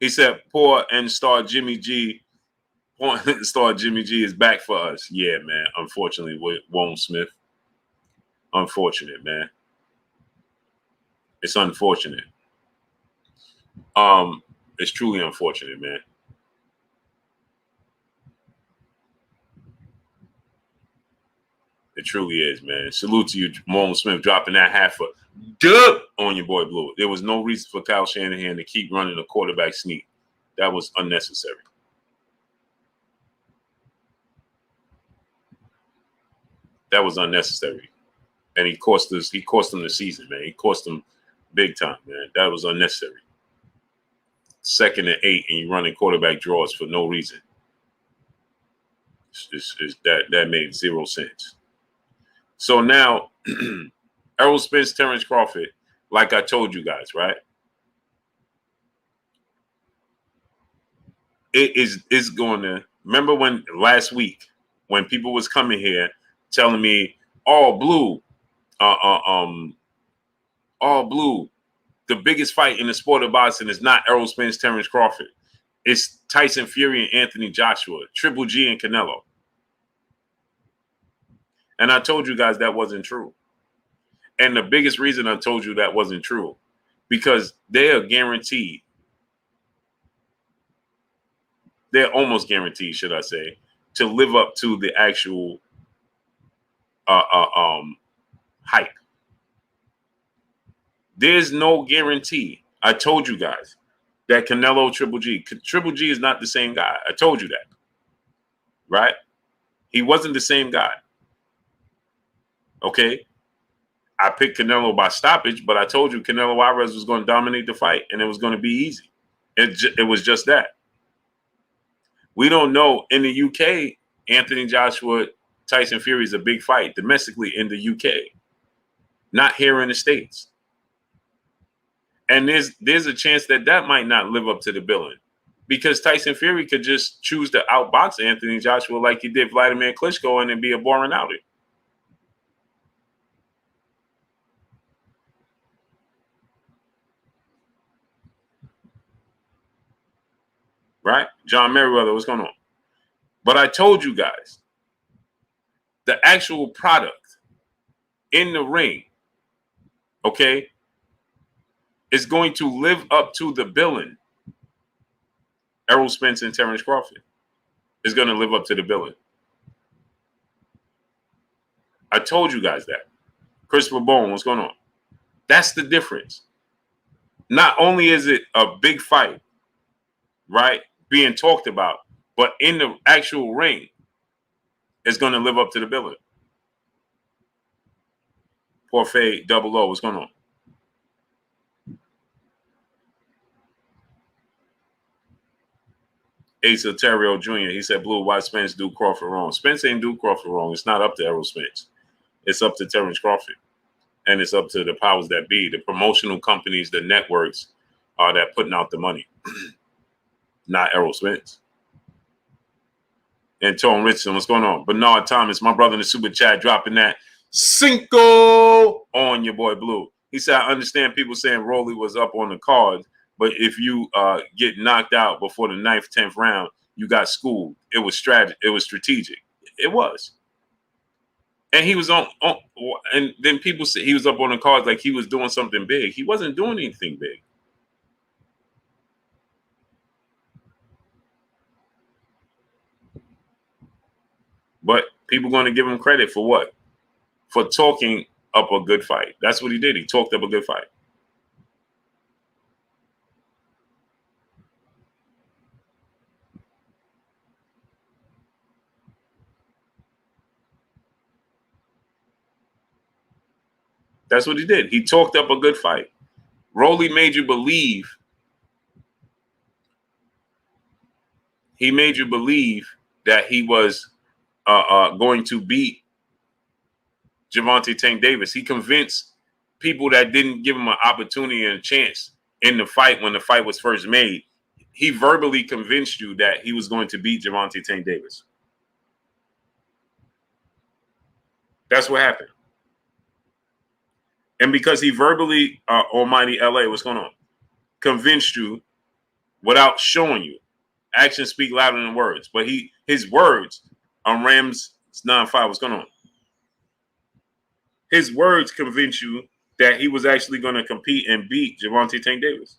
He said, poor and star Jimmy G. Poor and star Jimmy G is back for us. Yeah, man. Unfortunately, with Warren Smith. Unfortunate, man. It's unfortunate. It's truly unfortunate, man. It truly is, man. Salute to you, Warren Smith, dropping that half a dub on your boy Blue. There was no reason for Kyle Shanahan to keep running a quarterback sneak. That was unnecessary. That was unnecessary. And he cost them the season, man. He cost them big time, man. That was unnecessary. 2nd and 8, and you running quarterback draws for no reason. That made zero sense. So now, Errol Spence, Terrence Crawford, like I told you guys, right? It's going to, remember when last week when people was coming here telling me, oh, Blue, the biggest fight in the sport of boxing is not Errol Spence, Terrence Crawford. It's Tyson Fury and Anthony Joshua, Triple G and Canelo. And I told you guys that wasn't true. And the biggest reason I told you that wasn't true, because they are guaranteed, they're almost guaranteed, should I say, to live up to the actual hype. There's no guarantee. I told you guys that Canelo, Triple G is not the same guy. I told you that, right? He wasn't the same guy. Okay? I picked Canelo by stoppage, but I told you Canelo Alvarez was going to dominate the fight, and it was going to be easy. It was just that. We don't know. In the UK, Anthony Joshua, Tyson Fury is a big fight domestically in the UK, not here in the States. And there's a chance that might not live up to the billing, because Tyson Fury could just choose to outbox Anthony Joshua like he did Vladimir Klitschko and then be a boring outing. Right? John Merriweather, what's going on? But I told you guys, the actual product in the ring, okay, is going to live up to the billing. Errol Spence and Terrence Crawford is going to live up to the billing. I told you guys that. Christopher Bone, what's going on? That's the difference. Not only is it a big fight, right, being talked about, but in the actual ring, it's going to live up to the billing. Porfay Double O, what's going on? Ace Ontario Jr., he said, Blue, why Spence do Crawford wrong? Spence ain't do Crawford wrong. It's not up to Errol Spence. It's up to Terrence Crawford. And it's up to the powers that be, the promotional companies, the networks that putting out the money. Not Errol Spence. And Tone Richardson, what's going on? Bernard Thomas, my brother in the super chat, dropping that Cinco on your boy Blue. He said, I understand people saying Rolly was up on the cards, but if you get knocked out before the 9th, 10th round, you got schooled. It was strategic. It was. And he was on, and then people say he was up on the cards like he was doing something big. He wasn't doing anything big. But people going to give him credit for what? For talking up a good fight. That's what he did. He talked up a good fight. That's what he did. He talked up a good fight. Rolly made you believe. He made you believe that he was going to beat Gervonta Tank Davis. He convinced people that didn't give him an opportunity and a chance in the fight when the fight was first made. he verbally convinced you that he was going to beat Gervonta Tank Davis. That's what happened. And because he verbally, almighty LA, what's going on? Convinced you without showing you. Actions speak louder than words. But his words on Rams 9-5, what's going on? His words convinced you that he was actually going to compete and beat Gervonta Tank Davis.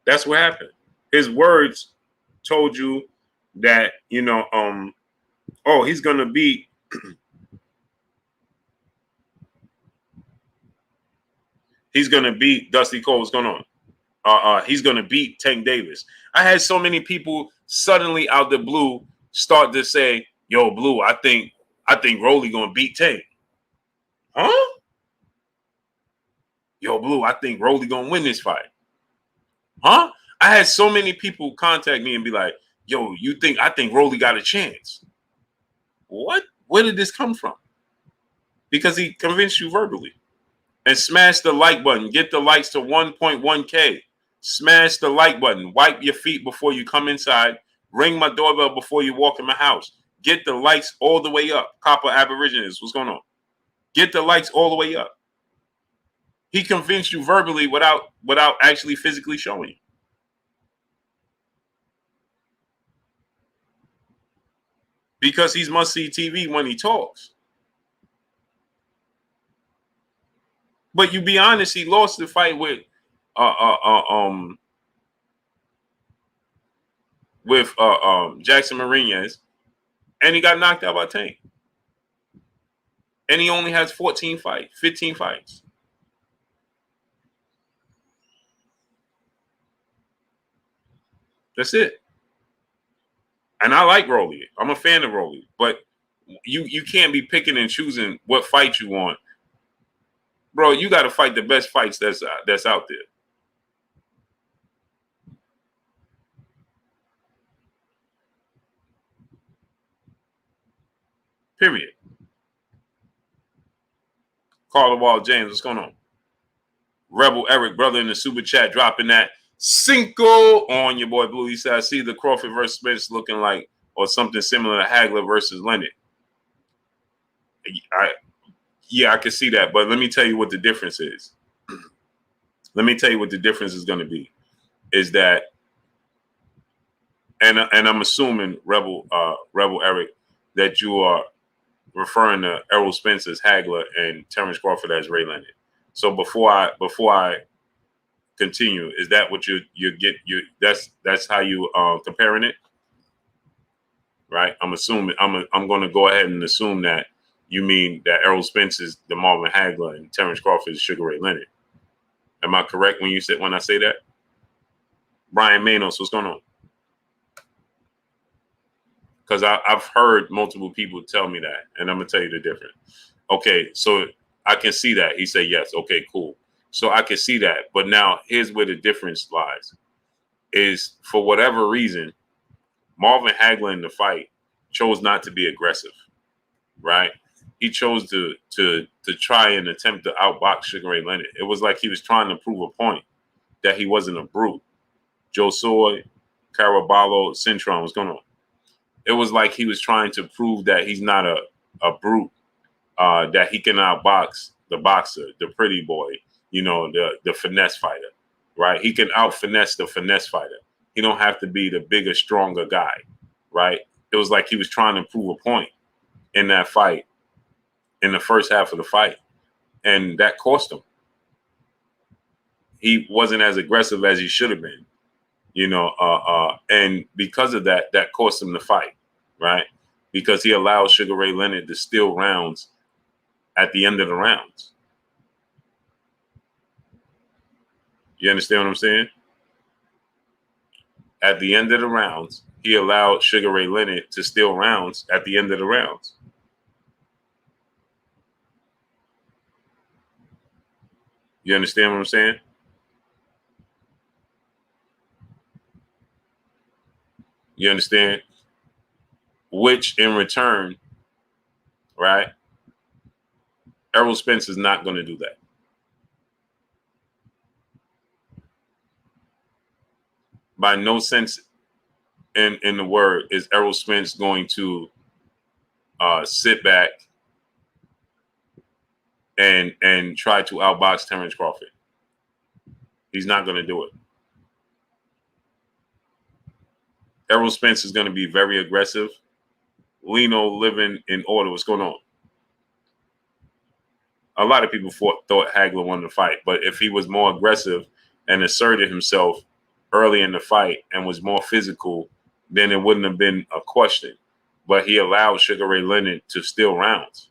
That's what happened. His words told you that, he's going to beat Dusty Cole. What's going on? He's going to beat Tank Davis. I had so many people suddenly out the blue start to say, yo, Blue, I think Rolly going to beat Tank. Huh? Yo, Blue, I think Rolly going to win this fight. Huh? I had so many people contact me and be like, yo, I think Rolly got a chance. What? Where did this come from? Because he convinced you verbally. And smash the like button. Get the likes to 1.1K. Smash the like button. Wipe your feet before you come inside. Ring my doorbell before you walk in my house. Get the likes all the way up. Copper Aborigines, what's going on? Get the likes all the way up. He convinced you verbally without actually physically showing you. Because he's must-see TV when he talks. But you be honest, he lost the fight with Jackson Mariñez, and he got knocked out by Tank. And he only has 15 fights. That's it. And I like Rolly. I'm a fan of Rolly. But you can't be picking and choosing what fight you want. Bro, you got to fight the best fights that's out there. Period. Carla Wall James, what's going on? Rebel Eric, brother in the super chat, dropping that Cinco on your boy Blue. He said, I see the Crawford versus Spence looking like, or something similar to Hagler versus Leonard. I can see that, but let me tell you what the difference is. Let me tell you what the difference is going to be. Is that, and I'm assuming Rebel Eric, that you are referring to Errol Spence as Hagler and Terrence Crawford as Ray Leonard. So before I continue, is that what you get? That's how you comparing it, right? I'm assuming I'm going to go ahead and assume that you mean that Errol Spence is the Marvin Hagler and Terrence Crawford is Sugar Ray Leonard. Am I correct when I say that? Brian Manos, what's going on? Because I've heard multiple people tell me that, and I'm gonna tell you the difference. Okay, so I can see that. He said yes. Okay, cool. So I can see that. But now here's where the difference lies. Is for whatever reason, Marvin Hagler in the fight chose not to be aggressive, right? He chose to try and attempt to outbox Sugar Ray Leonard. It was like he was trying to prove a point that he wasn't a brute. Joe Soy, Caraballo, Cintron, what's going on? It was like he was trying to prove that he's not a brute, that he can outbox the boxer, the pretty boy, the finesse fighter, right? He can out-finesse the finesse fighter. He don't have to be the bigger, stronger guy, right? It was like he was trying to prove a point in that fight, in the first half of the fight, and that cost him. He wasn't as aggressive as he should have been. And because of that cost him the fight, right? Because he allowed Sugar Ray Leonard to steal rounds at the end of the rounds. You understand what I'm saying? at the end of the rounds, he allowed Sugar Ray Leonard to steal rounds at the end of the rounds. You understand what I'm saying? You understand? Which in return, right? Errol Spence is not going to do that. By no sense in the word is Errol Spence going to sit back and try to outbox Terrence Crawford. He's not going to do it. Errol Spence is going to be very aggressive. Lino living in order. What's going on? A lot of people thought Hagler won the fight, but if he was more aggressive and asserted himself early in the fight and was more physical, then it wouldn't have been a question. But he allowed Sugar Ray Leonard to steal rounds,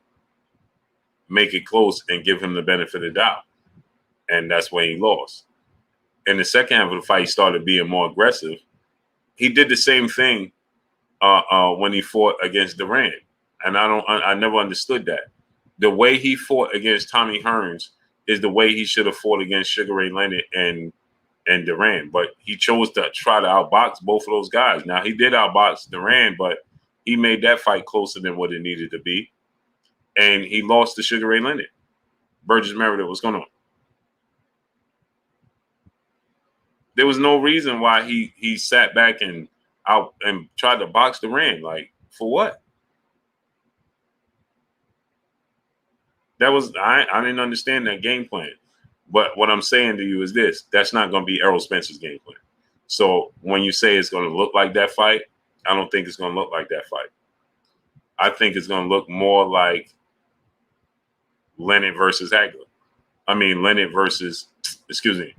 make it close, and give him the benefit of the doubt. And that's when he lost. In the second half of the fight, he started being more aggressive. He did the same thing when he fought against Duran. And I never understood that. The way he fought against Tommy Hearns is the way he should have fought against Sugar Ray Leonard and Duran. But he chose to try to outbox both of those guys. Now, he did outbox Duran, but he made that fight closer than what it needed to be. And he lost to Sugar Ray Leonard. Burgess Meredith, what's going on? There was no reason why he sat back and tried to box Duran. Like, for what? That was I didn't understand that game plan. But what I'm saying to you is this: that's not going to be Errol Spence's game plan. So when you say it's going to look like that fight, I don't think it's going to look like that fight. I think it's going to look more like Leonard versus Hagler. I mean, Leonard versus, excuse me.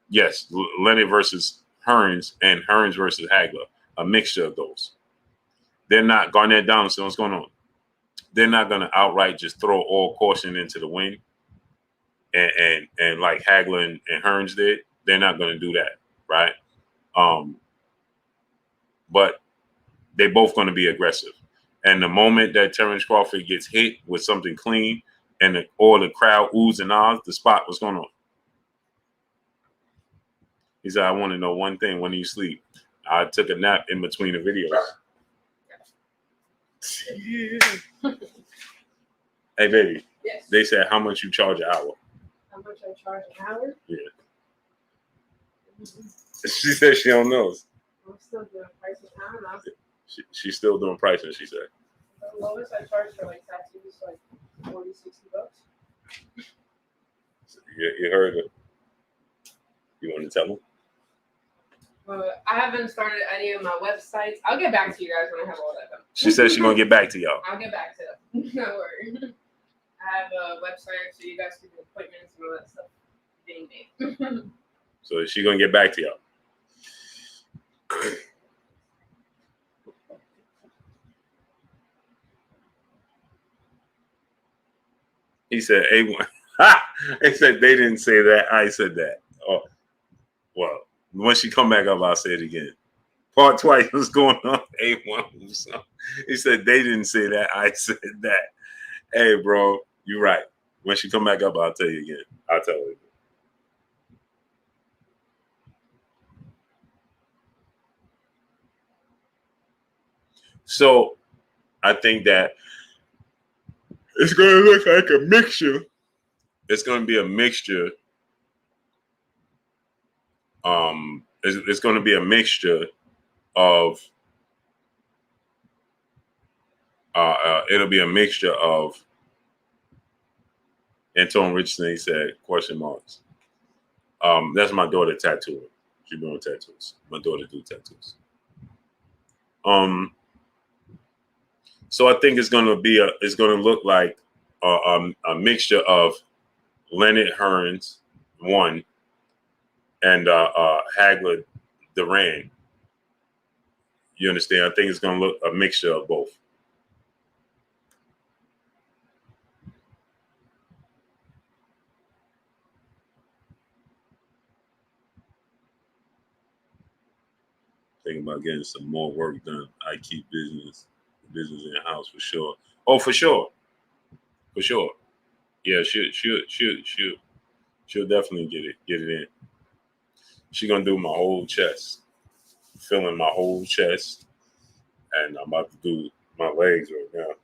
Yes, Leonard versus Hearns and Hearns versus Hagler. A mixture of those. They're not Garnett Donaldson. What's going on? They're not going to outright just throw all caution into the wind and like Hagler and Hearns did. They're not going to do that, right? But they're both going to be aggressive. And the moment that Terrence Crawford gets hit with something clean and the crowd oohs and ahs, the spot, what's going on? He said, I want to know one thing. When do you sleep? I took a nap in between the videos. Hey, baby. Yes. They said, how much you charge an hour? How much I charge an hour? Yeah. She said she don't know. I'm still doing prices now. She's still doing pricing, she said. The lowest I charge for like tattoos like $40, $60. You heard it. You want to tell them? I haven't started any of my websites. I'll get back to you guys when I have all that done. She said she's going to get back to y'all. I'll get back to them. No worries. I have a website so you guys can do appointments and all that stuff being made. So she's going to get back to y'all. He said, A1. He said they didn't say that. I said that. Oh, well, when she come back up, I'll say it again. Part twice. What's going on? A1. He said they didn't say that. I said that. Hey, bro, you're right. When she come back up, I'll tell you again. I'll tell her again. So I think that it's going to look like a mixture. It's going to be a mixture. It's going to be a mixture of. It'll be a mixture of. Anton Richardson, he said, question marks. That's my daughter tattooing. She's doing tattoos. My daughter do tattoos. So I think it's going to look like a mixture of Leonard Hearns, one, and Hagler Duran. You understand? I think it's going to look a mixture of both. thinking about getting some more work done. I keep business in the house for sure. Oh, for sure. Yeah, she'll definitely get it in. She's gonna do my whole chest, filling my whole chest, and I'm about to do my legs right now.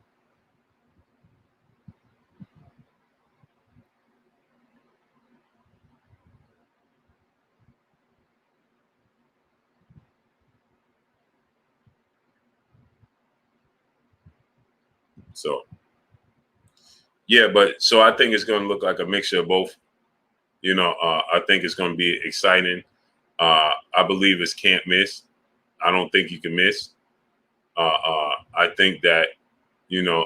So yeah, but so I think it's gonna look like a mixture of both. I think it's gonna be exciting. I believe it's can't miss. I don't think you can miss. I think that you know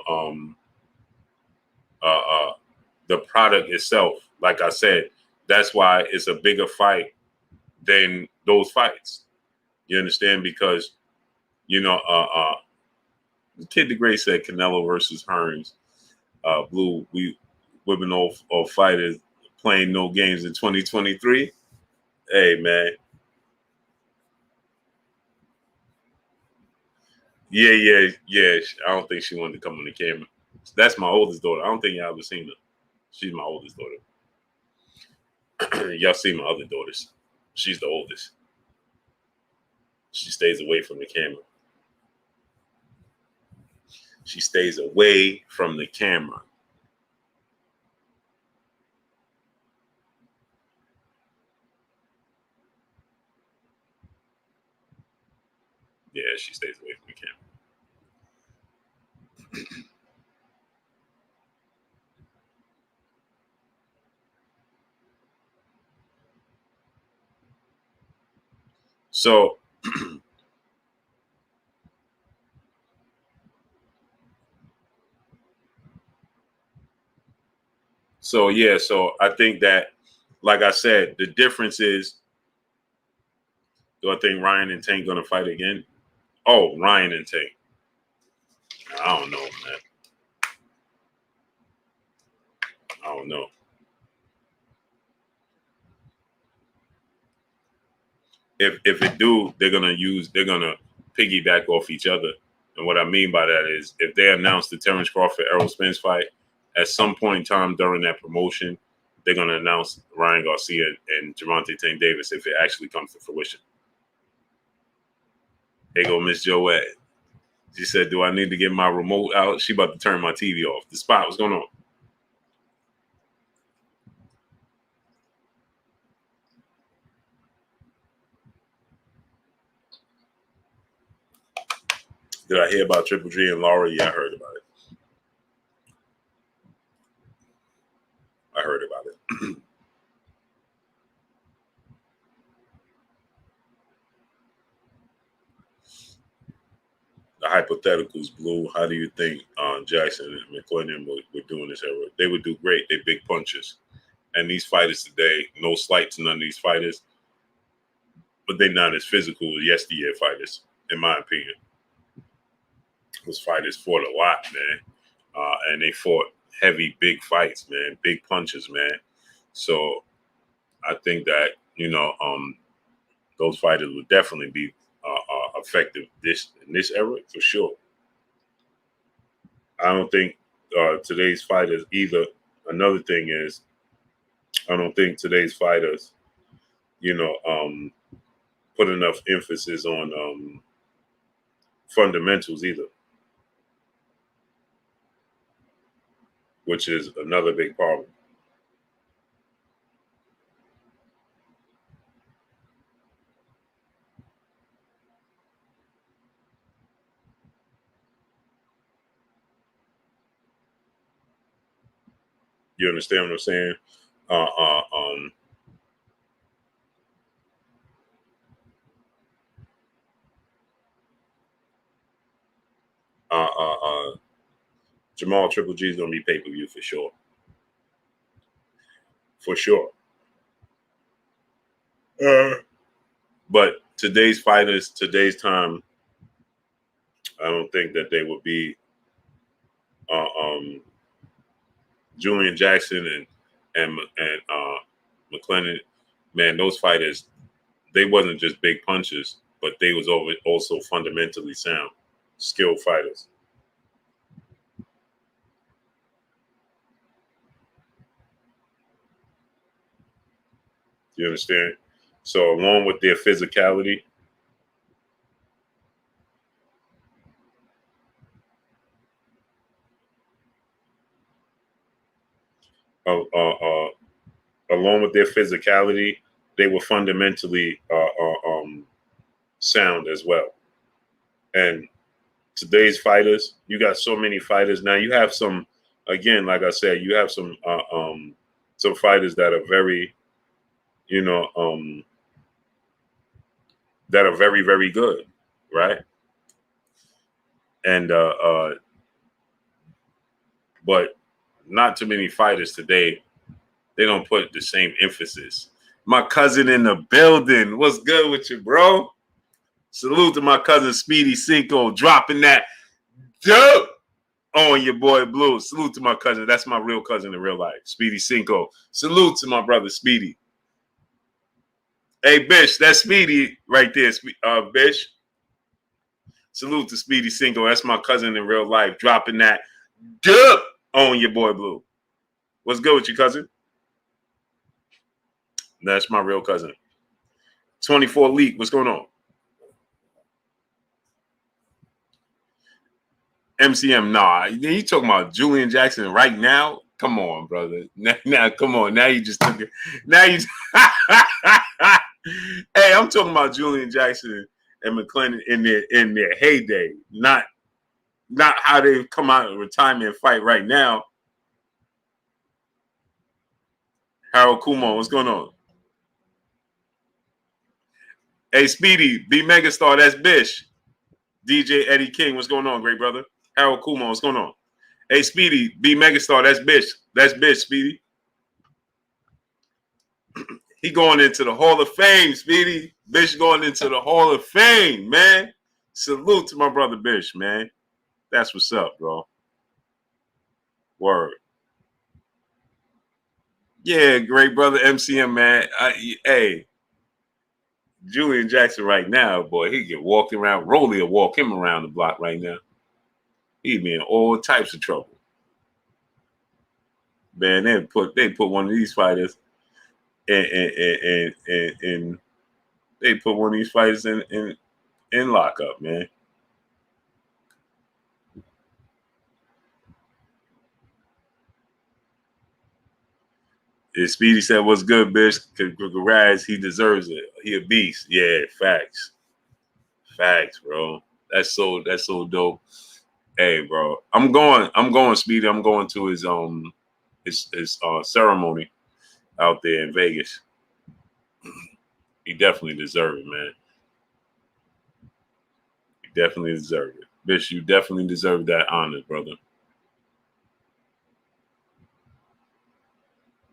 the product itself, like I said, that's why it's a bigger fight than those fights. You understand? Because Kid the Great said Canelo versus Hearns. Blue, we've been all fighters playing no games in 2023. Hey man, yeah. I don't think she wanted to come on the camera. That's my oldest daughter. I don't think y'all ever seen her. She's my oldest daughter. Y'all see my other daughters. She's the oldest. She stays away from the camera. She stays away from the camera. Yeah, she stays away from the camera. So so I think that, like I said, the difference is, do I think Ryan and Tank gonna fight again? Oh, Ryan and Tank. I don't know, man. I don't know. If it do, they're gonna piggyback off each other. And what I mean by that is, if they announce the Terrence Crawford Errol Spence fight, at some point in time during that promotion, they're gonna announce Ryan Garcia and Gervonta Tank Davis if it actually comes to fruition. Hey, go Miss Joette. She said, "Do I need to get my remote out?" She about to turn my TV off. The spot, what's going on? Did I hear about Triple G and Laura? Yeah, I heard about it. The hypotheticals, Blue. How do you think Jackson and McClendon would do in this era? They would do great. They big punches. And these fighters today, no slight to none of these fighters, but they're not as physical as yesteryear fighters, in my opinion. Those fighters fought a lot, man. And they fought heavy, big fights, man. Big punches, man. So I think that, those fighters would definitely be effective in this era for sure. I don't think today's fighters either. Another thing is, I don't think today's fighters, put enough emphasis on fundamentals either, which is another big problem. You understand what I'm saying? Jermall Triple G is going to be pay-per-view for sure. For sure. But today's fighters, today's time, I don't think that they would be Julian Jackson and McClendon. Man, those fighters, they wasn't just big punches. but they was also fundamentally sound, skilled fighters. You understand? So along with their physicality, along with their physicality, they were fundamentally sound as well. And today's fighters, you got so many fighters now. You have some, again, like I said, you have some fighters that are very, that are very, very good, right? And but not too many fighters today. They don't put the same emphasis. My cousin in the building. What's good with you, bro? Salute to my cousin Speedy Cinco dropping that dope on your boy Blue. Salute to my cousin. That's my real cousin in real life, Speedy Cinco. Salute to my brother Speedy. Hey, Bish, that's Speedy right there, Bish. Salute to Speedy Cinco. That's my cousin in real life, dropping that dope on your boy Blue. What's good with you, cousin? That's my real cousin. 24 Leak, what's going on? MCM, nah. You talking about Julian Jackson right now? Come on, brother. Now, come on. Now you just took it. Now you. Hey, I'm talking about Julian Jackson and McClendon in their heyday, not how they've come out of retirement and fight right now. Harold Kumar, what's going on? Hey, Speedy, B Megastar, that's Bish. DJ Eddie King, what's going on, great brother? Harold Kumar, what's going on? Hey, Speedy, B Megastar, that's Bish. That's Bish, Speedy. He going into the Hall of Fame, Speedy. Bish going into the Hall of Fame, man. Salute to my brother Bish, man. That's what's up, bro. Word. Yeah, great brother MCM, man. Hey, Julian Jackson right now, boy, he get walking around. Rolly will walk him around the block right now. He be in all types of trouble. Man, they put one of these fighters and they put one of these fighters in lockup, man. Speedy said, "What's good, Bish? Congrats, he deserves it. He a beast." Yeah, facts, bro. That's so dope. Hey, bro, I'm going, Speedy. I'm going to his ceremony out there in Vegas. He definitely deserves it, man. He definitely deserves it. Bish, you definitely deserve that honor, brother.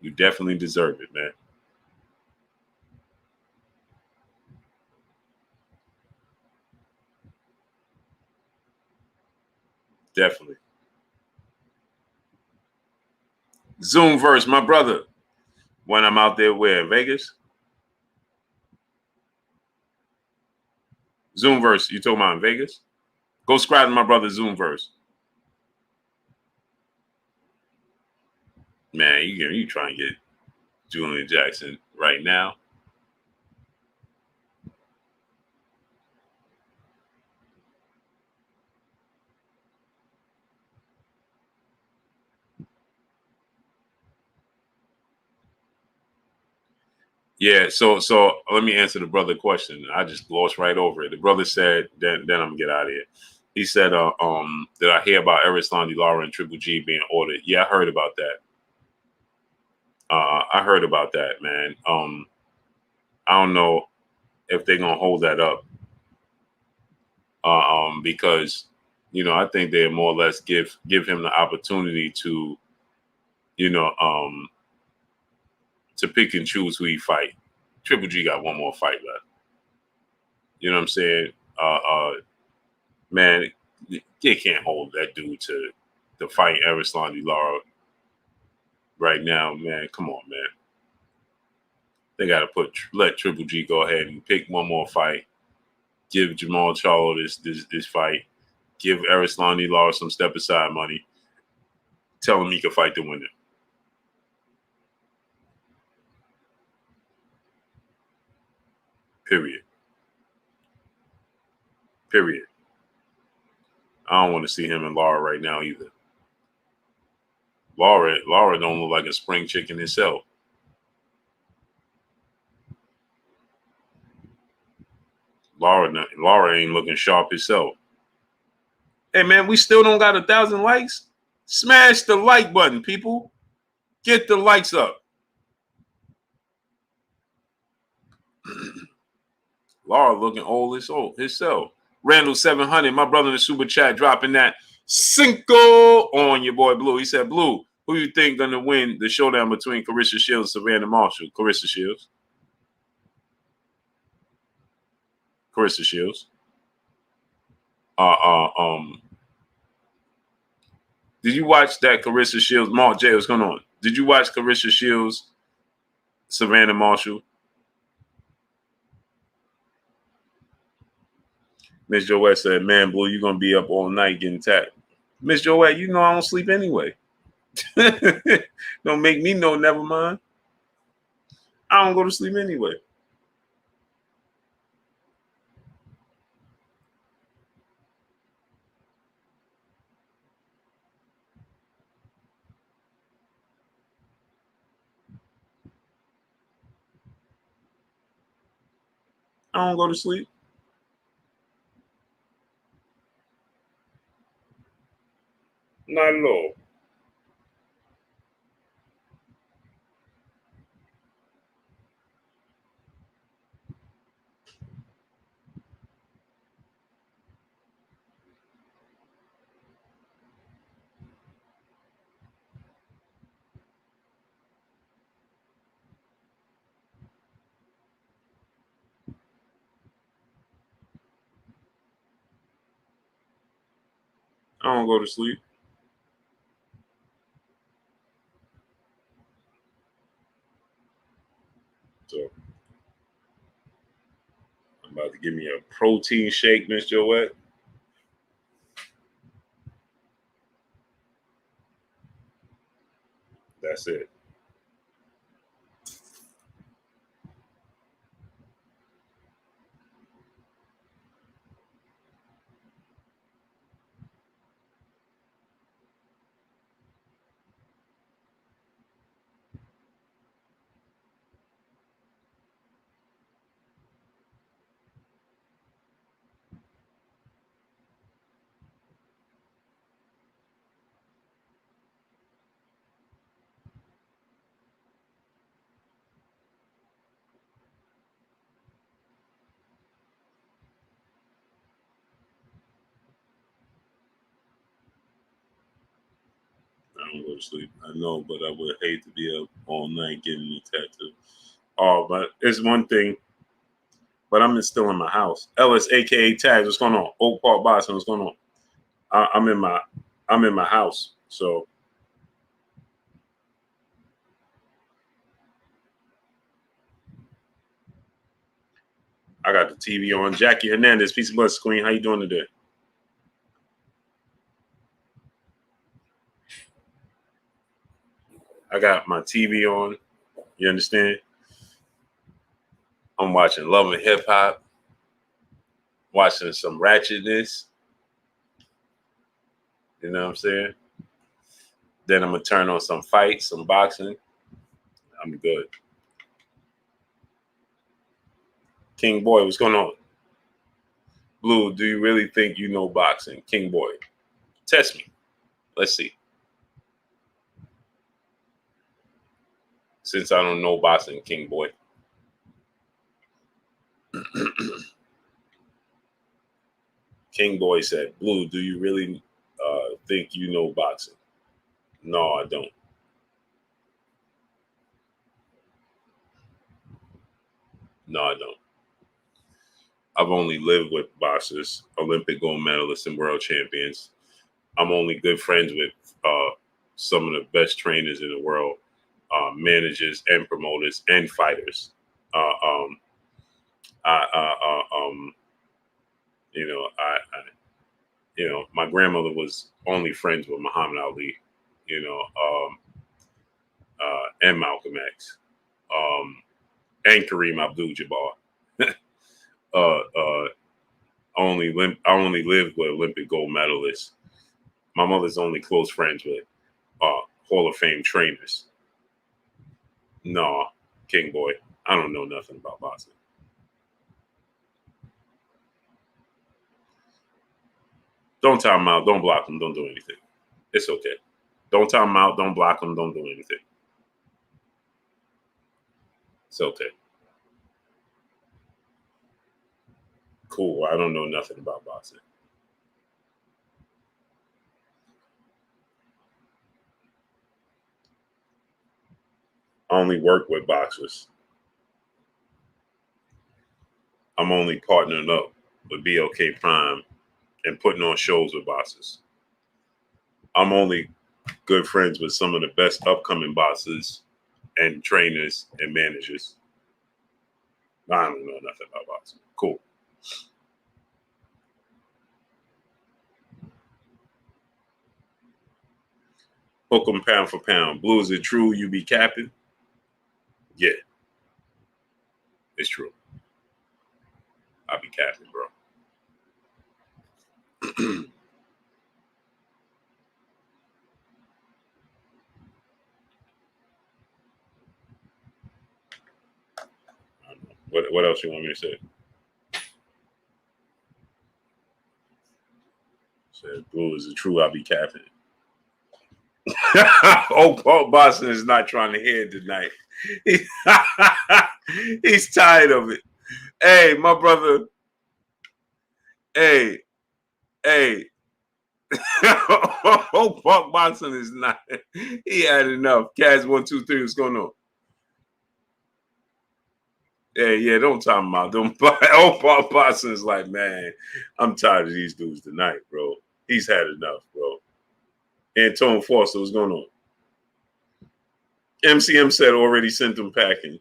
You definitely deserve it, man. Definitely. Zoomverse, my brother. When I'm out there, where, in Vegas? Zoomverse, you talking about in Vegas? Go subscribe to my brother Zoomverse. Man, you trying to get Julian Jackson right now? Yeah, so let me answer the brother question. I just glossed right over it. The brother said, then I'm gonna get out of here. He said, did I hear about Erislandy Lara and Triple G being ordered? Yeah, I heard about that. I heard about that, man. I don't know if they're gonna hold that up. Because I think they more or less give him the opportunity to, to pick and choose who he fight. Triple G got one more fight left. You know what I'm saying? Man, they can't hold that dude to fight Erislandy Lara right now, man. Come on, man. They got to let Triple G go ahead and pick one more fight give Jermall Charlo this fight. Give Erislandy Lara some step aside money. Tell him he can fight the winner. Period. I don't want to see him and Lara right now either. Lara don't look like a spring chicken herself. Lara ain't looking sharp herself. Hey man, we still don't got 1,000 likes. Smash the like button, people. Get the likes up. Lara looking old as old herself. Randall 700, my brother in the super chat, dropping that Cinco on your boy Blue. He said, Blue, who you think gonna win the showdown between Claressa Shields and Savannah Marshall? Claressa Shields. Did you watch that Claressa Shields? Mark J, what's going on? Did you watch Claressa Shields, Savannah Marshall? Miss Joette said, man, Blue, you're going to be up all night getting tapped. Miss Joette, you know I don't sleep anyway. Don't make me know, never mind. I don't go to sleep anyway. I don't go to sleep. Not at all. I don't go to sleep. So I'm about to give me a protein shake, Miss Joette. That's it. I don't go to sleep. I know, but I would hate to be up all night getting a tattoo. Oh, but it's one thing. But I'm still in my house. Ellis, aka Tags, what's going on? Oak Park Boston, what's going on? I'm in my house. So I got the TV on. Jackie Hernandez, Peace and Blessings Queen. How you doing today? I got my TV on. You understand? I'm watching Love and Hip Hop, watching some ratchetness. You know what I'm saying? Then I'm gonna turn on some fights, some boxing. I'm good. King Boy, what's going on? Blue, do you really think you know boxing? King Boy, test me. Let's see. Since I don't know boxing, King Boy. King Boy said, Blue, do you really think you know boxing? No, I don't. No, I don't. I've only lived with boxers, Olympic gold medalists, and world champions. I'm only good friends with some of the best trainers in the world, managers and promoters and fighters. You know, my grandmother was only friends with Muhammad Ali, you know, and Malcolm X, and Kareem Abdul-Jabbar. I only lived with Olympic gold medalists. My mother's only close friends with Hall of Fame trainers. No, King Boy, I don't know nothing about boxing. Don't time him out. Don't block him. Don't do anything. It's okay. Don't time him out. Don't block him. Don't do anything. It's okay. Cool. I don't know nothing about boxing. I only work with boxers. I'm only partnering up with BLK Prime and putting on shows with boxers. I'm only good friends with some of the best upcoming boxers and trainers and managers. I don't know nothing about boxing. Cool. Hook 'em pound for pound. Blue, is it true you be capping? Yeah. It's true. I be capping, bro. What else you want me to say? Said, Blue, is it true I be capping? Paul Boston is not trying to hear it tonight. He's tired of it. Hey, my brother. Hey. Paul Boston is not. He had enough. Kaz 123. What's going on? Yeah, don't talk about them. Paul Boston is like, man, I'm tired of these dudes tonight, bro. He's had enough, bro. Antone Foster, what's going on? MCM said already sent them packing.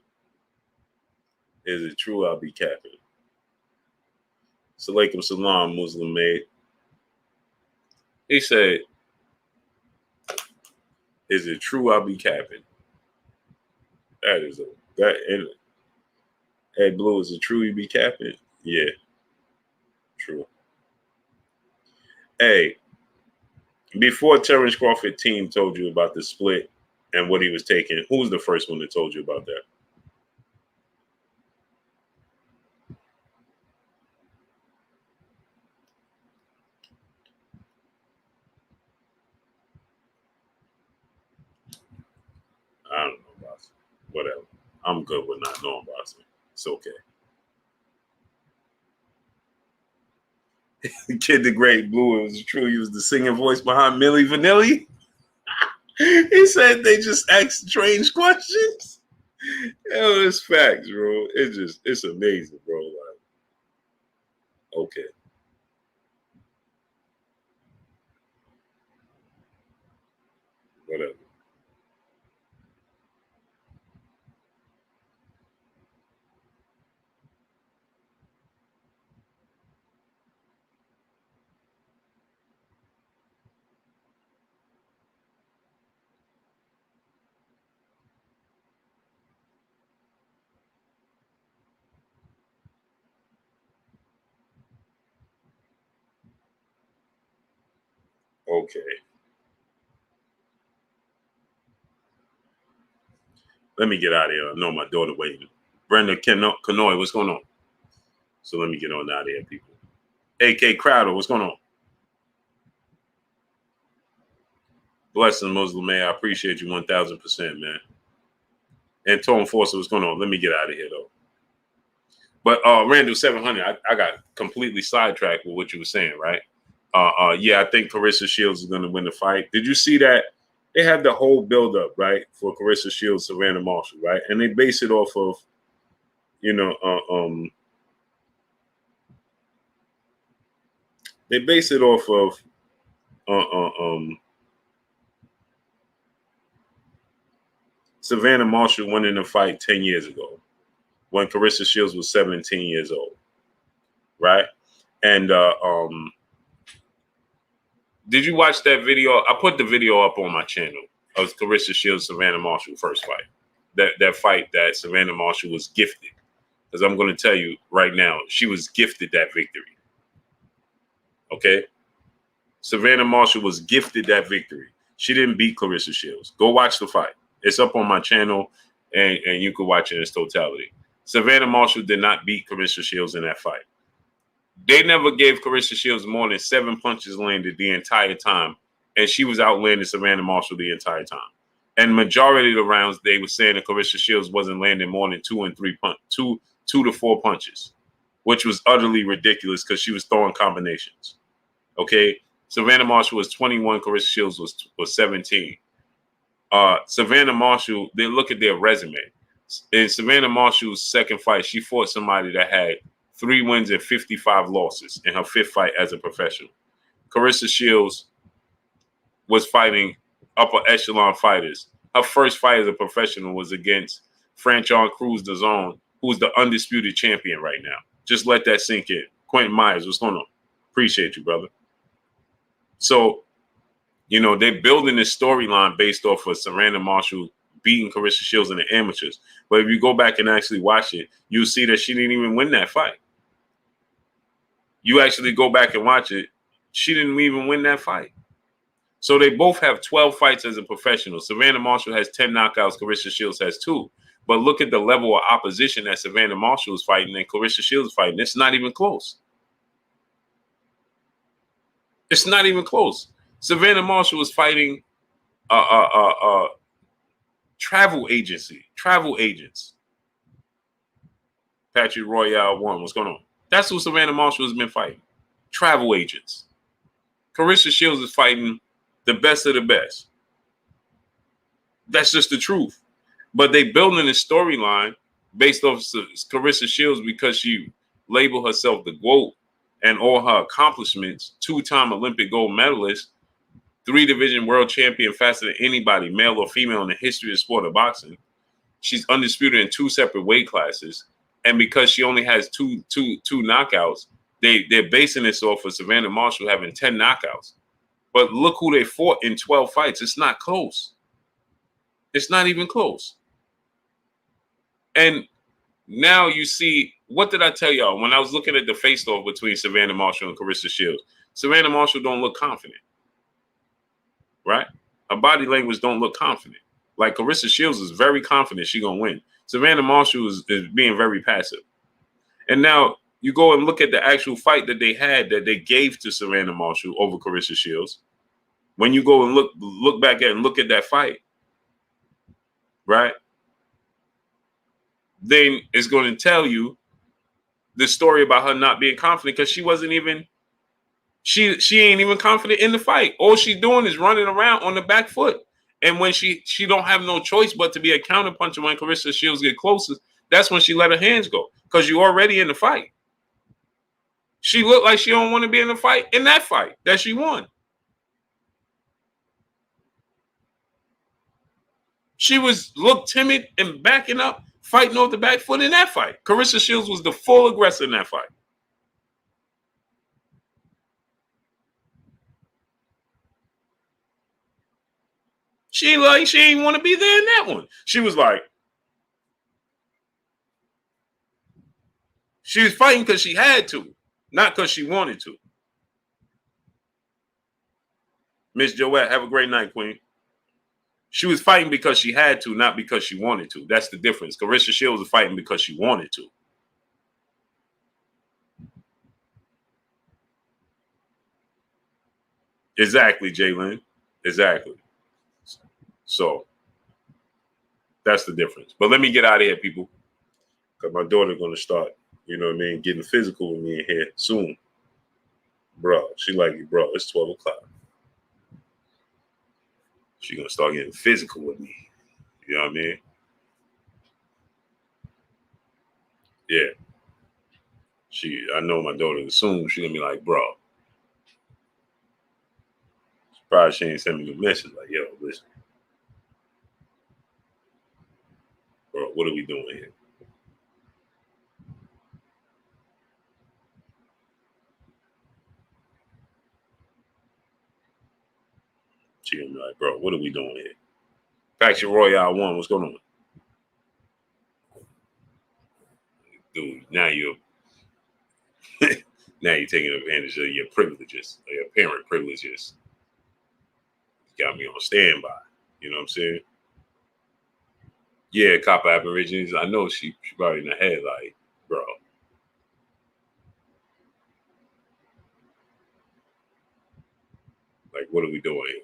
Is it true I'll be capping? Salaikum salam, Muslim maid. He said, is it true I'll be capping? Hey, Blue, is it true you be capping? Yeah, true. Hey, before Terrence Crawford team told you about the split and what he was taking, who was the first one that told you about that? I don't know boxing. Whatever. I'm good with not knowing boxing. It's okay. Kid the Great Blue, it was true. He was the singing voice behind Milli Vanilli. He said they just asked strange questions. Hell, it's facts, bro. It's amazing, bro. Like, okay. Whatever. Okay. Let me get out of here. I know my daughter waiting. Brenda Kanoy, what's going on? So let me get on out of here, people. AK Crowder, what's going on? Blessing Muslim man, I appreciate you 1,000%, man. And Tone Forcer, what's going on? Let me get out of here though. But Randall 700, I got completely sidetracked with what you were saying, right? Yeah, I think Clarissa Shields is going to win the fight. Did you see that? They had the whole build-up, right, for Clarissa Shields, Savannah Marshall, right? And they base it off of, they base it off of, Savannah Marshall winning the fight 10 years ago when Clarissa Shields was 17 years old, right? And did you watch that video? I put the video up on my channel of Clarissa Shields, Savannah Marshall first fight. That fight that Savannah Marshall was gifted. Because I'm going to tell you right now, she was gifted that victory. Okay? Savannah Marshall was gifted that victory. She didn't beat Clarissa Shields. Go watch the fight. It's up on my channel, and you can watch it in its totality. Savannah Marshall did not beat Clarissa Shields in that fight. They never gave Clarissa Shields more than 7 punches landed the entire time, and she was outlanding Savannah Marshall the entire time. And majority of the rounds, they were saying that Clarissa Shields wasn't landing more than 2 to 4 punches, which was utterly ridiculous because she was throwing combinations. Okay, Savannah Marshall was 21, Clarissa Shields was 17. Savannah Marshall, they look at their resume. In Savannah Marshall's second fight, she fought somebody that had 3 wins and 55 losses in her 5th fight as a professional. Clarissa Shields was fighting upper echelon fighters. Her first fight as a professional was against Franchon Cruz DAZN, who's the undisputed champion right now. Just let that sink in. Quentin Myers, what's going on? Appreciate you, brother. So, you know, they're building this storyline based off of Savannah Marshall beating Clarissa Shields in the amateurs. But if you go back and actually watch it, you'll see that she didn't even win that fight. You actually go back and watch it, she didn't even win that fight. So they both have 12 fights as a professional. Savannah Marshall has 10 knockouts, Clarissa Shields has 2. But look at the level of opposition that Savannah Marshall is fighting and Clarissa Shields is fighting. It's not even close. It's not even close. Savannah Marshall was fighting travel agents. Patrick Royale won. What's going on? That's what Savannah Marshall has been fighting. Travel agents. Clarissa Shields is fighting the best of the best. That's just the truth. But they building a storyline based off Clarissa Shields because she labeled herself the GOAT and all her accomplishments, 2-time Olympic gold medalist, 3-division world champion faster than anybody, male or female, in the history of the sport of boxing. She's undisputed in 2 separate weight classes. And because she only has two knockouts, they're basing this off of Savannah Marshall having 10 knockouts. But look who they fought in 12 fights. It's not close. It's not even close. And now you see, what did I tell y'all when I was looking at the face-off between Savannah Marshall and Clarissa Shields? Savannah Marshall don't look confident, right? Her body language don't look confident. Like Clarissa Shields is very confident she's going to win. Savannah Marshall is being very passive. And now you go and look at the actual fight that they had that they gave to Savannah Marshall over Clarissa Shields. When you go and look back at and look at that fight, right? Then it's going to tell you the story about her not being confident because she wasn't even, she ain't even confident in the fight. All she's doing is running around on the back foot. And when she don't have no choice but to be a counterpuncher when Clarissa Shields get closest, that's when she let her hands go because you're already in the fight. She looked like she don't want to be in the fight in that fight that she won. She looked timid and backing up, fighting off the back foot in that fight. Clarissa Shields was the full aggressor in that fight. She ain't want to be there in that one. She was like, she was fighting because she had to, not because she wanted to. Miss Joette, have a great night, Queen. She was fighting because she had to, not because she wanted to. That's the difference. Clarissa Shields was fighting because she wanted to. Exactly, Jalen. Exactly. So that's the difference. But let me get out of here, people. Because my daughter's going to start, you know what I mean, getting physical with me in here soon. Bro, she like, bro, it's 12 o'clock. She going to start getting physical with me. You know what I mean? Yeah. I know my daughter soon, she going to be like, bro. Probably she ain't send me a message like, yo, listen. Bro, what are we doing here? She gonna be like, bro, what are we doing here? Faction Royale 1, what's going on? Dude, now you're taking advantage of your privileges, or your parent privileges. You got me on standby. You know what I'm saying? Yeah, Copper Aborigines. I know she probably in the head like, bro. Like, what are we doing here?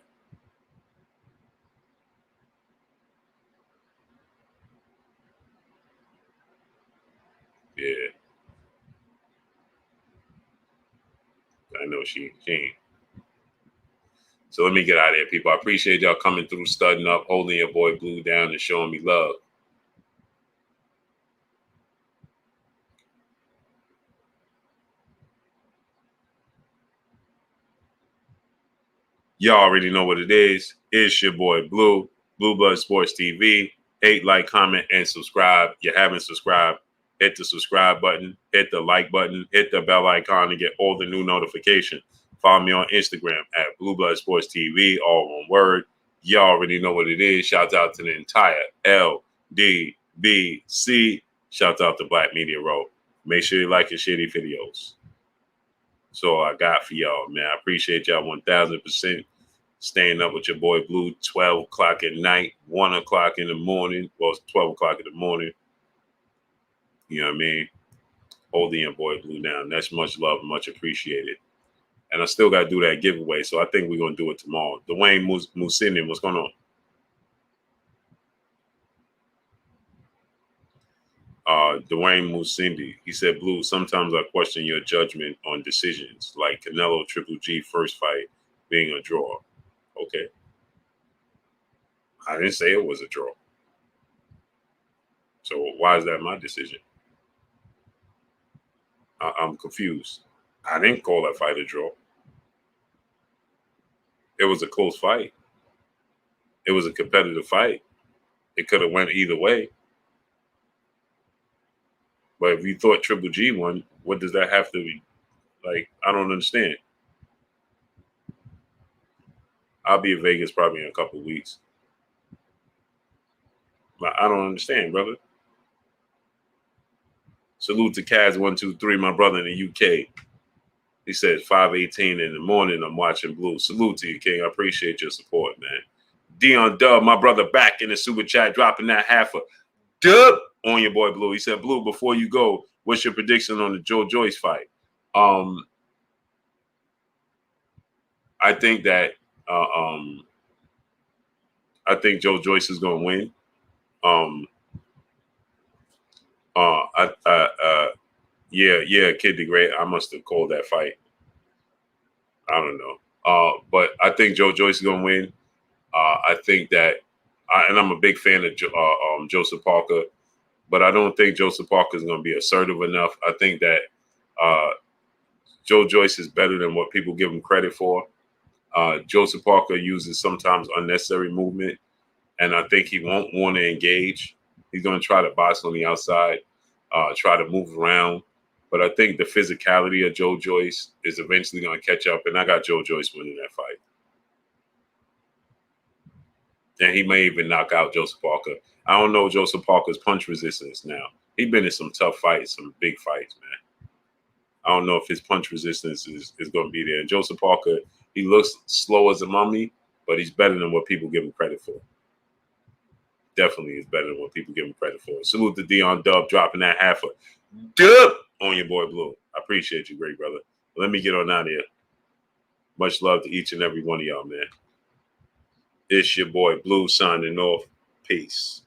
Yeah. I know she ain't. So let me get out of here, people. I appreciate y'all coming through, studding up, holding your boy Blue down, and showing me love. Y'all already know what it is. It's your boy Blue, Blue Blood Sports TV. Hate, like, comment, and subscribe. If you haven't subscribed, hit the subscribe button, hit the like button, hit the bell icon to get all the new notifications. Follow me on Instagram at Blue Blood Sports TV, all one word. Y'all already know what it is. Shout out to the entire LDBC. Shout out to Black Media Row. Make sure you like and share these videos. That's all I got for y'all, man. I appreciate y'all 1,000%. Staying up with your boy Blue, 12 o'clock at night, 1 o'clock in the morning. Well, it's 12 o'clock in the morning. You know what I mean? Holding your boy Blue down. That's much love, much appreciated. And I still got to do that giveaway, so I think we're going to do it tomorrow. Dwayne Musinin, what's going on? Dwayne Musindi, he said, Blue, sometimes I question your judgment on decisions, like Canelo Triple G first fight being a draw. Okay. I didn't say it was a draw. So why is that my decision? I'm confused. I didn't call that fight a draw. It was a close fight. It was a competitive fight. It could have went either way. But if you thought Triple G won, what does that have to be? Like, I don't understand. I'll be in Vegas probably in a couple of weeks. But I don't understand, brother. Salute to Kaz123, my brother in the UK. He said 5:18 in the morning, I'm watching Blue. Salute to you, King. I appreciate your support, man. Dion Dub, my brother, back in the super chat, dropping that half a dub on your boy Blue. He said, Blue, before you go, what's your prediction on the Joe Joyce fight? I think that I think Joe Joyce is going to win. Yeah, Kid the Great. I must have called that fight. I don't know. But I think Joe Joyce is going to win. I think that, and I'm a big fan of Joseph Parker, but I don't think Joseph Parker is going to be assertive enough. I think that Joe Joyce is better than what people give him credit for. Joseph Parker uses sometimes unnecessary movement, and I think he won't want to engage. He's going to try to box on the outside, try to move around. But I think the physicality of Joe Joyce is eventually going to catch up, and I got Joe Joyce winning that fight. And he may even knock out Joseph Parker. I don't know Joseph Parker's punch resistance now. He's been in some tough fights, some big fights, man. I don't know if his punch resistance is going to be there. And Joseph Parker, he looks slow as a mummy, but he's better than what people give him credit for. Definitely is better than what people give him credit for. Salute to Dion Dub dropping that half a dub on your boy Blue. I appreciate you, great brother. Let me get on out of here. Much love to each and every one of y'all, man. It's your boy Blue signing off. Peace.